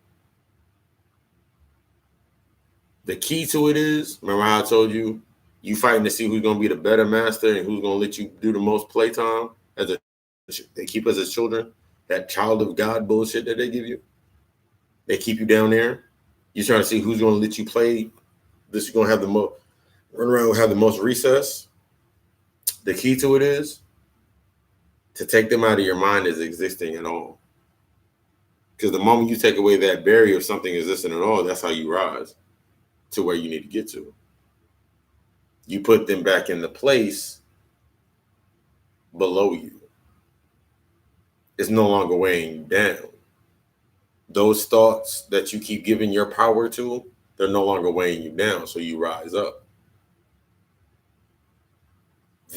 The key to it is, remember how I told you, you fighting to see who's going to be the better master and who's going to let you do the most playtime. They keep us as children, that child of God bullshit that they give you. They keep you down there. You're trying to see who's going to let you play. This is going to have the most, run around, have the most recess. The key to it is to take them out of your mind as existing at all. Because the moment you take away that barrier of something existing at all, that's how you rise to where you need to get to. You put them back in the place below you. It's no longer weighing you down. Those thoughts that you keep giving your power to, they're no longer weighing you down, so you rise up.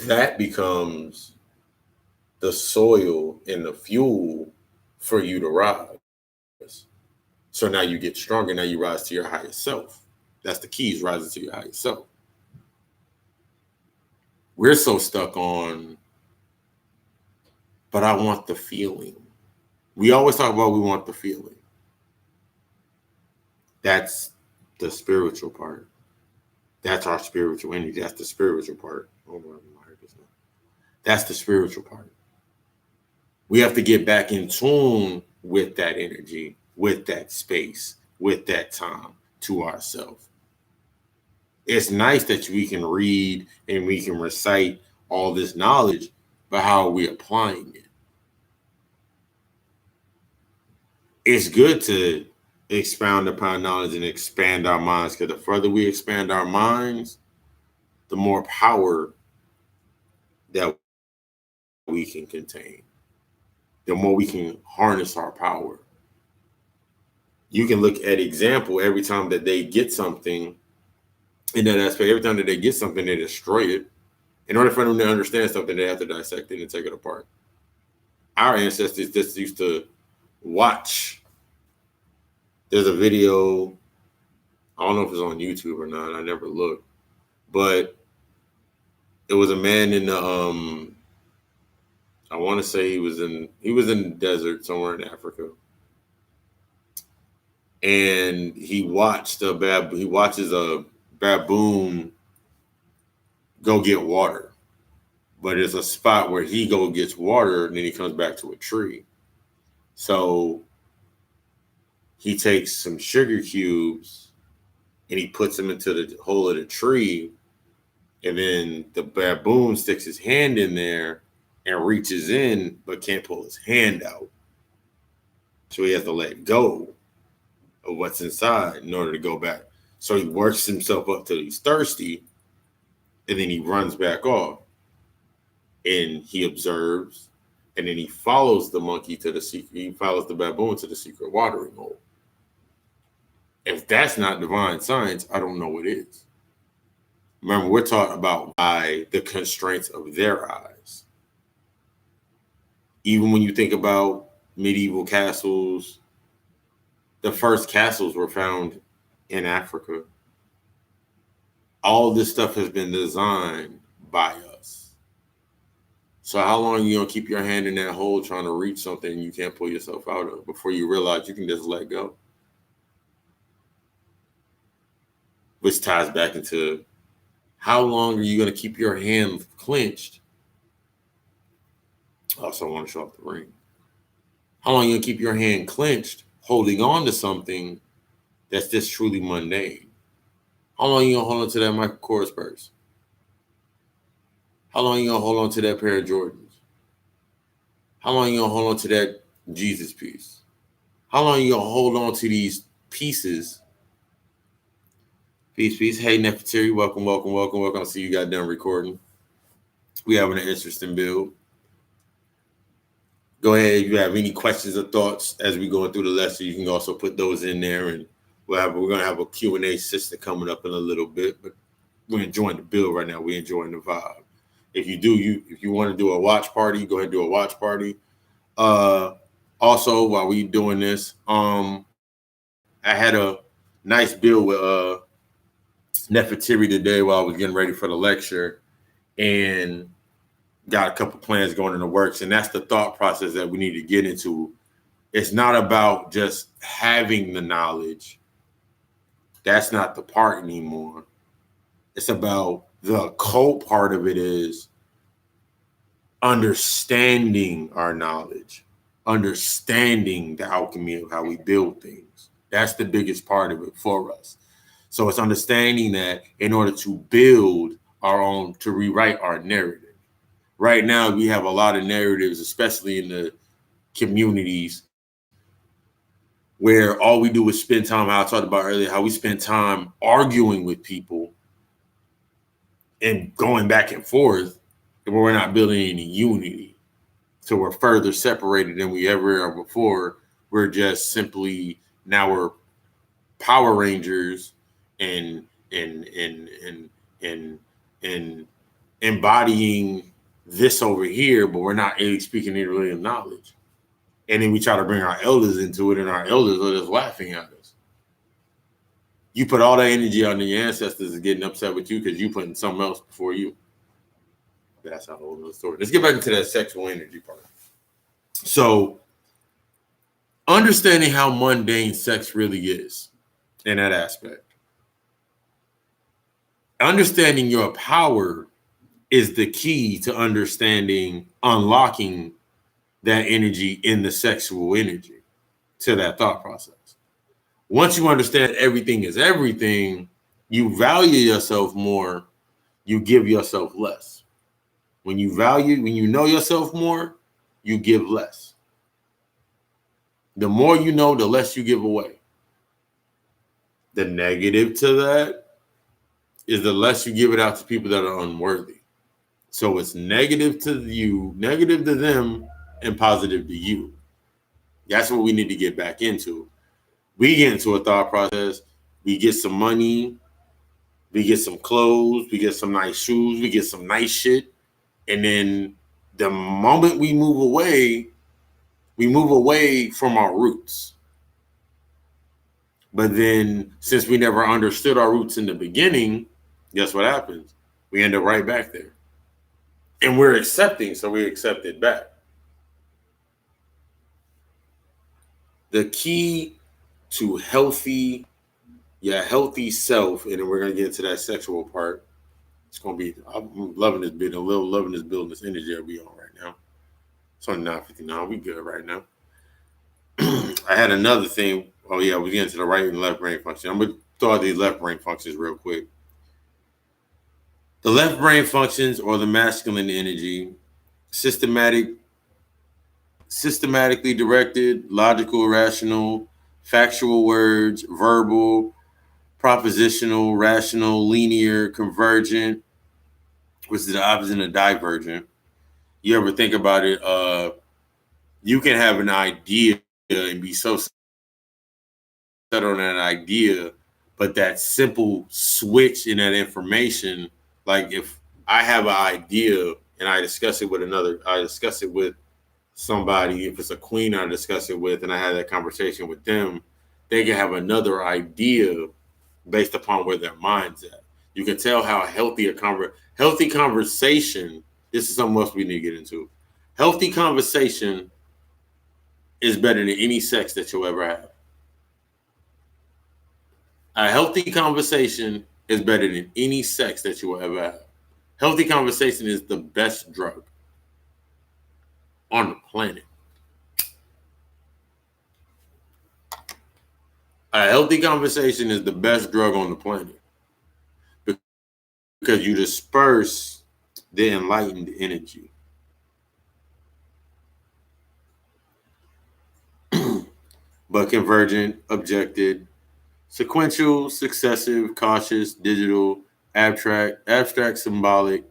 That becomes the soil and the fuel for you to rise. So now you get stronger. Now you rise to your highest self. That's the key, is rising to your highest self. We're so stuck on, but I want the feeling. We always talk about we want the feeling. That's the spiritual part. That's our spiritual energy. That's the spiritual part. Oh my, that's the spiritual part. We have to get back in tune with that energy, with that space, with that time to ourselves. It's nice that we can read and we can recite all this knowledge, but how are we applying it? It's good to expound upon knowledge and expand our minds, because the further we expand our minds, the more power that we can contain, the more we can harness our power. You can look at example every time that they get something in that aspect. Every time that they get something, they destroy it. In order for them to understand something, they have to dissect it and take it apart. Our ancestors just used to watch. There's a video, I don't know if it's on YouTube or not, I never looked, but it was a man in the I want to say he was in the desert somewhere in Africa, and he watches a baboon go get water, but it's a spot where he go gets water and then he comes back to a tree. So he takes some sugar cubes and he puts them into the hole of the tree, and then the baboon sticks his hand in there and reaches in but can't pull his hand out. So he has to let go of what's inside in order to go back. So he works himself up till he's thirsty, and then he runs back off. And he observes, and then he follows the monkey to the secret. He follows the baboon to the secret watering hole. If that's not divine science, I don't know what is. Remember, we're talking about by the constraints of their eyes. Even when you think about medieval castles, the first castles were found in Africa. All this stuff has been designed by us. So how long are you gonna keep your hand in that hole trying to reach something you can't pull yourself out of before you realize you can just let go? Which ties back into how long are you gonna keep your hand clenched? I also want to show off the ring. How long are you gonna keep your hand clenched, holding on to something that's just truly mundane? How long are you gonna hold on to that Michael Kors purse? How long are you gonna hold on to that pair of Jordans? How long are you gonna hold on to that Jesus piece? How long are you gonna hold on to these pieces? Peace. Hey, Nefertari, welcome. I see you got done recording. We having an interesting build. Go ahead. If you have any questions or thoughts as we go through the lesson, you can also put those in there, and we're gonna have a Q&A system coming up in a little bit. But we're enjoying the build right now. We're enjoying the vibe. If you want to do a watch party, go ahead and do a watch party. Also, while we doing this, I had a nice build with Nefertari today while I was getting ready for the lecture, and got a couple plans going in the works. And that's the thought process that we need to get into. It's not about just having the knowledge. That's not the part anymore. It's about the cult part of it is understanding our knowledge, understanding the alchemy of how we build things. That's the biggest part of it for us. So it's understanding that in order to build our own, to rewrite our narrative. Right now, we have a lot of narratives, especially in the communities, where all we do is spend time, how I talked about earlier, how we spend time arguing with people and going back and forth, and we're not building any unity. So we're further separated than we ever are before. We're just simply, now we're Power Rangers and embodying this over here, but we're not really speaking any really of knowledge. And then we try to bring our elders into it, and our elders are just laughing at us. You put all that energy on your ancestors and getting upset with you because you putting something else before you. That's a whole other story. Let's get back into that sexual energy part. So, understanding how mundane sex really is in that aspect. Understanding your power is the key to understanding, unlocking that energy in the sexual energy to that thought process. Once you understand everything is everything, you value yourself more, you give yourself less. When you know yourself more, you give less. The more you know, the less you give away. The negative to that is the less you give it out to people that are unworthy. So it's negative to you, negative to them, and positive to you. That's what we need to get back into. We get into a thought process. We get some money. We get some clothes. We get some nice shoes. We get some nice shit. And then the moment we move away from our roots. But then since we never understood our roots in the beginning, guess what happens? We end up right back there. And we're accepting, so we accept it back. The key to healthy self, and then we're gonna get into that sexual part. It's gonna be, I'm loving this building, loving this building, this energy that we on right now. It's only 9:59. We good right now. I had another thing. Oh yeah, we get into the right and left brain function. I'm gonna throw out these left brain functions real quick. The left brain functions, or the masculine energy, systematically directed, logical, rational, factual words, verbal, propositional, rational, linear, convergent, which is the opposite of divergent. You ever think about it? You can have an idea and be so set on that idea, but that simple switch in that information, like if I have an idea and I discuss it with somebody, if it's a queen I discuss it with, and I had that conversation with them, they can have another idea based upon where their mind's at. You can tell how healthy conversation. This is something else we need to get into. Healthy conversation is better than any sex that you'll ever have. A healthy conversation is better than any sex that you will ever have. Healthy conversation is the best drug on the planet. A healthy conversation is the best drug on the planet because you disperse the enlightened energy. But convergent, objected, sequential, successive, cautious, digital, abstract, symbolic,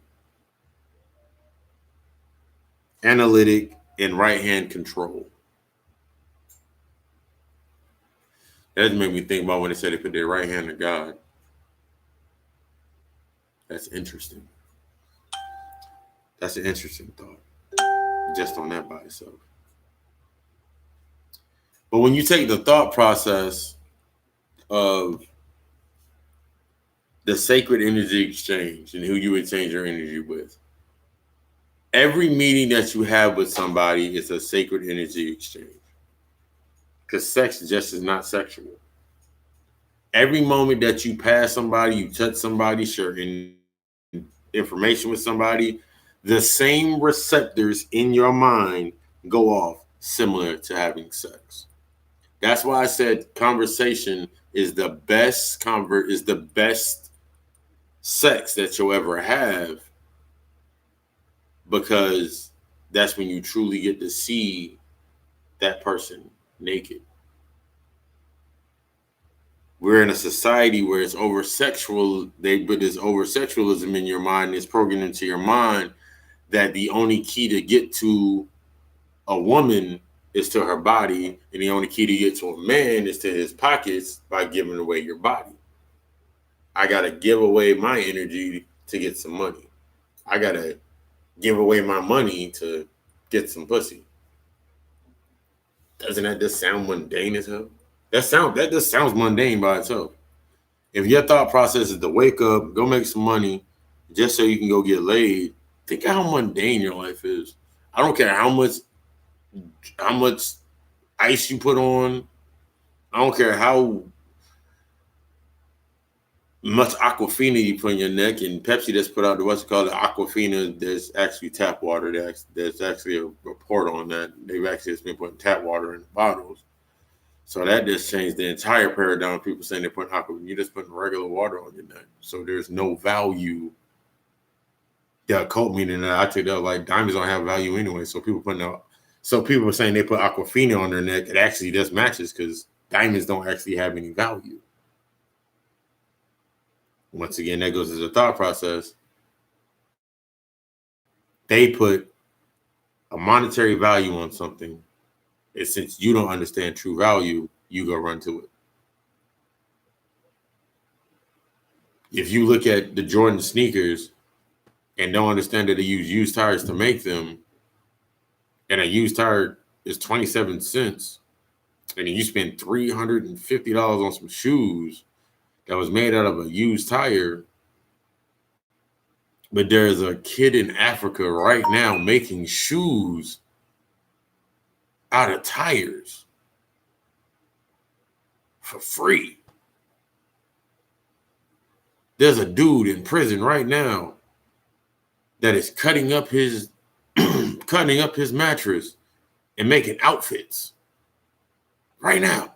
analytic, and right-hand control. That just made me think about when they said they put their right hand to God. That's interesting. That's an interesting thought, just on that by itself. But when you take the thought process of the sacred energy exchange and who you exchange your energy with, every meeting that you have with somebody is a sacred energy exchange. Because sex just is not sexual. Every moment that you pass somebody, you touch somebody, share information with somebody, the same receptors in your mind go off, similar to having sex. That's why I said conversation is the best sex that you'll ever have, because that's when you truly get to see that person naked. We're in a society where it's over-sexual, but there's over-sexualism in your mind. It's programmed into your mind that the only key to get to a woman is to her body, and the only key to get to a man is to his pockets by giving away your body. I got to give away my energy to get some money. I got to give away my money to get some pussy. Doesn't that just sound mundane as hell? That just sounds mundane by itself. If your thought process is to wake up, go make some money, just so you can go get laid, think of how mundane your life is. I don't care how much ice you put on. I don't care how much Aquafina you put in your neck, and Pepsi just put out what's called the Aquafina. There's actually tap water. There's actually a report on that. They've actually just been putting tap water in bottles. So that just changed the entire paradigm. People saying they're putting Aquafina. You're just putting regular water on your neck. So there's no value. The occult meaning that I take that like diamonds don't have value anyway. So people are saying they put Aquafina on their neck. It actually just matches because diamonds don't actually have any value. Once again, that goes to the thought process. They put a monetary value on something, and since you don't understand true value, you go run to it. If you look at the Jordan sneakers and don't understand that they use used tires to make them, and a used tire is 27 cents, and you spend $350 on some shoes that was made out of a used tire, but there's a kid in Africa right now making shoes out of tires for free. There's a dude in prison right now that is cutting up his mattress and making outfits right now.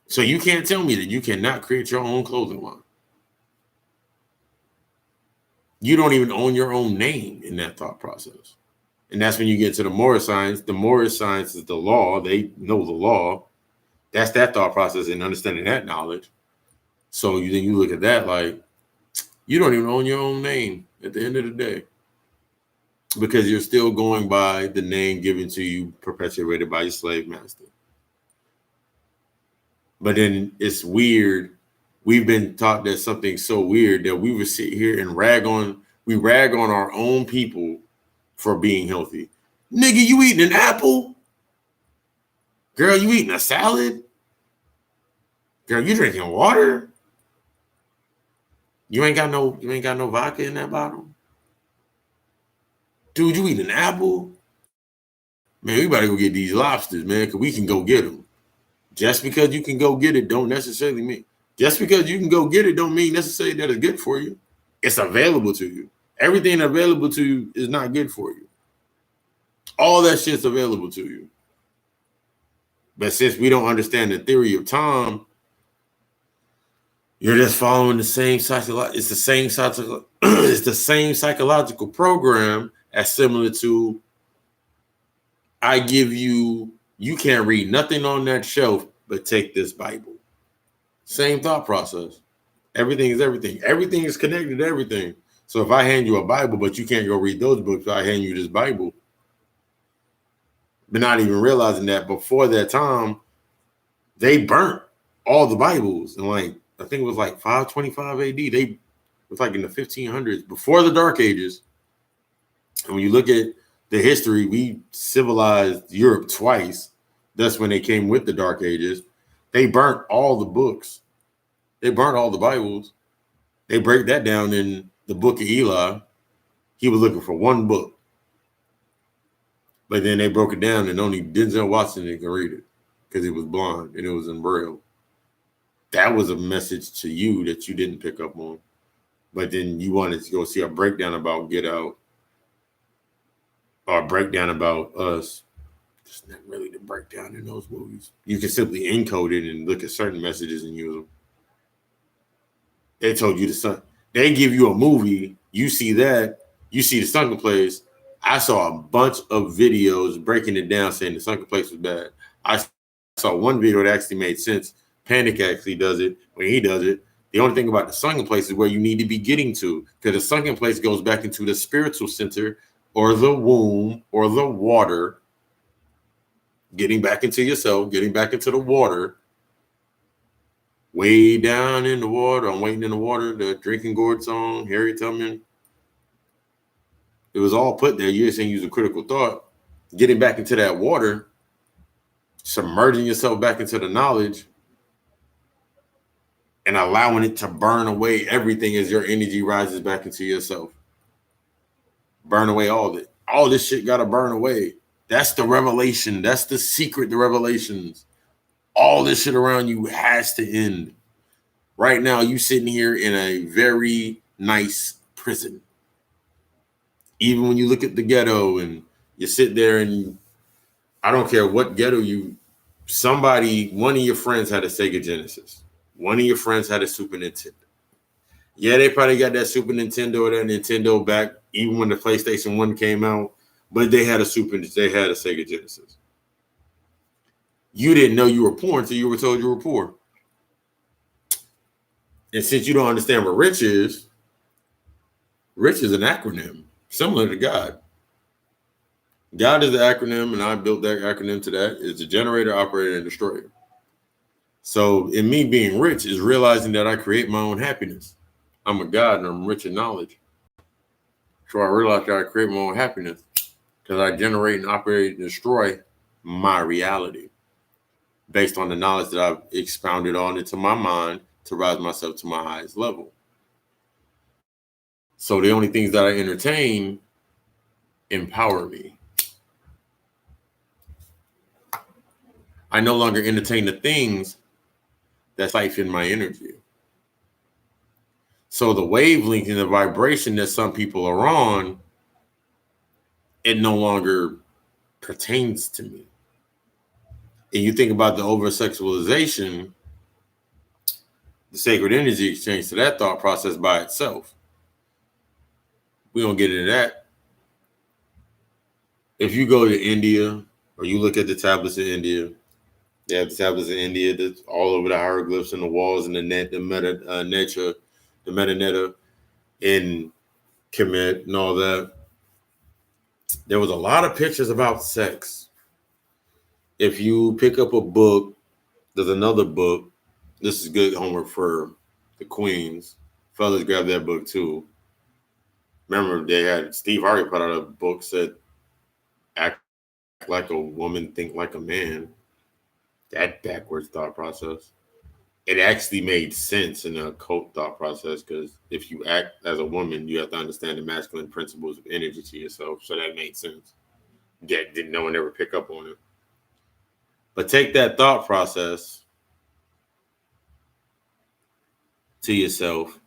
So you can't tell me that you cannot create your own clothing line. You don't even own your own name in that thought process. And that's when you get to the Morris science. The Morris science is the law. They know the law. That's that thought process and understanding that knowledge. So you look at that like, you don't even own your own name at the end of the day, because you're still going by the name given to you, perpetuated by your slave master. But then it's weird. We've been taught that something so weird that we would sit here and rag on our own people for being healthy. Nigga, you eating an apple? Girl, you eating a salad? Girl, you drinking water? You ain't got no vodka in that bottle? Dude, you eat an apple? Man, we better go get these lobsters, man, because we can go get them. Just because you can go get it don't necessarily mean, just because you can go get it don't mean necessarily that it's good for you. It's available to you. Everything available to you is not good for you. All that shit's available to you. But since we don't understand the theory of time, you're just following the same psychological. It's the same psychological. It's the same psychological program as similar to I give you. You can't read nothing on that shelf, but take this Bible. Same thought process. Everything is everything. Everything is connected to everything. So if I hand you a Bible, but you can't go read those books, I hand you this Bible. But not even realizing that before that time, they burnt all the Bibles. And like, I think it was like 525 AD. They was like in the 1500s, before the Dark Ages. And when you look at the history, we civilized Europe twice. That's when they came with the Dark Ages. They burnt all the books. They burnt all the Bibles. They break that down in the book of Eli. He was looking for one book. But then they broke it down and only Denzel Washington can read it because he was blind and it was in Braille. That was a message to you that you didn't pick up on. But then you wanted to go see a breakdown about Get Out or a breakdown about Us. It's not really the breakdown in those movies. You can simply encode it and look at certain messages and use them. They told you the sun. They give you a movie. You see that. You see the sunken place. I saw a bunch of videos breaking it down saying the sunken place was bad. I saw one video that actually made sense. Panic actually does it. When he does it, the only thing about the sunken place is where you need to be getting to, because the sunken place goes back into the spiritual center or the womb or the water, getting back into yourself, getting back into the water. Way down in the water, I'm waiting in the water, the Drinking Gourd song, Harry Tubman. It was all put there. You're saying using critical thought, getting back into that water, submerging yourself back into the knowledge, and allowing it to burn away everything as your energy rises back into yourself. Burn away all of it. All this shit got to burn away. That's the revelation. That's the secret, the revelations. All this shit around you has to end. Right now, you sitting here in a very nice prison. Even when you look at the ghetto and you sit there and I don't care what ghetto one of your friends had a Sega Genesis. One of your friends had a Super Nintendo. Yeah, they probably got that Super Nintendo or that Nintendo back even when the PlayStation 1 came out, but they had a Sega Genesis. You didn't know you were poor until you were told you were poor. And since you don't understand what rich is an acronym, similar to God. God is the acronym, and I built that acronym to that. It's a generator, operator, and destroyer. So in me being rich is realizing that I create my own happiness. I'm a God and I'm rich in knowledge. So I realized that I create my own happiness because I generate and operate and destroy my reality based on the knowledge that I've expounded on into my mind to rise myself to my highest level. So the only things that I entertain empower me. I no longer entertain the things that siphon my energy. So the wavelength and the vibration that some people are on, it no longer pertains to me. And you think about the over-sexualization, the sacred energy exchange to that thought process by itself. We don't get into that. If you go to India or you look at the tablets of India, they have the tablets of India that's all over the hieroglyphs and the walls and the metanetta in Kemet and all that. There was a lot of pictures about sex. If you pick up a book, there's another book. This is good homework for the queens. Fellas, grab that book too. Remember, they had Steve Harvey put out a book said, "Act like a woman, think like a man." That backwards thought process. it actually made sense in a cult thought process, because if you act as a woman, you have to understand the masculine principles of energy to yourself. So that made sense. Yet didn't no one ever pick up on it. But take that thought process to yourself,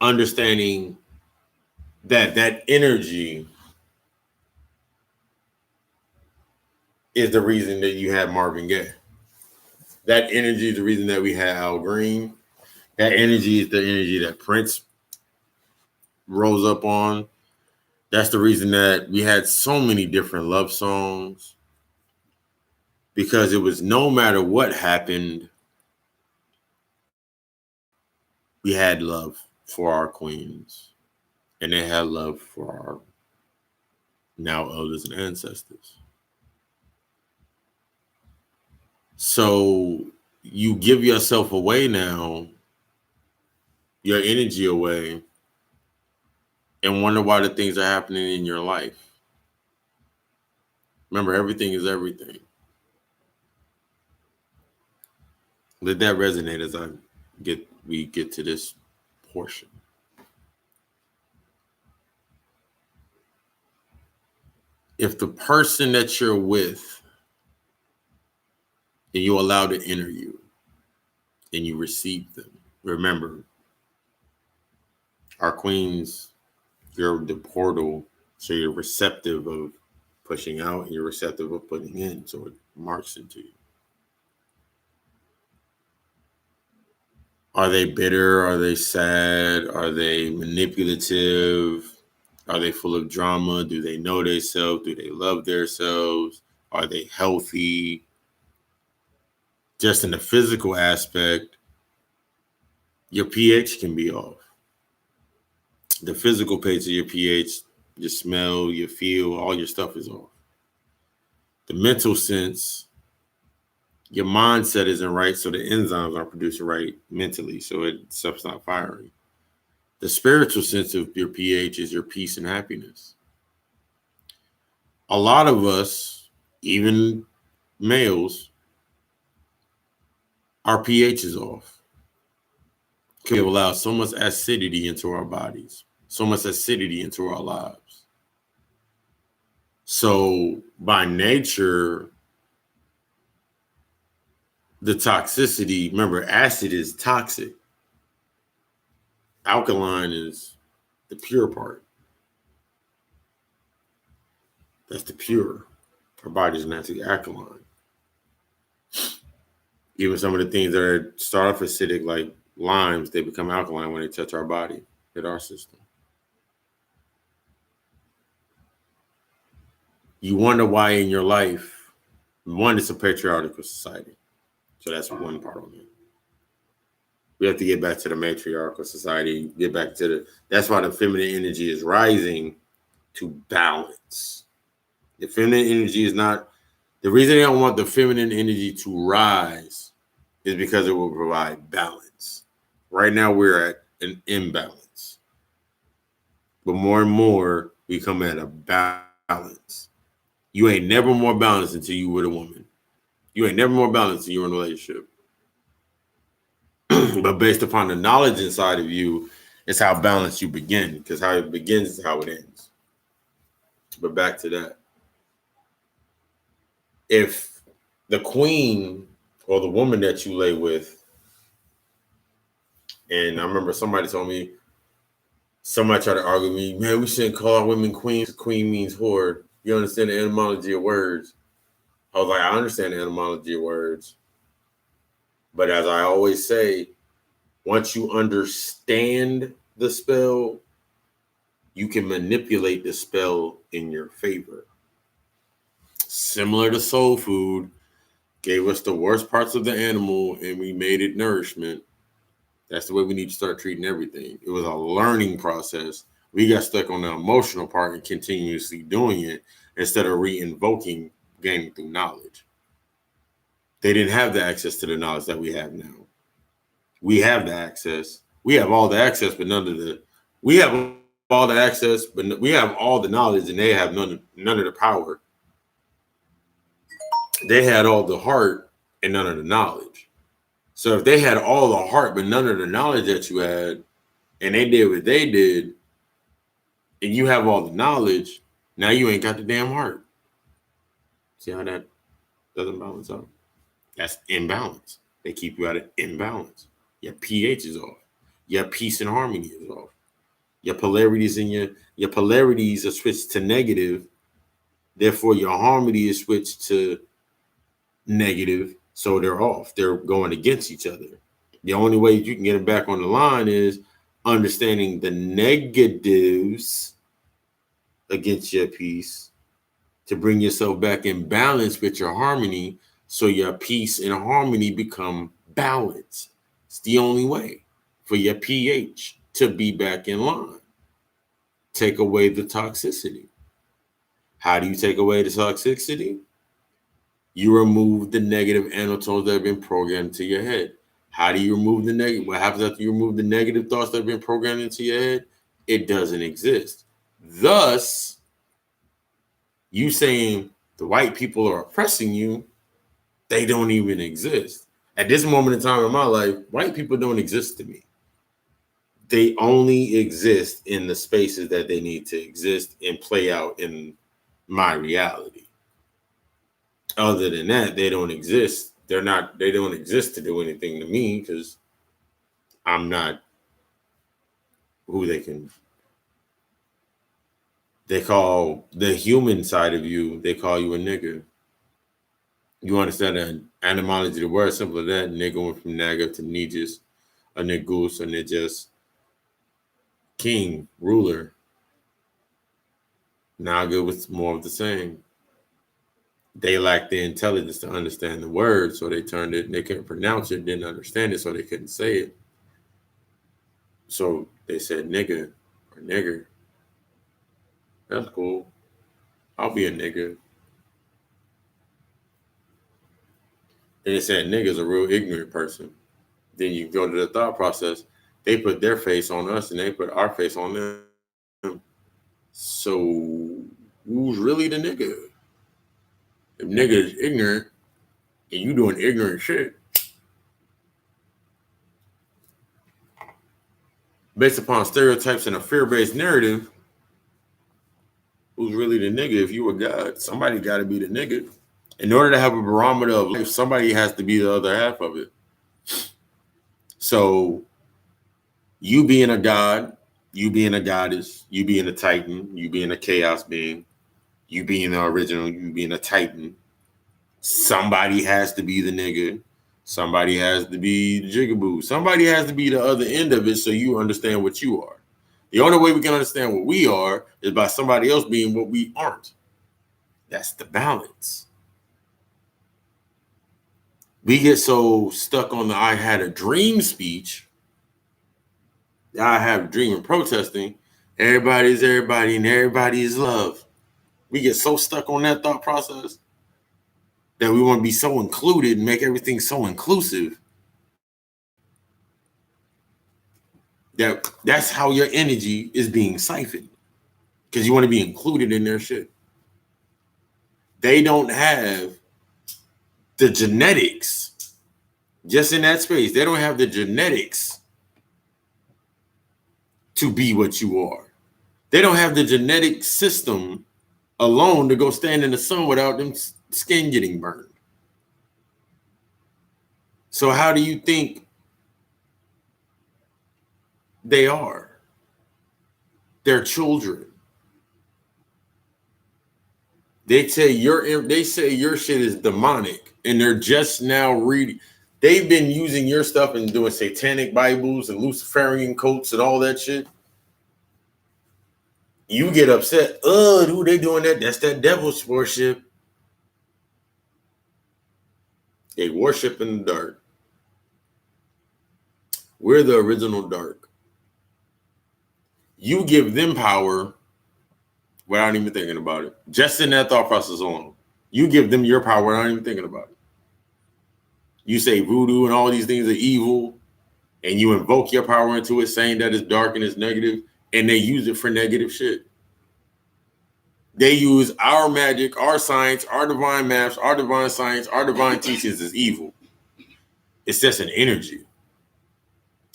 understanding that that energy is the reason that you have Marvin Gaye. That energy is the reason that we had Al Green. That energy is the energy that Prince rose up on. That's the reason that we had so many different love songs, because it was no matter what happened, we had love for our queens, and they had love for our now elders and ancestors. So you give yourself away now, your energy away, and wonder why the things are happening in your life. Remember, everything is everything. Let that resonate as we get to this portion. If the person that you're with and you allow to enter you and you receive them, remember, our queens, you're the portal, so you're receptive of pushing out and you're receptive of putting in, so it marks into you. Are they bitter? Are they sad? Are they manipulative? Are they full of drama? Do they know themselves? Do they love themselves? Are they healthy? Just in the physical aspect, your pH can be off. The physical page of your pH, your smell, your feel, all your stuff is off. The mental sense, your mindset isn't right, so the enzymes aren't producing right mentally, so stuff's not firing. The spiritual sense of your pH is your peace and happiness. A lot of us, even males, our pH is off. We have allowed so much acidity into our bodies, so much acidity into our lives. So by nature, the toxicity, remember, acid is toxic. Alkaline is the pure part. That's the pure. Our body's naturally alkaline. Even some of the things that start off acidic, like limes, they become alkaline when they touch our body, hit our system. You wonder why in your life, one, it's a patriarchal society. So that's one part of it. We have to get back to the matriarchal society, get back to that's why the feminine energy is rising to balance. The feminine energy is not, the reason they don't want the feminine energy to rise is because it will provide balance. Right now, we're at an imbalance. But more and more, we come at a balance. You ain't never more balanced until you with a woman. You ain't never more balanced until you're in a relationship. But based upon the knowledge inside of you, it's how balanced you begin, because how it begins is how it ends. But back to that. If the queen or the woman that you lay with, and I remember somebody told me, somebody tried to argue with me, man, we shouldn't call our women queens. Queen means whore. You understand the etymology of words? I was like, I understand the etymology of words. But as I always say, once you understand the spell, you can manipulate the spell in your favor. Similar to soul food, gave us the worst parts of the animal and we made it nourishment. That's the way we need to start treating everything. It was a learning process. We got stuck on the emotional part and continuously doing it instead of re-invoking gaining through knowledge. They didn't have the access to the knowledge that we have now. We have the access. We have all the access, but we have all the access, but we have all the knowledge and they have none of the power. they had all the heart and none of the knowledge. So if they had all the heart but none of the knowledge that you had, and they did what they did, and you have all the knowledge, now you ain't got the damn heart. See how that doesn't balance out? That's imbalance. They keep you at an imbalance. Your pH is off. Your peace and harmony is off. Your polarities and your polarities are switched to negative. Therefore, your harmony is switched to negative. So they're off. They're going against each other. The only way you can get them back on the line is understanding the negatives against your peace to bring yourself back in balance with your harmony, so your peace and harmony become balanced. It's the only way for your pH to be back in line. Take away the toxicity. How do you take away the toxicity? You remove the negative anatones that have been programmed into your head. How do you remove the negative? What happens after you remove the negative thoughts that have been programmed into your head? It doesn't exist. Thus, you saying the white people are oppressing you, they don't even exist. At this moment in time in my life, white people don't exist to me. They only exist in the spaces that they need to exist and play out in my reality. Other than that, they don't exist. They don't exist to do anything to me because I'm not who they call the human side of you, they call you a nigger. You understand the etymology of the word, simple as that. Nigga went from nagger to nijis, a negus, a nijus, king, ruler. Naga was more of the same. They lacked the intelligence to understand the word, so they turned it, they couldn't pronounce it, didn't understand it, so they couldn't say it. So they said nigga or nigger. That's cool. I'll be a nigger. Then they said nigga's a real ignorant person. Then you go to the thought process. They put their face on us and they put our face on them. So who's really the nigga? If nigga is ignorant and you doing ignorant shit, based upon stereotypes and a fear-based narrative, who's really the nigga? If you a god, somebody got to be the nigga. In order to have a barometer of life, somebody has to be the other half of it. So you being a god, you being a goddess, you being a titan, you being a chaos being, you being the original, you being a titan, somebody has to be the nigga. Somebody has to be the jigaboo. Somebody has to be the other end of it so you understand what you are. The only way we can understand what we are is by somebody else being what we aren't. That's the balance. We get so stuck on the I had a dream speech. I have a dream and protesting. Everybody's everybody and everybody is love. We get so stuck on that thought process that we want to be so included and make everything so inclusive that's how your energy is being siphoned because you want to be included in their shit. They don't have the genetics just in that space. They don't have the genetics to be what you are. They don't have the genetic system alone to go stand in the sun without them skin getting burned. So how do you think they are? They're children. They say your shit is demonic, and they're just now reading. They've been using your stuff and doing satanic Bibles and Luciferian coats and all that shit. You get upset. Who they doing that? That's that devil's worship. They worship in the dark. We're the original dark. You give them power without even thinking about it. Just in that thought process alone. You give them your power without even thinking about it. You say voodoo and all these things are evil, and you invoke your power into it, saying that it's dark and it's negative, and they use it for negative shit. They use our magic, our science, our divine maths, our divine science, our divine teachings as evil. It's just an energy.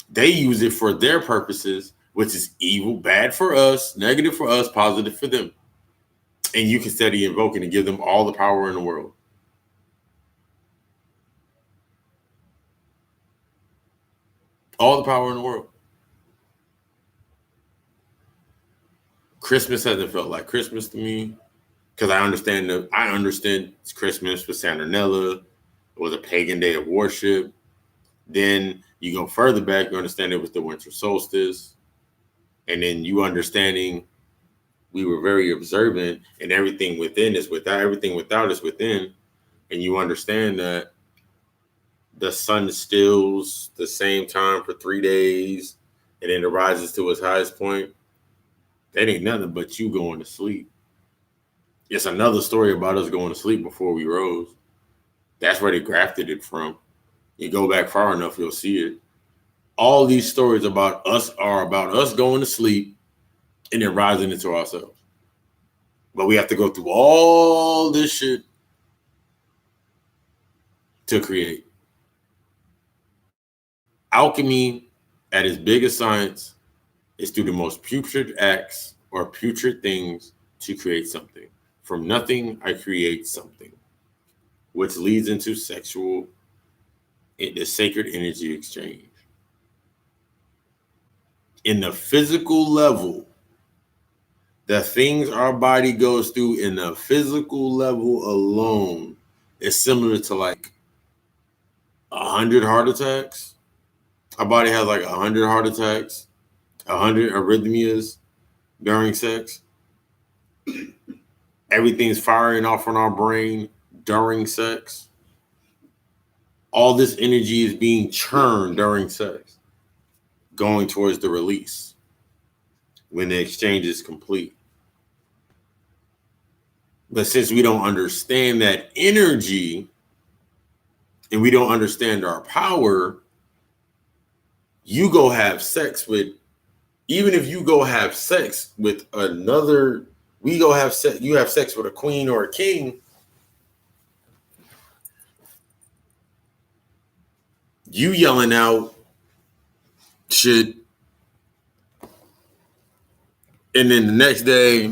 They use it for their purposes, which is evil, bad for us, negative for us, positive for them. And you can study invoking and give them all the power in the world. All the power in the world. Christmas hasn't felt like Christmas to me because I understand it's Christmas with Saturnella. It was a pagan day of worship. Then you go further back, you understand it was the winter solstice. And then you understanding we were very observant and everything within is without, everything without is within. And you understand that the sun stills the same time for 3 days and then it rises to its highest point. That ain't nothing but you going to sleep. It's another story about us going to sleep before we rose. That's where they grafted it from. You go back far enough, you'll see it. All these stories about us are about us going to sleep and then rising into ourselves. But we have to go through all this shit to create. Alchemy, at its biggest science, is through the most putrid acts or putrid things to create something. From nothing, I create something, which leads into the sacred energy exchange. In the physical level, the things our body goes through in the physical level alone is similar to like 100 heart attacks. Our body has like 100 heart attacks, 100 arrhythmias during sex. Everything's firing off in our brain during sex. All this energy is being churned during sex, going towards the release when the exchange is complete. But since we don't understand that energy and we don't understand our power, you go have sex with, even if you go have sex with another, you have sex with a queen or a king, you yelling out shit, and then the next day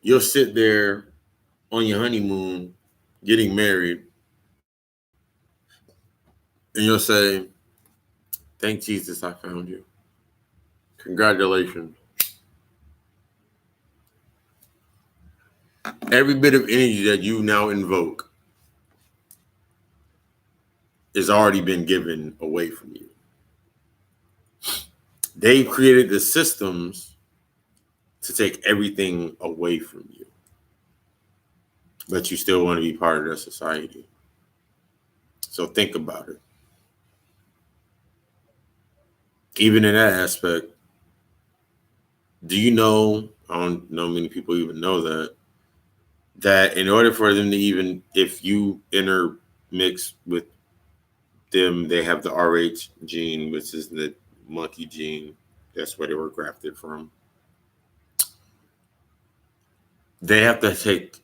you'll sit there on your honeymoon getting married and you'll say, thank Jesus I found you. Congratulations. Every bit of energy that you now invoke has already been given away from you. They've created the systems to take everything away from you, but you still want to be part of their society. So think about it. Even in that aspect, do you know, I don't know many people even know that in order for them to even, if you intermix with them, they have the RH gene, which is the monkey gene. That's where they were grafted from. They have to take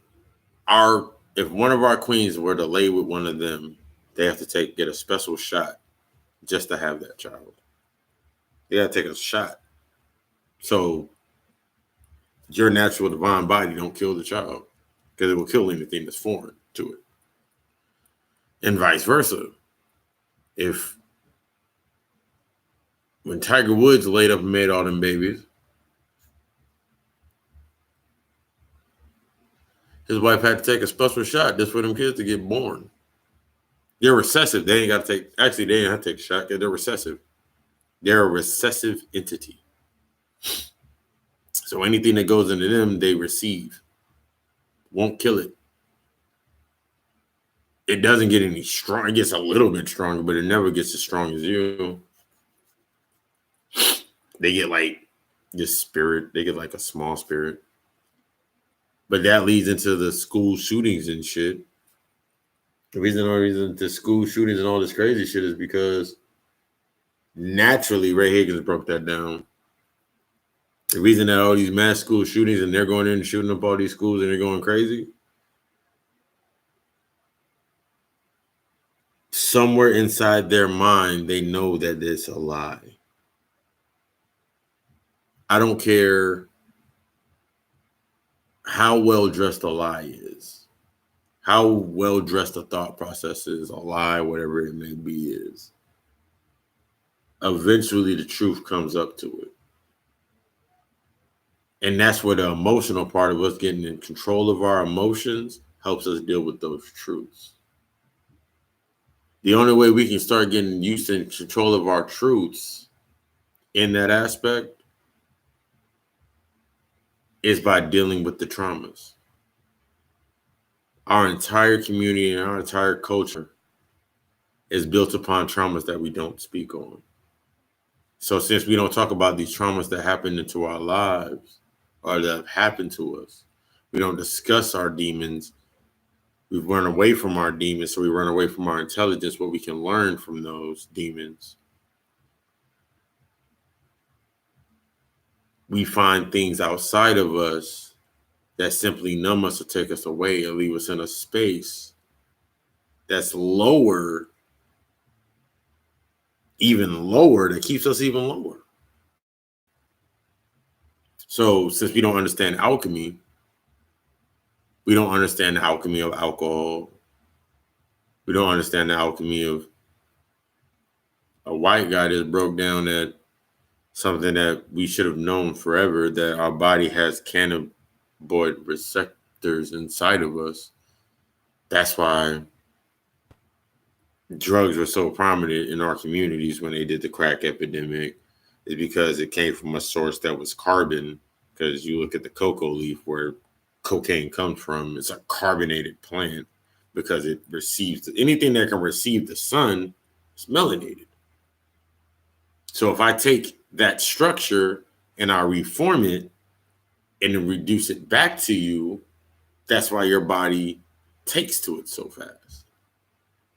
if one of our queens were to lay with one of them, they have to get a special shot just to have that child. They got to take a shot. So your natural divine body don't kill the child because it will kill anything that's foreign to it. And vice versa. When Tiger Woods laid up and made all them babies, his wife had to take a special shot just for them kids to get born. They're recessive. They ain't got to take, actually, they ain't have to take a shot because they're recessive. They're a recessive entity. So anything that goes into them, they receive. Won't kill it. It doesn't get any strong. It gets a little bit stronger, but it never gets as strong as you. They get like this spirit. They get like a small spirit. But that leads into the school shootings and shit. The reason the school shootings and all this crazy shit is because naturally Ray Higgins broke that down. The reason that all these mass school shootings and they're going in and shooting up all these schools and they're going crazy, somewhere inside their mind, they know that it's a lie. I don't care how well dressed a lie is, how well dressed a thought process is, a lie, whatever it may be, is. Eventually, the truth comes up to it. And that's where the emotional part of us getting in control of our emotions helps us deal with those truths. The only way we can start getting used to control of our truths in that aspect is by dealing with the traumas. Our entire community and our entire culture is built upon traumas that we don't speak on. So since we don't talk about these traumas that happen into our lives or that have happened to us, we don't discuss our demons. We run away from our demons, so we run away from our intelligence, what we can learn from those demons. We find things outside of us that simply numb us or take us away and leave us in a space that's lower, even lower, that keeps us even lower. So since we don't understand alchemy, we don't understand the alchemy of alcohol. We don't understand the alchemy of a white guy that broke down that something that we should have known forever, that our body has cannabinoid receptors inside of us. That's why drugs were so prominent in our communities when they did the crack epidemic, is because it came from a source that was carbon. Because you look at the cocoa leaf where cocaine comes from, it's a carbonated plant because it receives anything that can receive the sun is melanated. So if I take that structure and I reform it and then reduce it back to you, that's why your body takes to it so fast.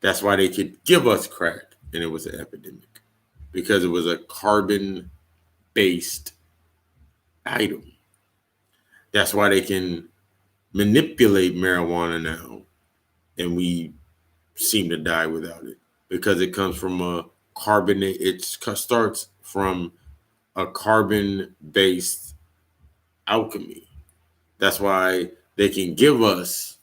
That's why they could give us crack and it was an epidemic, because it was a carbon based item. That's why they can manipulate marijuana now and we seem to die without it, because it comes from a carbonate. It starts from a carbon based alchemy. That's why they can give us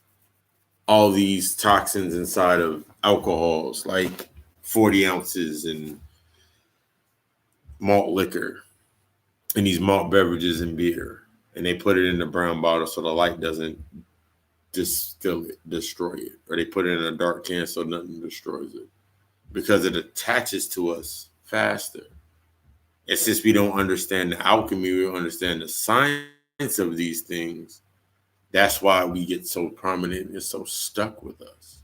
all these toxins inside of alcohols, like 40 ounces in malt liquor and these malt beverages and beer. And they put it in the brown bottle so the light doesn't distill it, destroy it. Or they put it in a dark can so nothing destroys it, because it attaches to us faster. And since we don't understand the alchemy, we don't understand the science of these things, that's why we get so prominent and so stuck with us.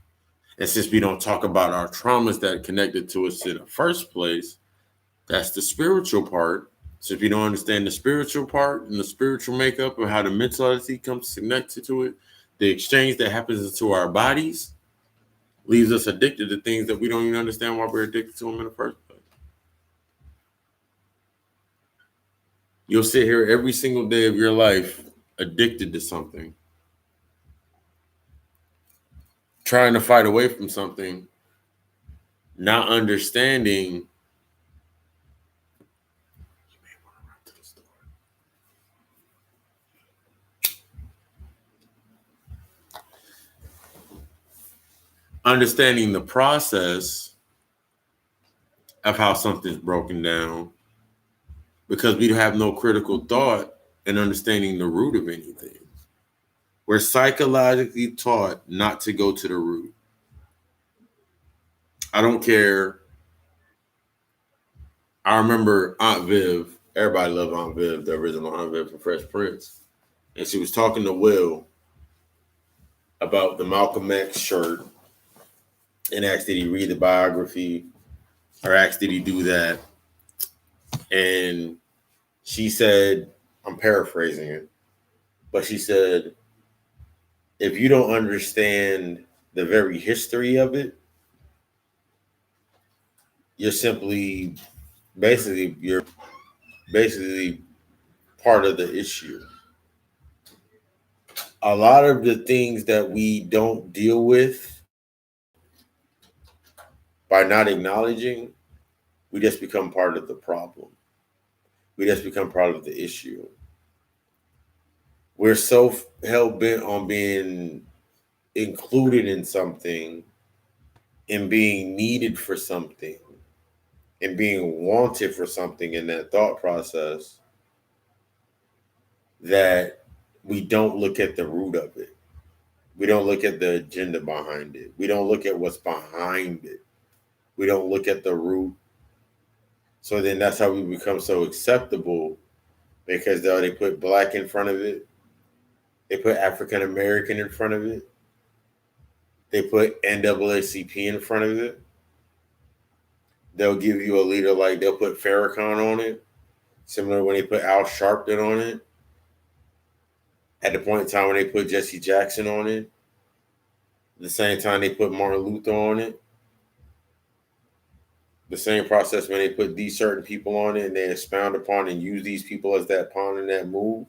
And since we don't talk about our traumas that connected to us in the first place, that's the spiritual part. So if you don't understand the spiritual part and the spiritual makeup and how the mentality comes connected to it, the exchange that happens into our bodies leaves us addicted to things that we don't even understand why we're addicted to them in the first place. You'll sit here every single day of your life addicted to something, trying to fight away from something, not understanding. Understanding the process of how something's broken down, because we have no critical thought and understanding the root of anything. We're psychologically taught not to go to the root. I don't care. I remember Aunt Viv. Everybody loved Aunt Viv, the original Aunt Viv from Fresh Prince. And she was talking to Will about the Malcolm X shirt and asked, did he read the biography, or asked, did he do that? And she said, I'm paraphrasing it, but she said, if you don't understand the very history of it, you're basically part of the issue. A lot of the things that we don't deal with by not acknowledging, we just become part of the problem. We just become part of the issue. We're so hell bent on being included in something and being needed for something and being wanted for something in that thought process that we don't look at the root of it. We don't look at the agenda behind it. We don't look at what's behind it. We don't look at the root. So then that's how we become so acceptable, because they put black in front of it. They put African American in front of it. They put NAACP in front of it. They'll give you a leader like they'll put Farrakhan on it. Similar when they put Al Sharpton on it. At the point in time when they put Jesse Jackson on it. The same time they put Martin Luther on it. The same process when they put these certain people on it and they expound upon and use these people as that pawn in that move.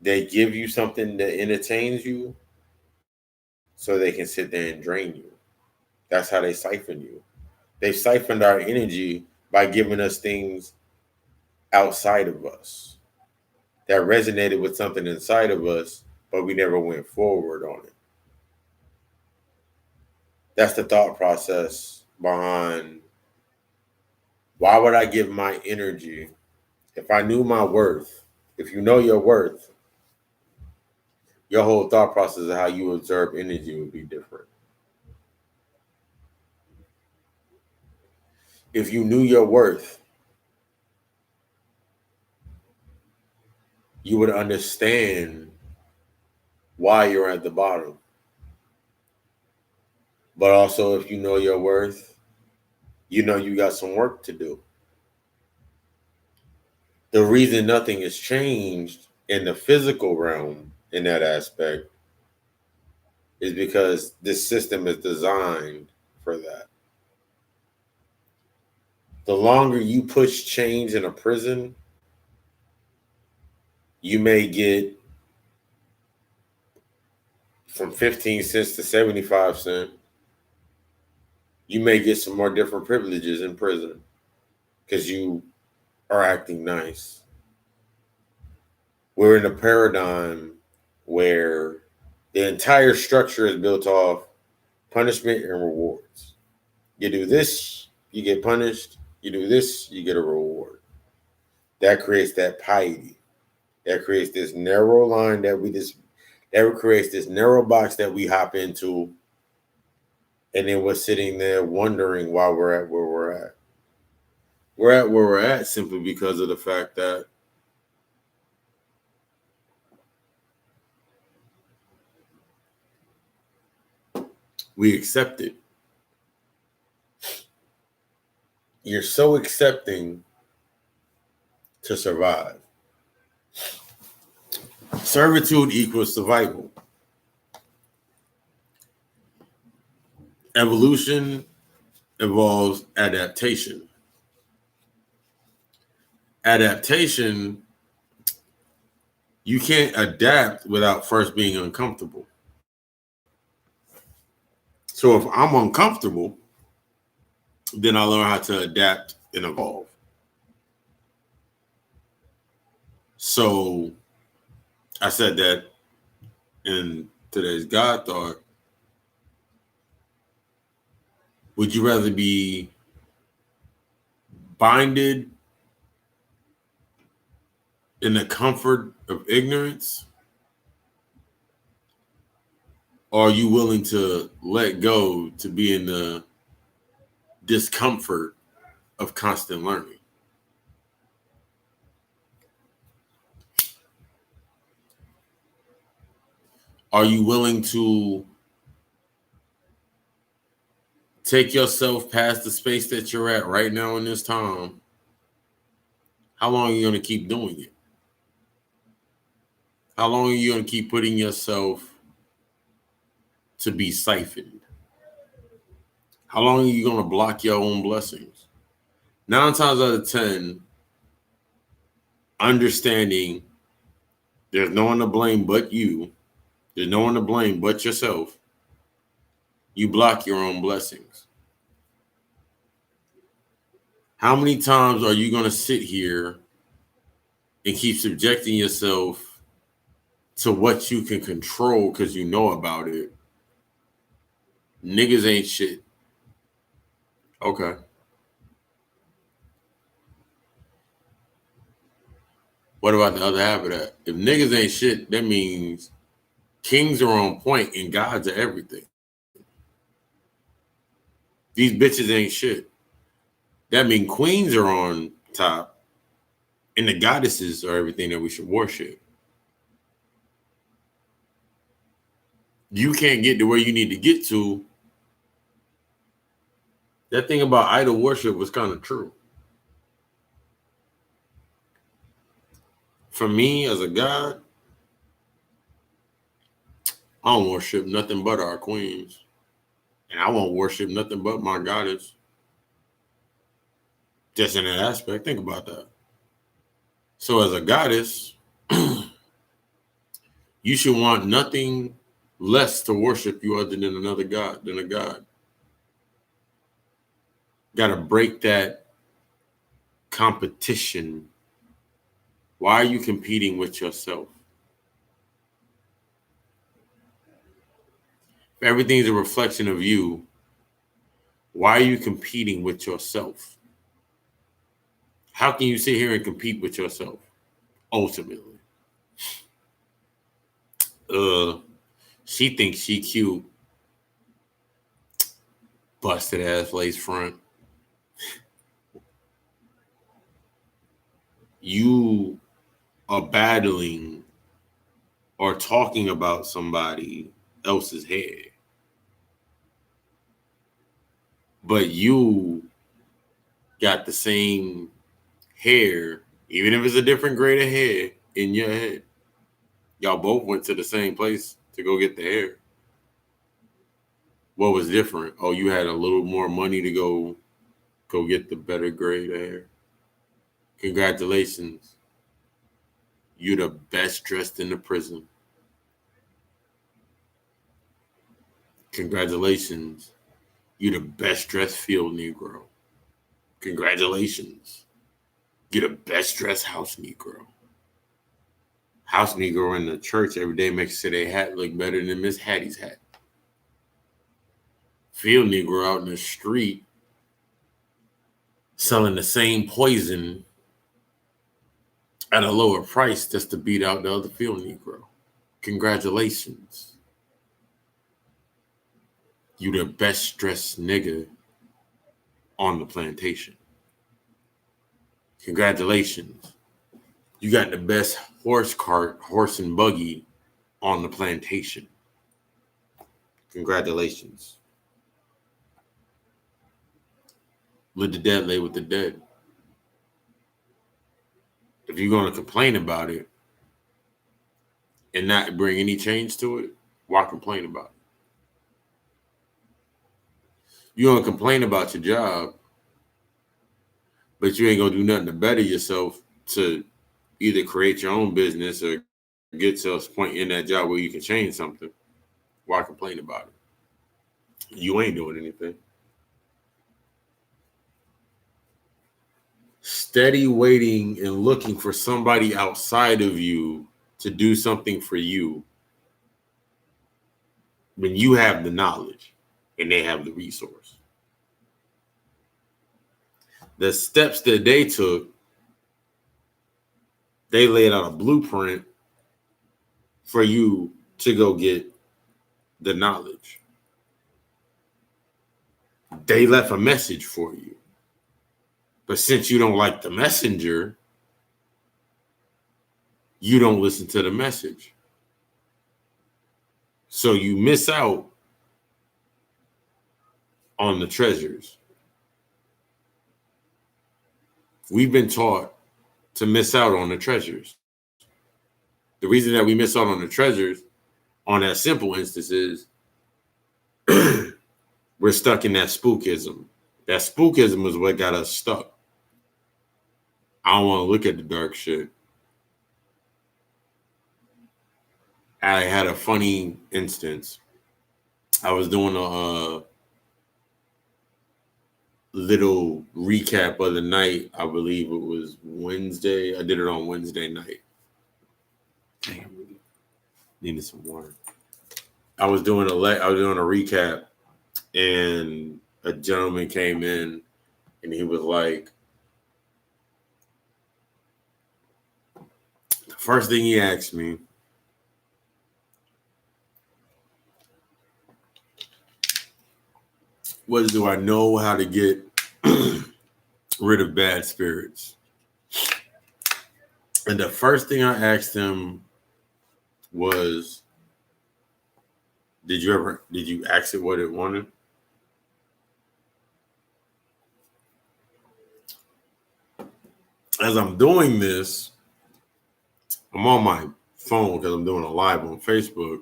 They give you something that entertains you so they can sit there and drain you. That's how they siphon you. They siphoned our energy by giving us things outside of us that resonated with something inside of us, but we never went forward on it. That's the thought process behind why would I give my energy if I knew my worth? If you know your worth, your whole thought process of how you observe energy would be different. If you knew your worth, you would understand why you're at the bottom. But also, if you know your worth, you know you got some work to do. The reason nothing has changed in the physical realm in that aspect is because this system is designed for that. The longer you push change in a prison, you may get from 15 cents to 75 cents. You may get some more different privileges in prison because you are acting nice. We're in a paradigm where the entire structure is built off punishment and rewards. You do this, you get punished. You do this, you get a reward. That creates that piety. That creates this narrow line that creates this narrow box that we hop into. And then we're sitting there wondering why we're at where we're at. We're at where we're at simply because of the fact that we accept it. You're so accepting to survive. Servitude equals survival. Evolution involves adaptation. Adaptation, you can't adapt without first being uncomfortable. So if I'm uncomfortable, then I learn how to adapt and evolve. So I said that in today's God Thought. Would you rather be binded in the comfort of ignorance? Or are you willing to let go to be in the discomfort of constant learning? Are you willing to take yourself past the space that you're at right now in this time? How long are you going to keep doing it? How long are you going to keep putting yourself to be siphoned? How long are you going to block your own blessings? 9 times out of 10, understanding there's no one to blame but you. There's no one to blame but yourself. You block your own blessings. How many times are you going to sit here and keep subjecting yourself to what you can control because you know about it? Niggas ain't shit. Okay. What about the other half of that? If niggas ain't shit, that means kings are on point and gods are everything. These bitches ain't shit. That means queens are on top and the goddesses are everything that we should worship. You can't get to where you need to get to. That thing about idol worship was kind of true. For me as a god, I don't worship nothing but our queens. And I won't worship nothing but my goddess. Just in that aspect, think about that. So as a goddess, you should want nothing less to worship you other than another god, than a god. Got to break that competition. Why are you competing with yourself? If everything's a reflection of you, why are you competing with yourself? How can you sit here and compete with yourself? Ultimately. She thinks she cute. Busted ass lace front. You are battling or talking about somebody else's hair. But you got the same hair, even if it's a different grade of hair in your head. Y'all both went to the same place to go get the hair. What was different? Oh, you had a little more money to go get the better grade of hair. Congratulations. You're the best dressed in the prison. Congratulations. You're the best dressed field Negro. Congratulations. You're the best dressed house Negro. House Negro in the church every day makes sure their hat look better than Miss Hattie's hat. Field Negro out in the street selling the same poison at a lower price just to beat out the other field Negro. Congratulations. You the best dressed nigga on the plantation. Congratulations. You got the best horse and buggy on the plantation. Congratulations. Let the dead lay with the dead. If you're going to complain about it and not bring any change to it, why complain about it? You're going to complain about your job, but you ain't going to do nothing to better yourself to either create your own business or get to a point in that job where you can change something. Why complain about it? You ain't doing anything. Steady waiting and looking for somebody outside of you to do something for you when you have the knowledge and they have the resource. The steps that they took, they laid out a blueprint for you to go get the knowledge. They left a message for you. But since you don't like the messenger, you don't listen to the message. So you miss out on the treasures. We've been taught to miss out on the treasures. The reason that we miss out on the treasures on that simple instance is we're stuck in that spookism. That spookism is what got us stuck. I don't want to look at the dark shit. I had a funny instance. I was doing a little recap of the night. I believe it was Wednesday. I did it on Wednesday night. Damn, needed some water. I was doing a recap, and a gentleman came in, and he was like, the first thing he asked me was, do I know how to get rid of bad spirits? And the first thing I asked him was, did you ask it what it wanted? As I'm doing this, I'm on my phone because I'm doing a live on Facebook,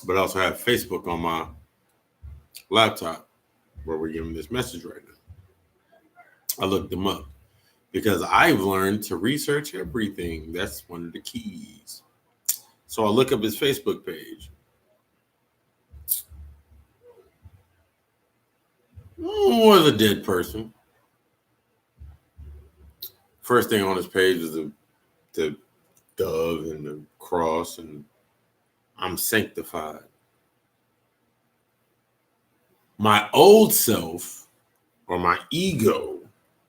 but I also have Facebook on my laptop where we're giving this message right now. I looked them up because I've learned to research everything. That's one of the keys. So I look up his Facebook page. Was a dead person. First thing on his page was the dove and the cross, and I'm sanctified. My old self, or my ego,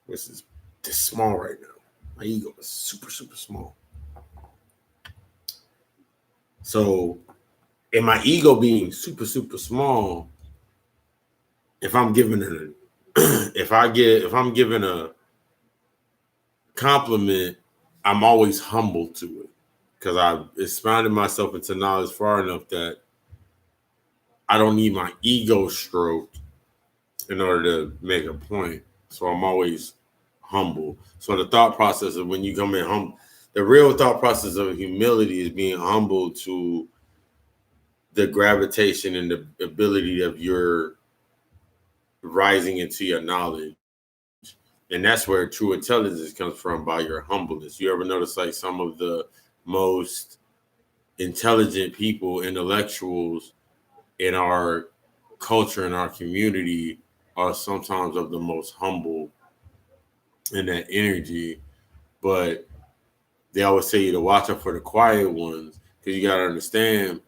which is this small right now. My ego is super, super small. So, in my ego being super, super small, if I'm given if I'm given a compliment, I'm always humble to it because I've expanded myself into knowledge far enough that I don't need my ego stroked in order to make a point. So I'm always humble. So the thought process of when you come in humble, the real thought process of humility is being humble to the gravitation and the ability of your rising into your knowledge. And that's where true intelligence comes from, by your humbleness. You ever notice like some of the most intelligent people, intellectuals in our culture, in our community, are sometimes of the most humble in that energy, but they always say you to watch out for the quiet ones, because you got to understand,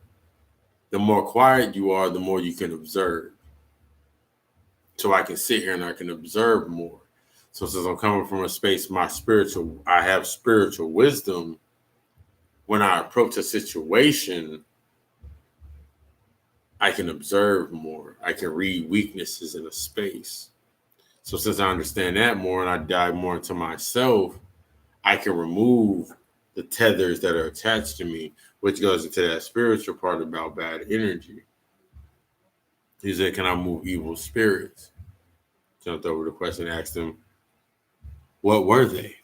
the more quiet you are, the more you can observe. So I can sit here and I can observe more. So since I'm coming from a space, I have spiritual wisdom. When I approach a situation, I can observe more. I can read weaknesses in a space. So since I understand that more and I dive more into myself, I can remove the tethers that are attached to me, which goes into that spiritual part about bad energy. He said, can I move evil spirits? Jumped over the question, asked him, what were they?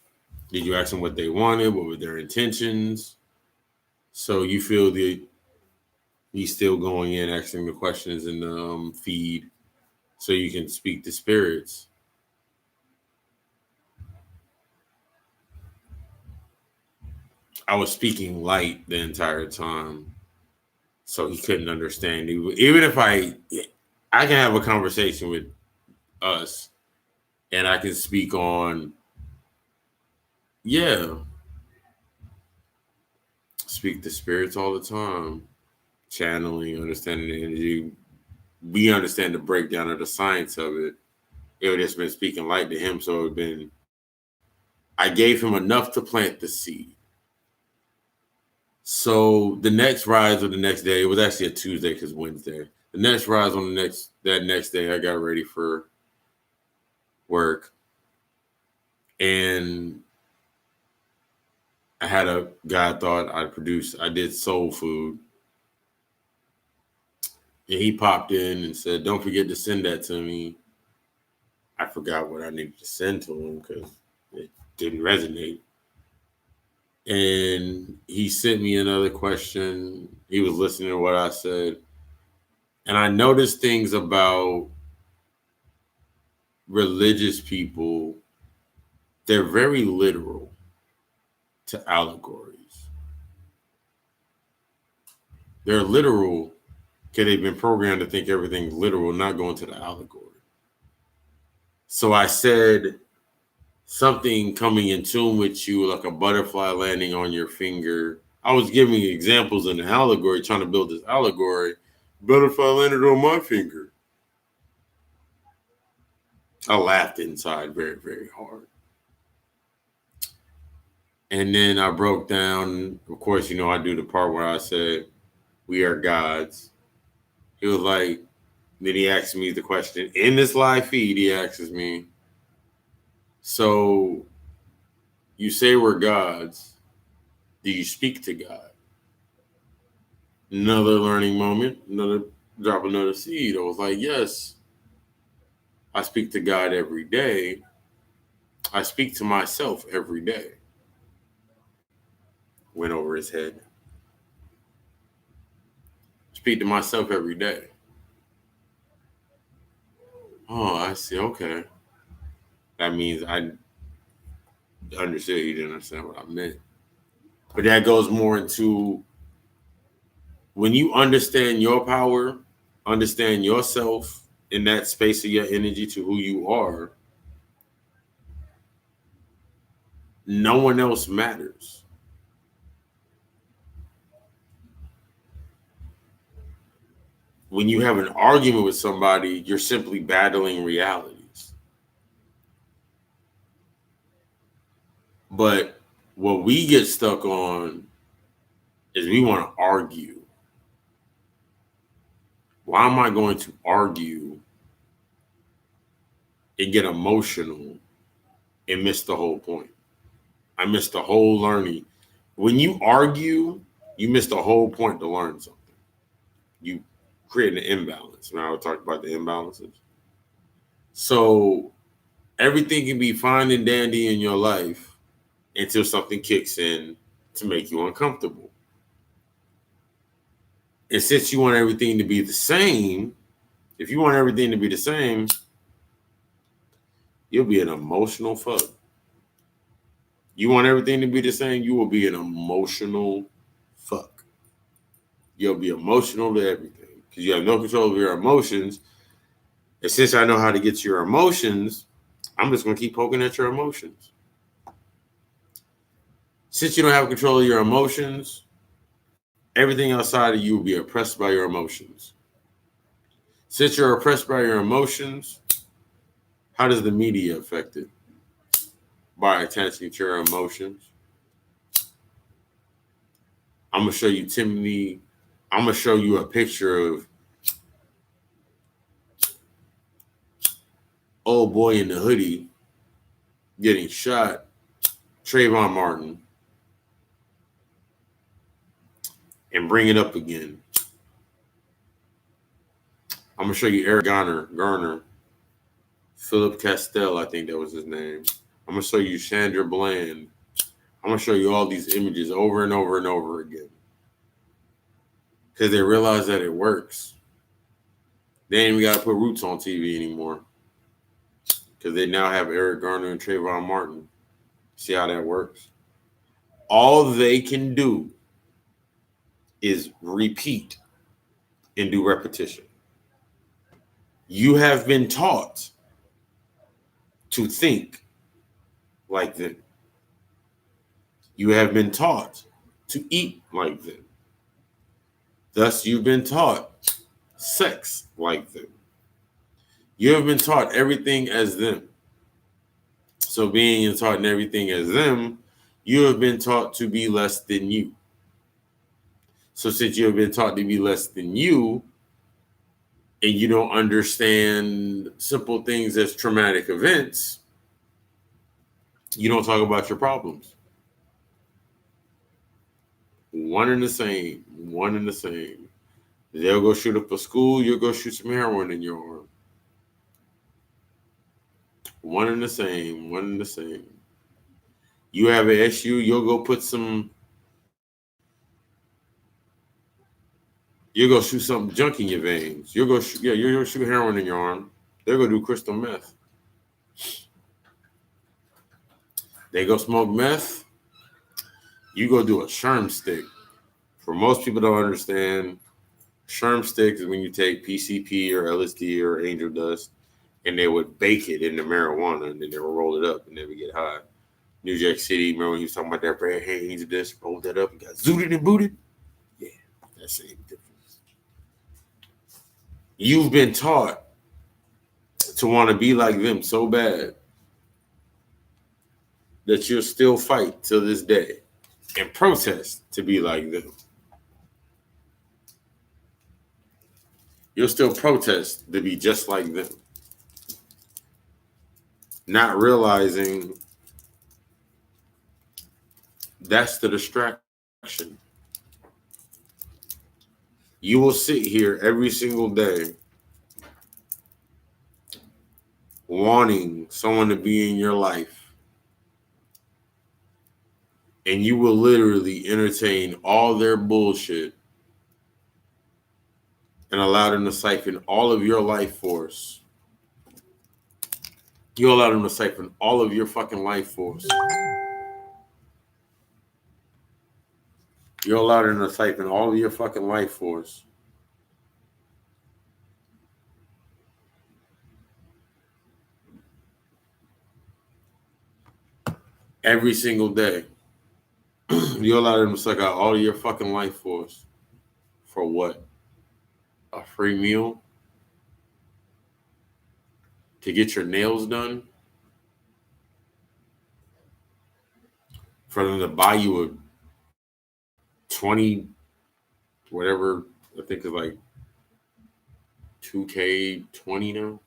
Did you ask them what they wanted? What were their intentions? So you feel that he's still going in, asking the questions in the feed so you can speak to spirits. I was speaking light the entire time, so he couldn't understand. Even if I can have a conversation with us, and I can speak on, speak to spirits all the time, channeling, understanding the energy. We understand the breakdown of the science of it. It would just been speaking light to him, so it been. I gave him enough to plant the seed. So the next rise of the next day, it was actually a Tuesday because Wednesday. The next rise on that next day, I got ready for work, and I had a guy I thought I did soul food. And he popped in and said, don't forget to send that to me. I forgot what I needed to send to him because it didn't resonate. And he sent me another question. He was listening to what I said. And I noticed things about religious people. They're very literal to allegories. They're literal because they've been programmed to think everything's literal, not going to the allegory. So I said something coming in tune with you, like a butterfly landing on your finger. I was giving examples in the allegory, trying to build this allegory. Butterfly landed on my finger. I laughed inside very, very hard. And then I broke down, of course, I do the part where I said, we are gods. He was like, then he asked me the question in this live feed. He asks me, so you say we're gods. Do you speak to God? Another learning moment, drop another seed. I was like, yes, I speak to God every day. I speak to myself every day. Went over his head. Speak to myself every day. Oh, I see. Okay. That means I understood he didn't understand what I meant. But that goes more into when you understand your power, understand yourself in that space of your energy to who you are, no one else matters. When you have an argument with somebody, you're simply battling realities. But what we get stuck on is we want to argue. Why am I going to argue and get emotional and miss the whole point? I missed the whole learning. When you argue, you miss the whole point to learn something. You create an imbalance. Now I talked about the imbalances. So everything can be fine and dandy in your life until something kicks in to make you uncomfortable. And since you want everything to be the same, if you want everything to be the same, you'll be an emotional fuck. You want everything to be the same, you will be an emotional fuck. You'll be emotional to everything because you have no control of your emotions. And since I know how to get to your emotions, I'm just going to keep poking at your emotions. Since you don't have control of your emotions, everything outside of you will be oppressed by your emotions. Since you're oppressed by your emotions, how does the media affect it? By attaching to your emotions. I'm going to show you Timothy. I'm going to show you a picture of old boy in the hoodie getting shot, Trayvon Martin, and bring it up again. I'm going to show you Eric Garner, Philip Castell, I think that was his name. I'm going to show you Chandra Bland. I'm going to show you all these images over and over and over again. Because they realize that it works. They ain't even got to put Roots on TV anymore. Because they now have Eric Garner and Trayvon Martin. See how that works? All they can do is repeat and do repetition. You have been taught to think like them. You have been taught to eat like them. Thus, you've been taught sex like them. You have been taught everything as them. So being taught everything as them, you have been taught to be less than you. So since you have been taught to be less than you, and you don't understand simple things as traumatic events, you don't talk about your problems. One and the same, one and the same. They'll go shoot up a school, you'll go shoot some heroin in your arm. One and the same, one and the same. You have an issue, you'll go shoot some junk in your veins. You'll go shoot heroin in your arm. They'll go do crystal meth. They go smoke meth. You go do a sherm stick. For most people don't understand, Sherm sticks is when you take PCP or LSD or angel dust and they would bake it into marijuana and then they would roll it up and then we get high. New Jack City, remember when he was talking about that Brad Haynes dust, rolled that up and got zooted and booted? Yeah, that's the same difference. You've been taught to want to be like them so bad that you'll still fight till this day and protest to be like them. You'll still protest to be just like them. Not realizing that's the distraction. You will sit here every single day wanting someone to be in your life, and you will literally entertain all their bullshit and allow them to siphon all of your life force. You allow them to siphon all of your fucking life force. You allow them to siphon all of your fucking life force. Every single day. You allow them to suck out all of your fucking life force. For what? A free meal? To get your nails done? For them to buy you a 20, whatever, I think it's like 2K20 now.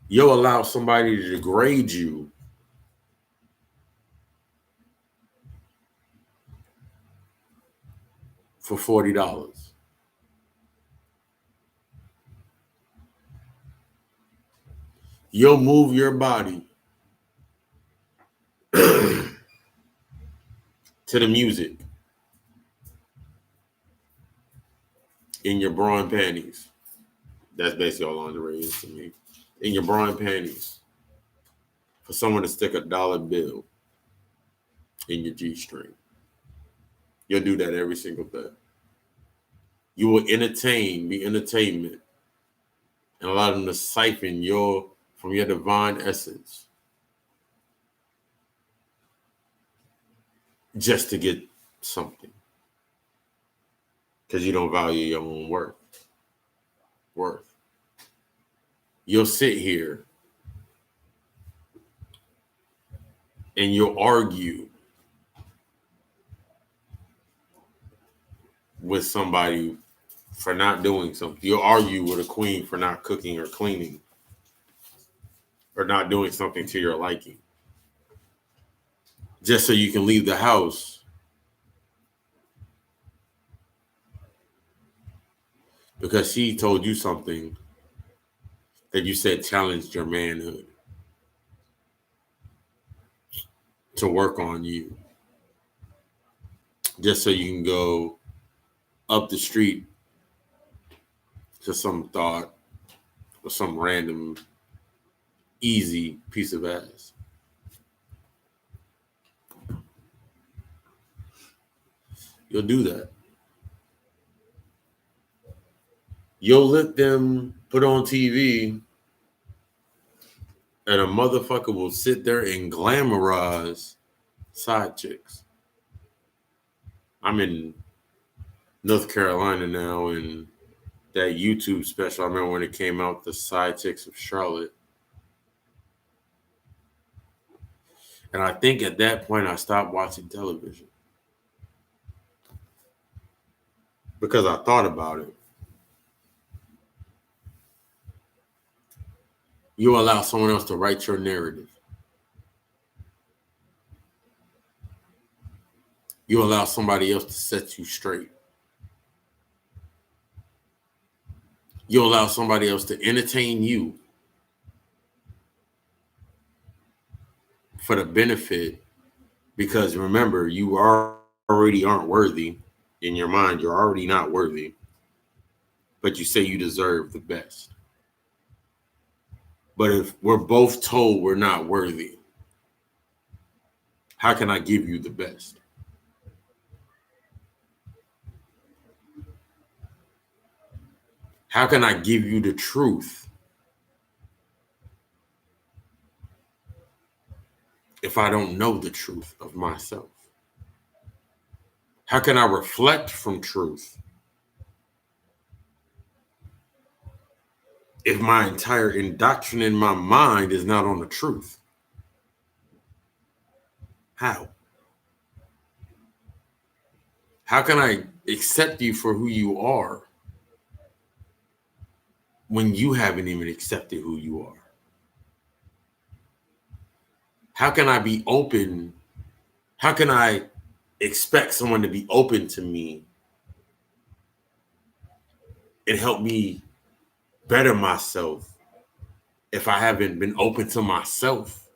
You'll allow somebody to degrade you for $40. You'll move your body to the music in your bra and panties. That's basically all lingerie is to me. In your bra and panties. For someone to stick $1 bill in your G-string. You'll do that every single day. You will be entertainment, and allow them to siphon from your divine essence just to get something. Because you don't value your own worth. You'll sit here and you'll argue with somebody for not doing something. You'll argue with a queen for not cooking or cleaning or not doing something to your liking. Just so you can leave the house. Because she told you something that you said challenged your manhood to work on you. Just so you can go up the street to some thought or some random easy piece of ass. You'll do that. You'll let them put on TV and a motherfucker will sit there and glamorize side chicks. I'm in North Carolina now, and that YouTube special, I remember when it came out, The Side Chicks of Charlotte. And I think at that point I stopped watching television. Because I thought about it. You allow someone else to write your narrative. You allow somebody else to set you straight. You allow somebody else to entertain you for the benefit, because remember, you already aren't worthy. In your mind, you're already not worthy, but you say you deserve the best. But if we're both told we're not worthy, How can I give you the best? How can I give you the truth if I don't know the truth of myself? How can I reflect from truth if my entire indoctrination in my mind is not on the truth? How? How can I accept you for who you are when you haven't even accepted who you are? How can I be open? How can I expect someone to be open to me and help me better myself if I haven't been open to myself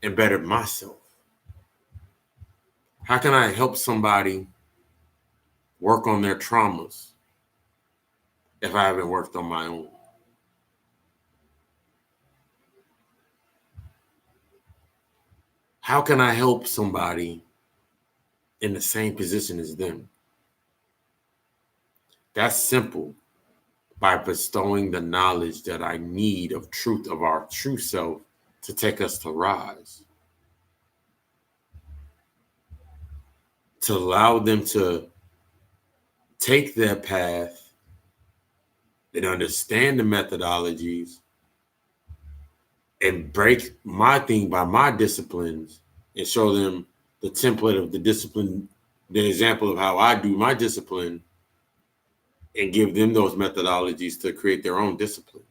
and better myself? How can I help somebody work on their traumas if I haven't worked on my own? How can I help somebody in the same position as them? That's simple. By bestowing the knowledge that I need of truth of our true self to take us to rise, to allow them to take their path and understand the methodologies and break my thing by my disciplines and show them the template of the discipline, the example of how I do my discipline, and give them those methodologies to create their own disciplines.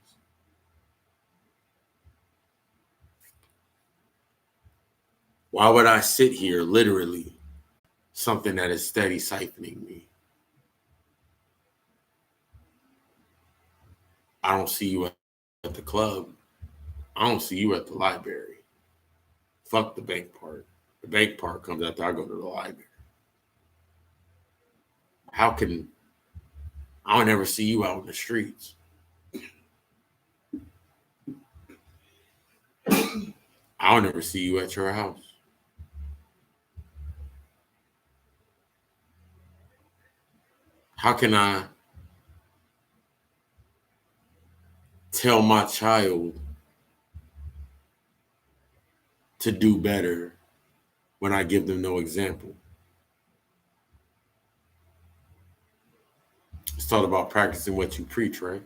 Why would I sit here literally something that is steady siphoning me? I don't see you at the club. I don't see you at the library. Fuck the bank part. The bank part comes after I go to the library. How can I don't ever see you out in the streets? I don't ever see you at your house. How can I tell my child to do better when I give them no example? It's all about practicing what you preach, right?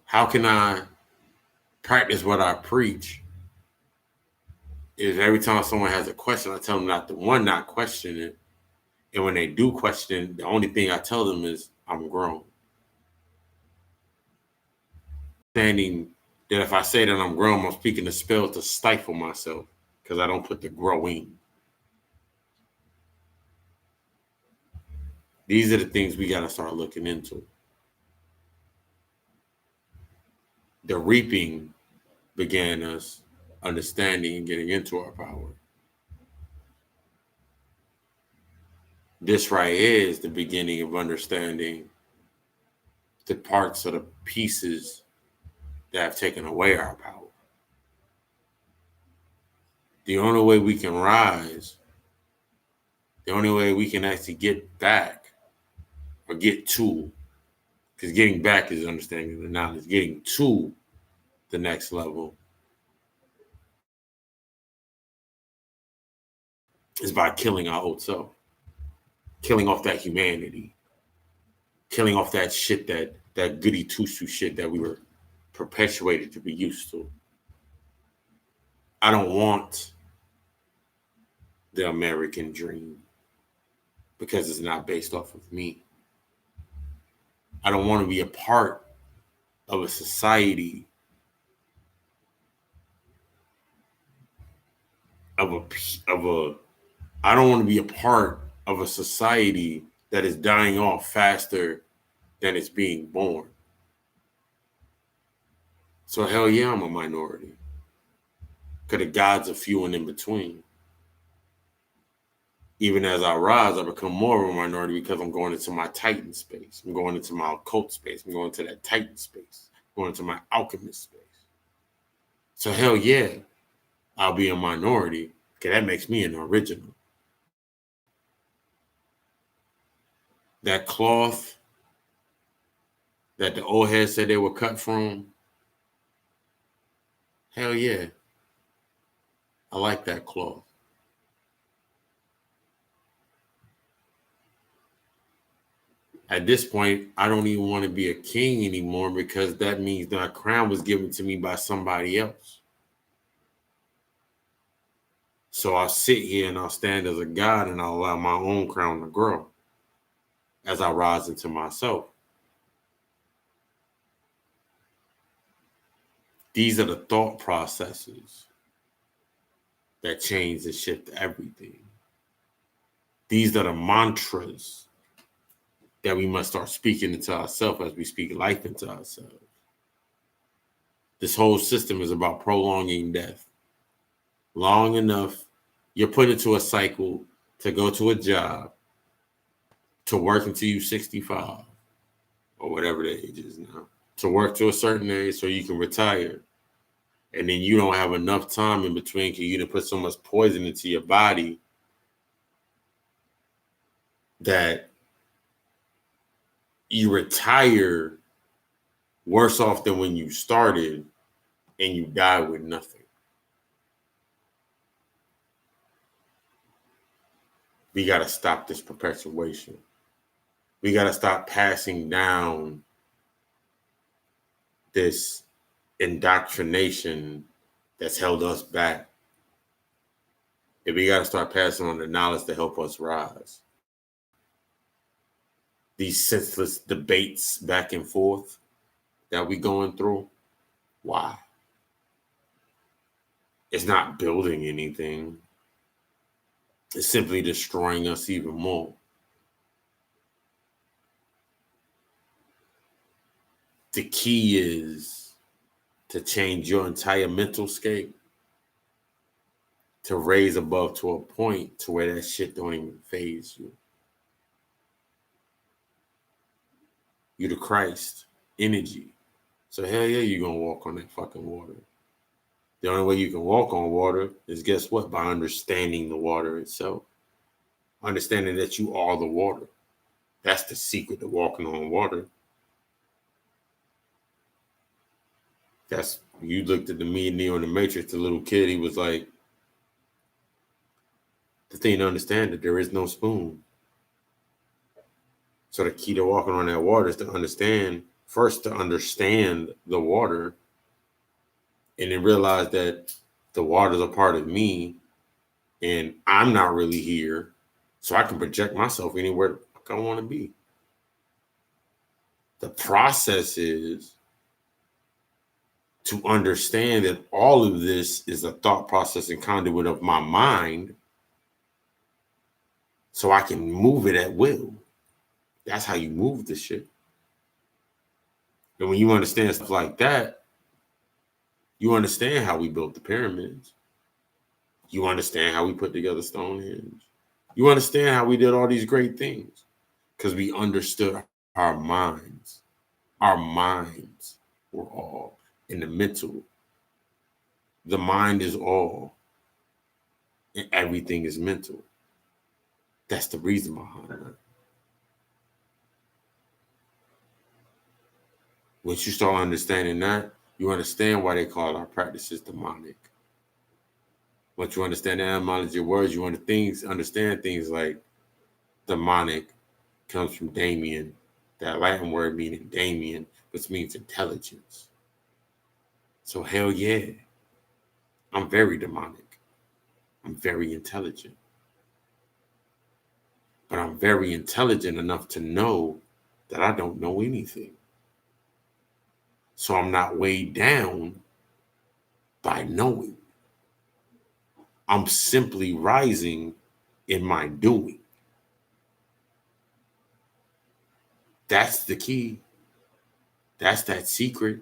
How can I practice what I preach? Is every time someone has a question, I tell them not question it. And when they do question, the only thing I tell them is I'm grown. Understanding that if I say that I'm grown, I'm speaking the spell to stifle myself because I don't put the growing. These are the things we got to start looking into. The reaping began us understanding and getting into our power. This right here is the beginning of understanding the parts of the pieces that have taken away our power. The only way we can rise, the only way we can actually get back or get to, because getting back is understanding the knowledge, getting to the next level is by killing our old self, killing off that humanity, killing off that shit, that goody two-shoe shit that we were perpetuated to be used to. I don't want the American dream because it's not based off of me. I don't want to be a part of a society of a I don't want to be a part of a society that is dying off faster than it's being born. So hell yeah, I'm a minority. Because the gods are few and in between. Even as I rise, I become more of a minority because I'm going into my Titan space. I'm going into my occult space. I'm going into that Titan space. I'm going into my alchemist space. So hell yeah, I'll be a minority. Okay, that makes me an original. That cloth that the old heads said they were cut from, hell yeah, I like that cloth. At this point, I don't even want to be a king anymore because that means that crown was given to me by somebody else. So I'll sit here and I'll stand as a god and I'll allow my own crown to grow as I rise into myself. These are the thought processes that change and shift everything. These are the mantras that we must start speaking into ourselves as we speak life into ourselves. This whole system is about prolonging death. Long enough, you're put into a cycle to go to a job, to work until you're 65 or whatever the age is now, to work to a certain age so you can retire. And then you don't have enough time in between because you done put so much poison into your body that you retire worse off than when you started and you die with nothing. We got to stop this perpetuation. We got to stop passing down this indoctrination that's held us back. And we got to start passing on the knowledge to help us rise. These senseless debates back and forth that we going through, why? It's not building anything. It's simply destroying us even more. The key is to change your entire mental state, to raise above to a point to where that shit don't even faze you. You the Christ energy. So hell yeah, you're gonna walk on that fucking water. The only way you can walk on water is, guess what? By understanding the water itself. Understanding that you are the water. That's the secret to walking on water. That's, you looked at the me and Neo in the Matrix, the little kid, he was like, the thing to understand that there is no spoon. So the key to walking on that water is to understand, first to understand the water, and then realize that the water is a part of me and I'm not really here. So I can project myself anywhere the fuck I want to be. The process is to understand that all of this is a thought process and conduit of my mind so I can move it at will. That's how you move the shit. And when you understand stuff like that, you understand how we built the pyramids. You understand how we put together Stonehenge. You understand how we did all these great things because we understood our minds. Our minds were all in the mental. The mind is all, and everything is mental. That's the reason behind that. Once you start understanding that, you understand why they call our practices demonic. Once you understand the etymology of words, you understand things like demonic comes from Damien, that Latin word meaning Damien, which means intelligence. So hell yeah, I'm very demonic. I'm very intelligent. But I'm very intelligent enough to know that I don't know anything. So I'm not weighed down by knowing. I'm simply rising in my doing. That's the key. That's that secret.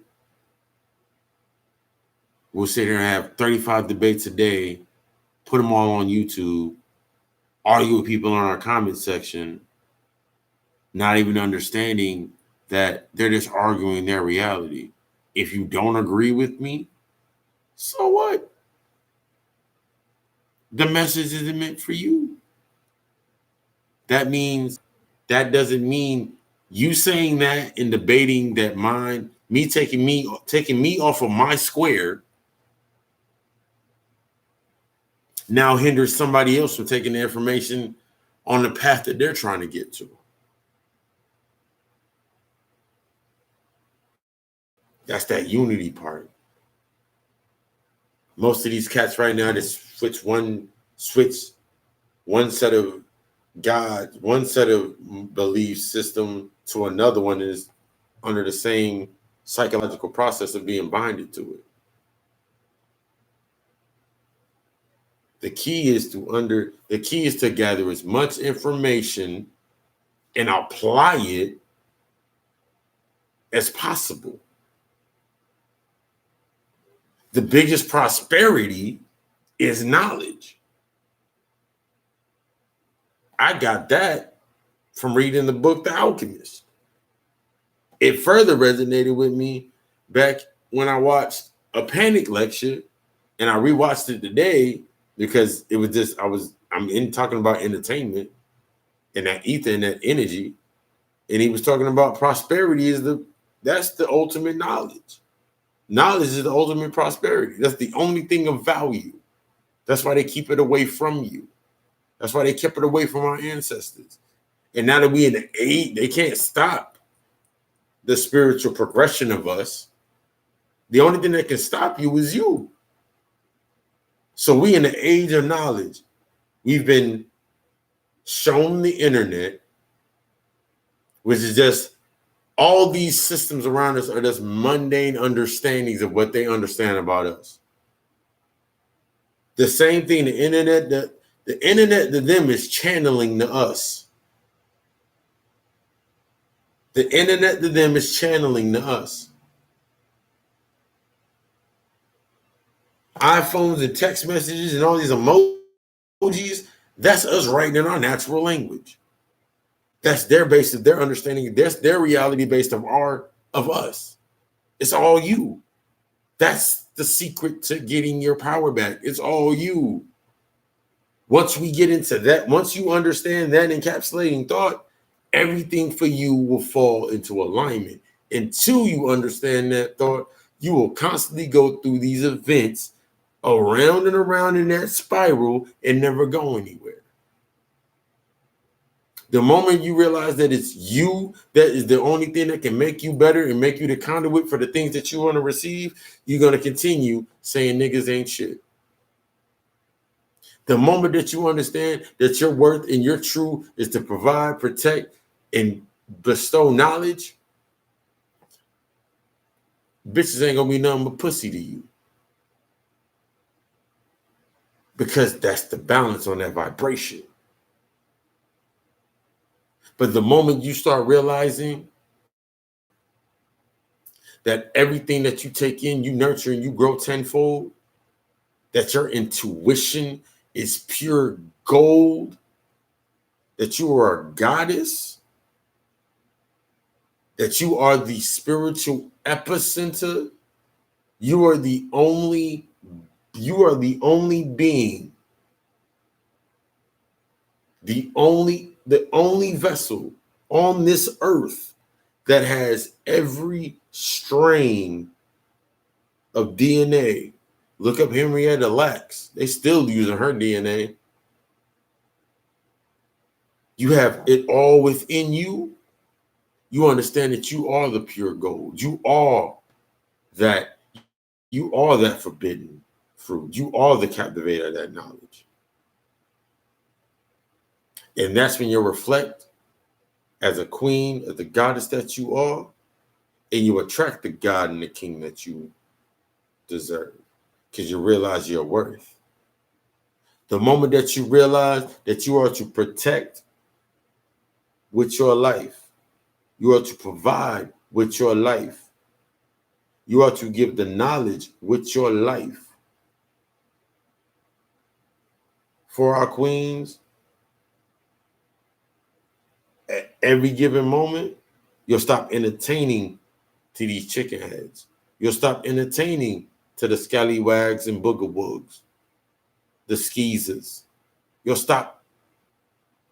We'll sit here and have 35 debates a day, put them all on YouTube, argue with people in our comment section, not even understanding that they're just arguing their reality. If you don't agree with me, So what? The message isn't meant for you. That doesn't mean you saying that and debating that me taking me off of my square now hinders somebody else from taking the information on the path that they're trying to get to. That's that unity part. Most of these cats right now just switch one set of God, one set of belief system to another one is under the same psychological process of being binded to it. The key is to gather as much information and apply it as possible. The biggest prosperity is knowledge. I got that from reading the book The Alchemist. It further resonated with me back when I watched a panic lecture, and I rewatched it today because it was just I'm in talking about entertainment and that ether and that energy, and he was talking about prosperity that's the ultimate knowledge. Knowledge is the ultimate prosperity. That's the only thing of value. That's why they keep it away from you. That's why they kept it away from our ancestors. And now that we in the age, they can't stop the spiritual progression of us. The only thing that can stop you is you. So we in the age of knowledge. We've been shown the internet, which is just all these systems around us are just mundane understandings of what they understand about us. The same thing, the internet to them is channeling to us. The internet to them is channeling to us. iPhones and text messages and all these emojis, that's us writing in our natural language. That's their base of their understanding. That's their reality based of us. It's all you. That's the secret to getting your power back. It's all you. Once we get into that, once you understand that encapsulating thought, everything for you will fall into alignment. Until you understand that thought, you will constantly go through these events around and around in that spiral and never go anywhere. The moment you realize that it's you that is the only thing that can make you better and make you the conduit for the things that you want to receive, you're going to continue saying niggas ain't shit. The moment that you understand that your worth and your truth is to provide, protect, and bestow knowledge, bitches ain't going to be nothing but pussy to you. Because that's the balance on that vibration. But the moment you start realizing that everything that you take in, you nurture and you grow tenfold, that your intuition is pure gold, that you are a goddess, that you are the spiritual epicenter, you are the only being, the only vessel on this earth that has every strain of DNA. Look up Henrietta Lacks. They still using her DNA. You have it all within you. You understand that you are the pure gold. You are that forbidden fruit. You are the captivator of that knowledge. And that's when you reflect as a queen, as the goddess that you are, and you attract the God and the king that you deserve because you realize your worth. The moment that you realize that you are to protect with your life, you are to provide with your life, you are to give the knowledge with your life. For our queens, at every given moment, you'll stop entertaining to these chicken heads. You'll stop entertaining to the scallywags and boogawoos, the skeezers. You'll stop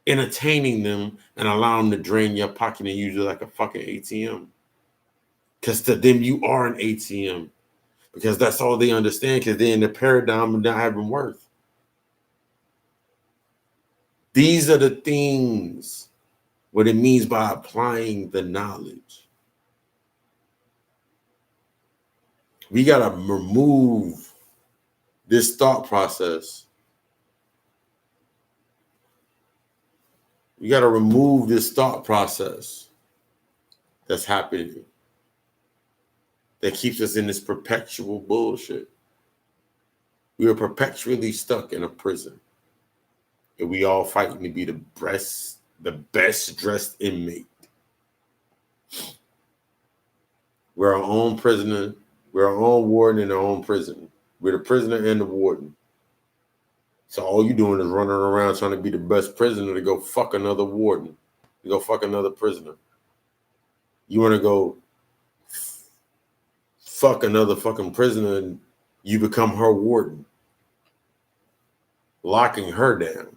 entertaining them and allow them to drain your pocket and use you like a fucking ATM. Because to them, you are an ATM. Because that's all they understand, because they're in the paradigm of not having worth. These are the things, what it means by applying the knowledge. We got to remove this thought process. We got to remove this thought process that's happening that keeps us in this perpetual bullshit. We are perpetually stuck in a prison. And we all fighting to be the best dressed inmate. We're our own prisoner. We're our own warden in our own prison. We're the prisoner and the warden. So all you're doing is running around trying to be the best prisoner to go fuck another warden, to go fuck another prisoner. You want to go fuck another fucking prisoner and you become her warden, locking her down.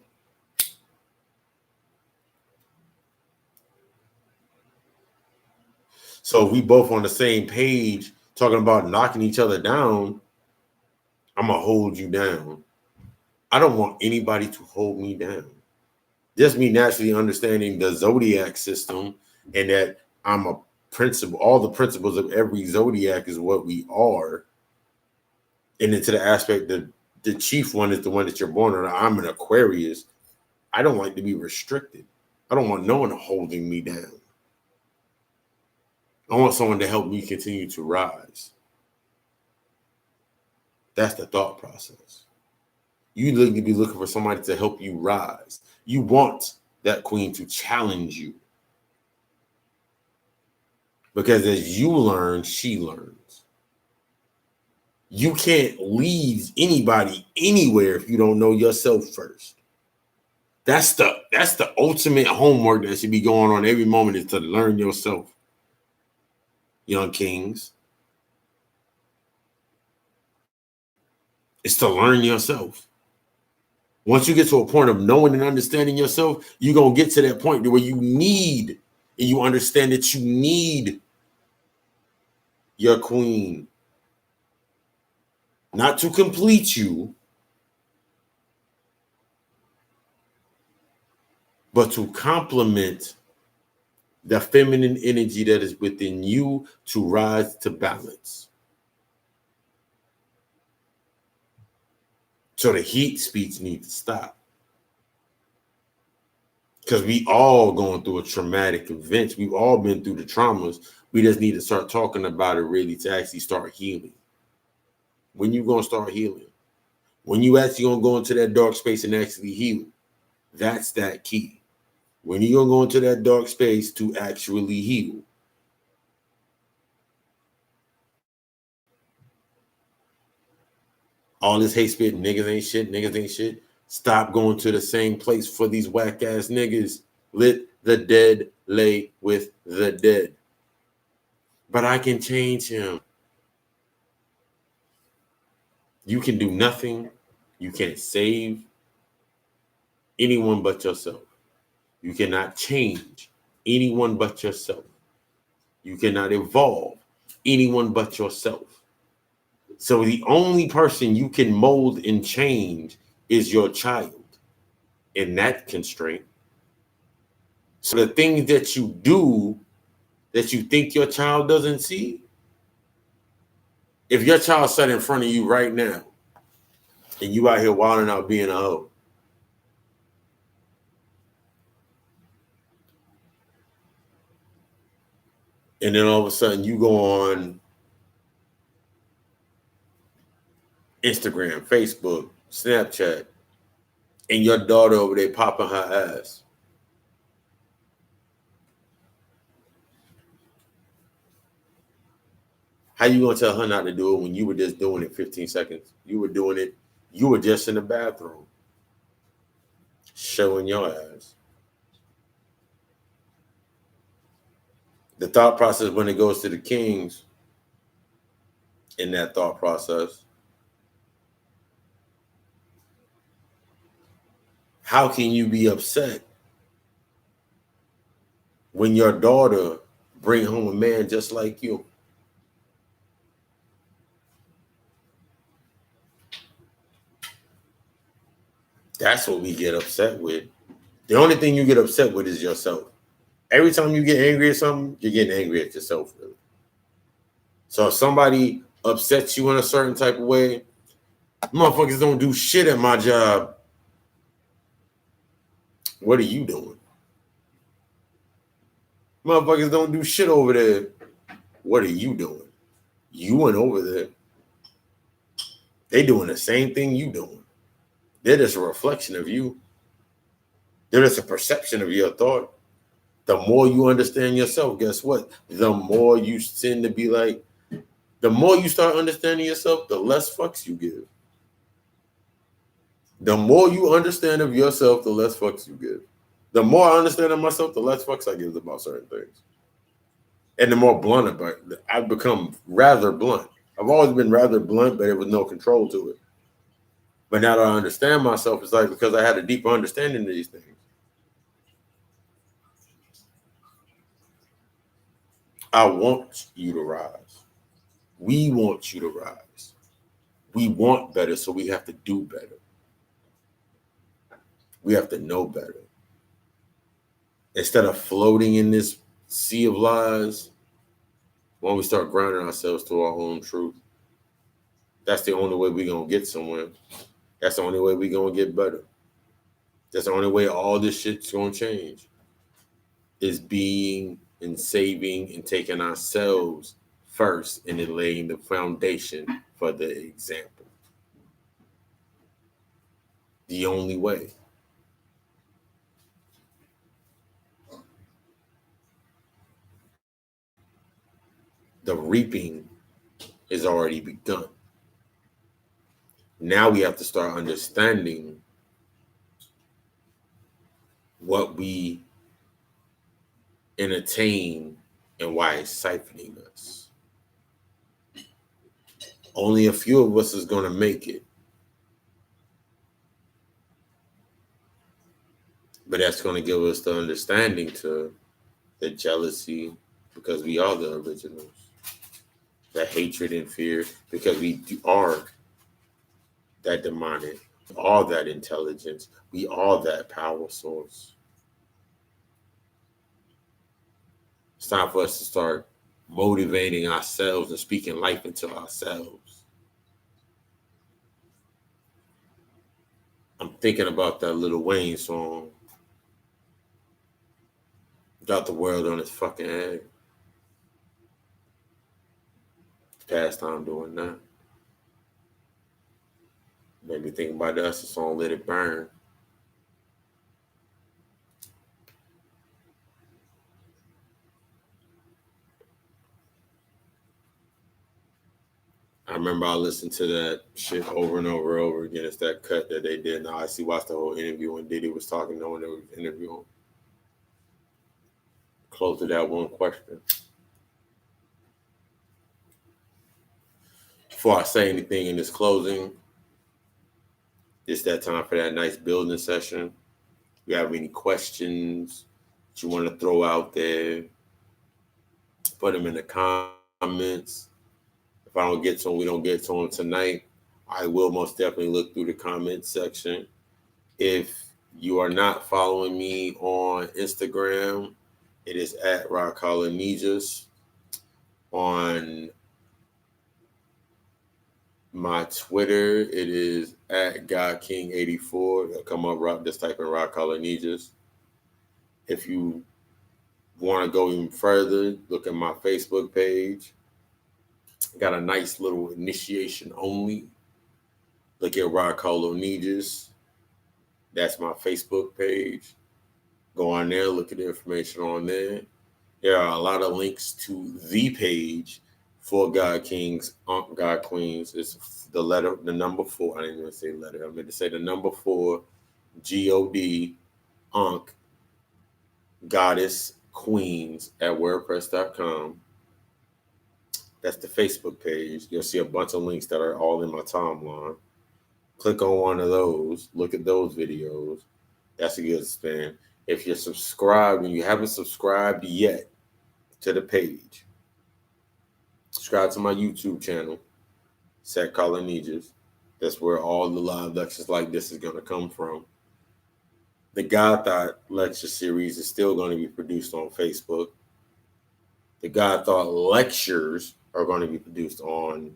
So if we both on the same page talking about knocking each other down, I'm going to hold you down. I don't want anybody to hold me down. Just me naturally understanding the zodiac system and that I'm a principle, all the principles of every zodiac is what we are. And into the aspect that the chief one is the one that you're born on. I'm an Aquarius. I don't like to be restricted. I don't want no one holding me down. I want someone to help me continue to rise. That's the thought process. You need to be looking for somebody to help you rise. You want that queen to challenge you. Because as you learn, she learns. You can't lead anybody anywhere if you don't know yourself first. That's the ultimate homework that should be going on every moment, is to learn yourself, young kings. It's to learn yourself. Once you get to a point of knowing and understanding yourself, you're going to get to that point where you need, and you understand that you need your queen. Not to complete you, but to complement the feminine energy that is within you to rise to balance. So the heat speech needs to stop. Because we all going through a traumatic event. We've all been through the traumas. We just need to start talking about it really to actually start healing. When you going to start healing? When you actually going to go into that dark space and actually heal? That's that key. When you going to go into that dark space to actually heal? All this hate spit, niggas ain't shit. Stop going to the same place for these whack ass niggas. Let the dead lay with the dead. But I can change him. You can do nothing. You can't save anyone but yourself. You cannot change anyone but yourself. You cannot evolve anyone but yourself. So the only person you can mold and change is your child in that constraint. So the things that you do that you think your child doesn't see, if your child sat in front of you right now and you out here wilding out being a hoe, and then all of a sudden you go on Instagram, Facebook, Snapchat, and your daughter over there popping her ass. How you gonna tell her not to do it when you were just doing it 15 seconds? You were doing it. You were just in the bathroom showing your ass. The thought process when it goes to the kings in that thought process. How can you be upset when your daughter bring home a man just like you? That's what we get upset with. The only thing you get upset with is yourself. Every time you get angry at something, you're getting angry at yourself, really. So if somebody upsets you in a certain type of way, motherfuckers don't do shit at my job. What are you doing? Motherfuckers don't do shit over there. What are you doing? You went over there. They doing the same thing you doing. They're just a reflection of you. They're just a perception of your thought. The more you understand yourself, guess what? The more you tend to be like, the more you start understanding yourself, the less fucks you give. The more you understand of yourself, the less fucks you give. The more I understand of myself, the less fucks I give about certain things. And the more blunt about it, I've become rather blunt. I've always been rather blunt, but there was no control to it. But now that I understand myself, it's like because I had a deeper understanding of these things. I want you to rise. We want you to rise. We want better, so we have to do better. We have to know better. Instead of floating in this sea of lies, when we start grounding ourselves to our own truth, that's the only way we're going to get somewhere. That's the only way we're going to get better. That's the only way all this shit's going to change, is being and saving and taking ourselves first and then laying the foundation for the example. The only way. The reaping is already begun. Now we have to start understanding what we entertain and why it's siphoning us. Only a few of us is going to make it. But that's going to give us the understanding to the jealousy, because we are the originals. The hatred and fear, because we are that demonic. We are that intelligence. We are that power source. It's time for us to start motivating ourselves and speaking life into ourselves. I'm thinking about that Lil Wayne song. Got the world on its fucking head. It's past time doing that. Made me think about us, the song Let It Burn. I remember I listened to that shit over and over and over again. It's that cut that they did. Now I see watched the whole interview when Diddy was talking. No one was interviewing. Close to that one question. Before I say anything in this closing, it's that time for that nice building session. If you have any questions that you want to throw out there, put them in the comments. If I don't get to them, we don't get to them tonight. I will most definitely look through the comment section. If you are not following me on Instagram, it is at Rock Nijas. On my Twitter, it is at GodKing84. It'll come up, just type in Rock Nijas. If you want to go even further, look at my Facebook page. Got a nice little initiation only. Look at Rock Nijas. That's my Facebook page. Go on there, look at the information on there. There are a lot of links to the page for God Kings, God Queens. It's the letter, the number 4. I didn't even say letter. I meant to say the number 4, G.O.D, Goddess Queens at WordPress.com. That's the Facebook page. You'll see a bunch of links that are all in my timeline. Click on one of those. Look at those videos. That's a good spin. If you're subscribed and you haven't subscribed yet to the page, subscribe to my YouTube channel, Set Colonijas. That's where all the live lectures like this is going to come from. The God Thought lecture series is still going to be produced on Facebook. The God Thought lectures are going to be produced on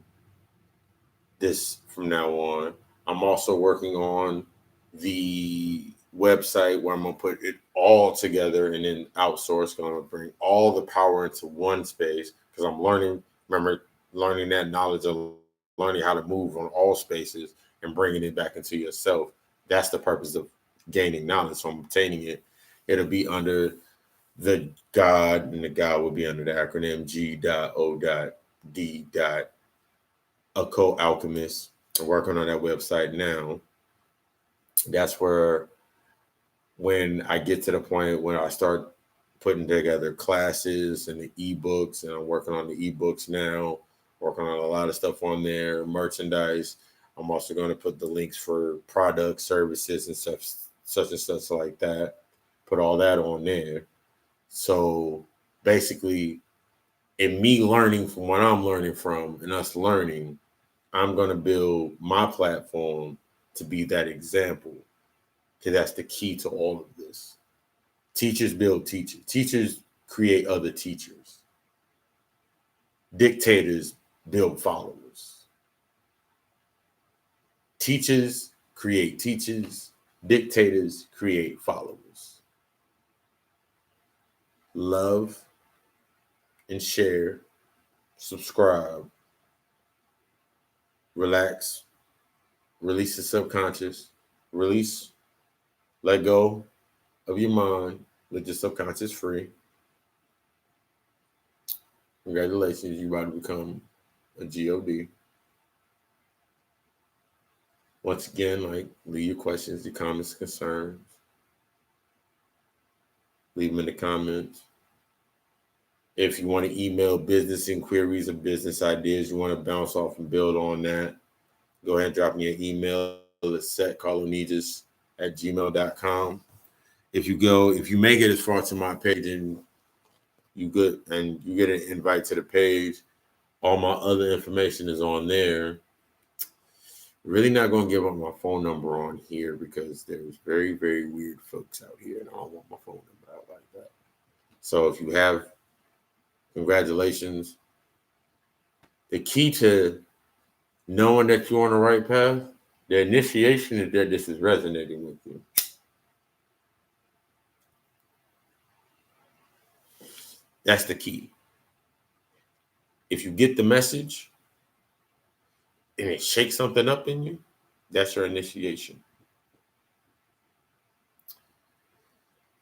this from now on. I'm also working on the website where I'm going to put it all together and then outsource, going to bring all the power into one space because I'm learning that knowledge of learning how to move on all spaces and bringing it back into yourself. That's the purpose of gaining knowledge. So I'm obtaining it. It'll be under the God, and the God will be under the acronym G.O.D. Occult Alchemist. I'm working on that website now. That's where, when I get to the point where I start putting together classes and the ebooks, and I'm working on the ebooks now, working on a lot of stuff on there, merchandise. I'm also going to put the links for products, services, and stuff, such and such like that. Put all that on there. So basically, in me learning from what I'm learning from and us learning, I'm going to build my platform to be that example, because that's the key to all of this. Teachers build teachers. Teachers create other teachers. Dictators build followers. Teachers create teachers. Dictators create followers. Love and share. Subscribe. Relax. Release the subconscious. Release. Let go of your mind. Let your subconscious free. Congratulations, you're about to become a G.O.D. Once again, leave your questions, your comments, concerns. Leave them in the comments. If you want to email business inquiries or business ideas, you want to bounce off and build on that, go ahead and drop me an email at setcolonijas@gmail.com. If you make it as far to my page and you get an invite to the page, all my other information is on there. Really not going to give up my phone number on here because there's very, very weird folks out here, and I don't want my phone number out like that. So if you have, congratulations. The key to knowing that you're on the right path, the initiation is that this is resonating with you. That's the key. If you get the message and it shakes something up in you, that's your initiation.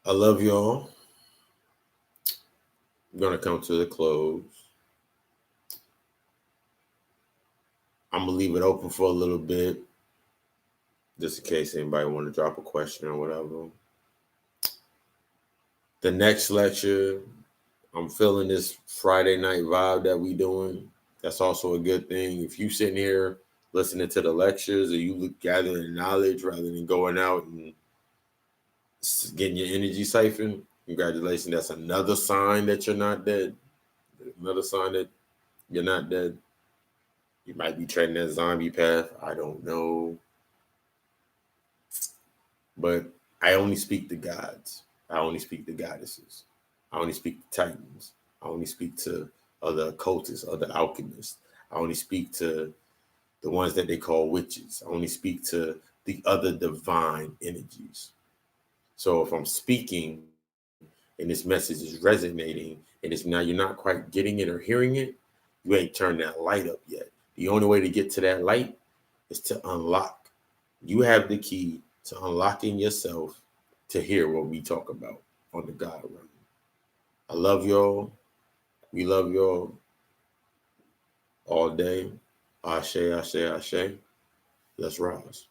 I love y'all. I'm going to come to the close. I'm going to leave it open for a little bit, just in case anybody want to drop a question or whatever. The next lecture, I'm feeling this Friday night vibe that we doing. That's also a good thing. If you sitting here listening to the lectures or you gathering knowledge rather than going out and getting your energy siphoned, congratulations. That's another sign that you're not dead. Another sign that you're not dead. You might be treading that zombie path. I don't know. But I only speak to gods. I only speak to goddesses. I only speak to titans. I only speak to other occultists, other alchemists. I only speak to the ones that they call witches. I only speak to the other divine energies. So if I'm speaking and this message is resonating and you're not quite getting it or hearing it, you ain't turned that light up yet. The only way to get to that light is to unlock. You have the key to unlocking yourself to hear what we talk about on the God Realm. I love y'all. We love y'all all day. Ashe, ashe, ashe. Let's rise.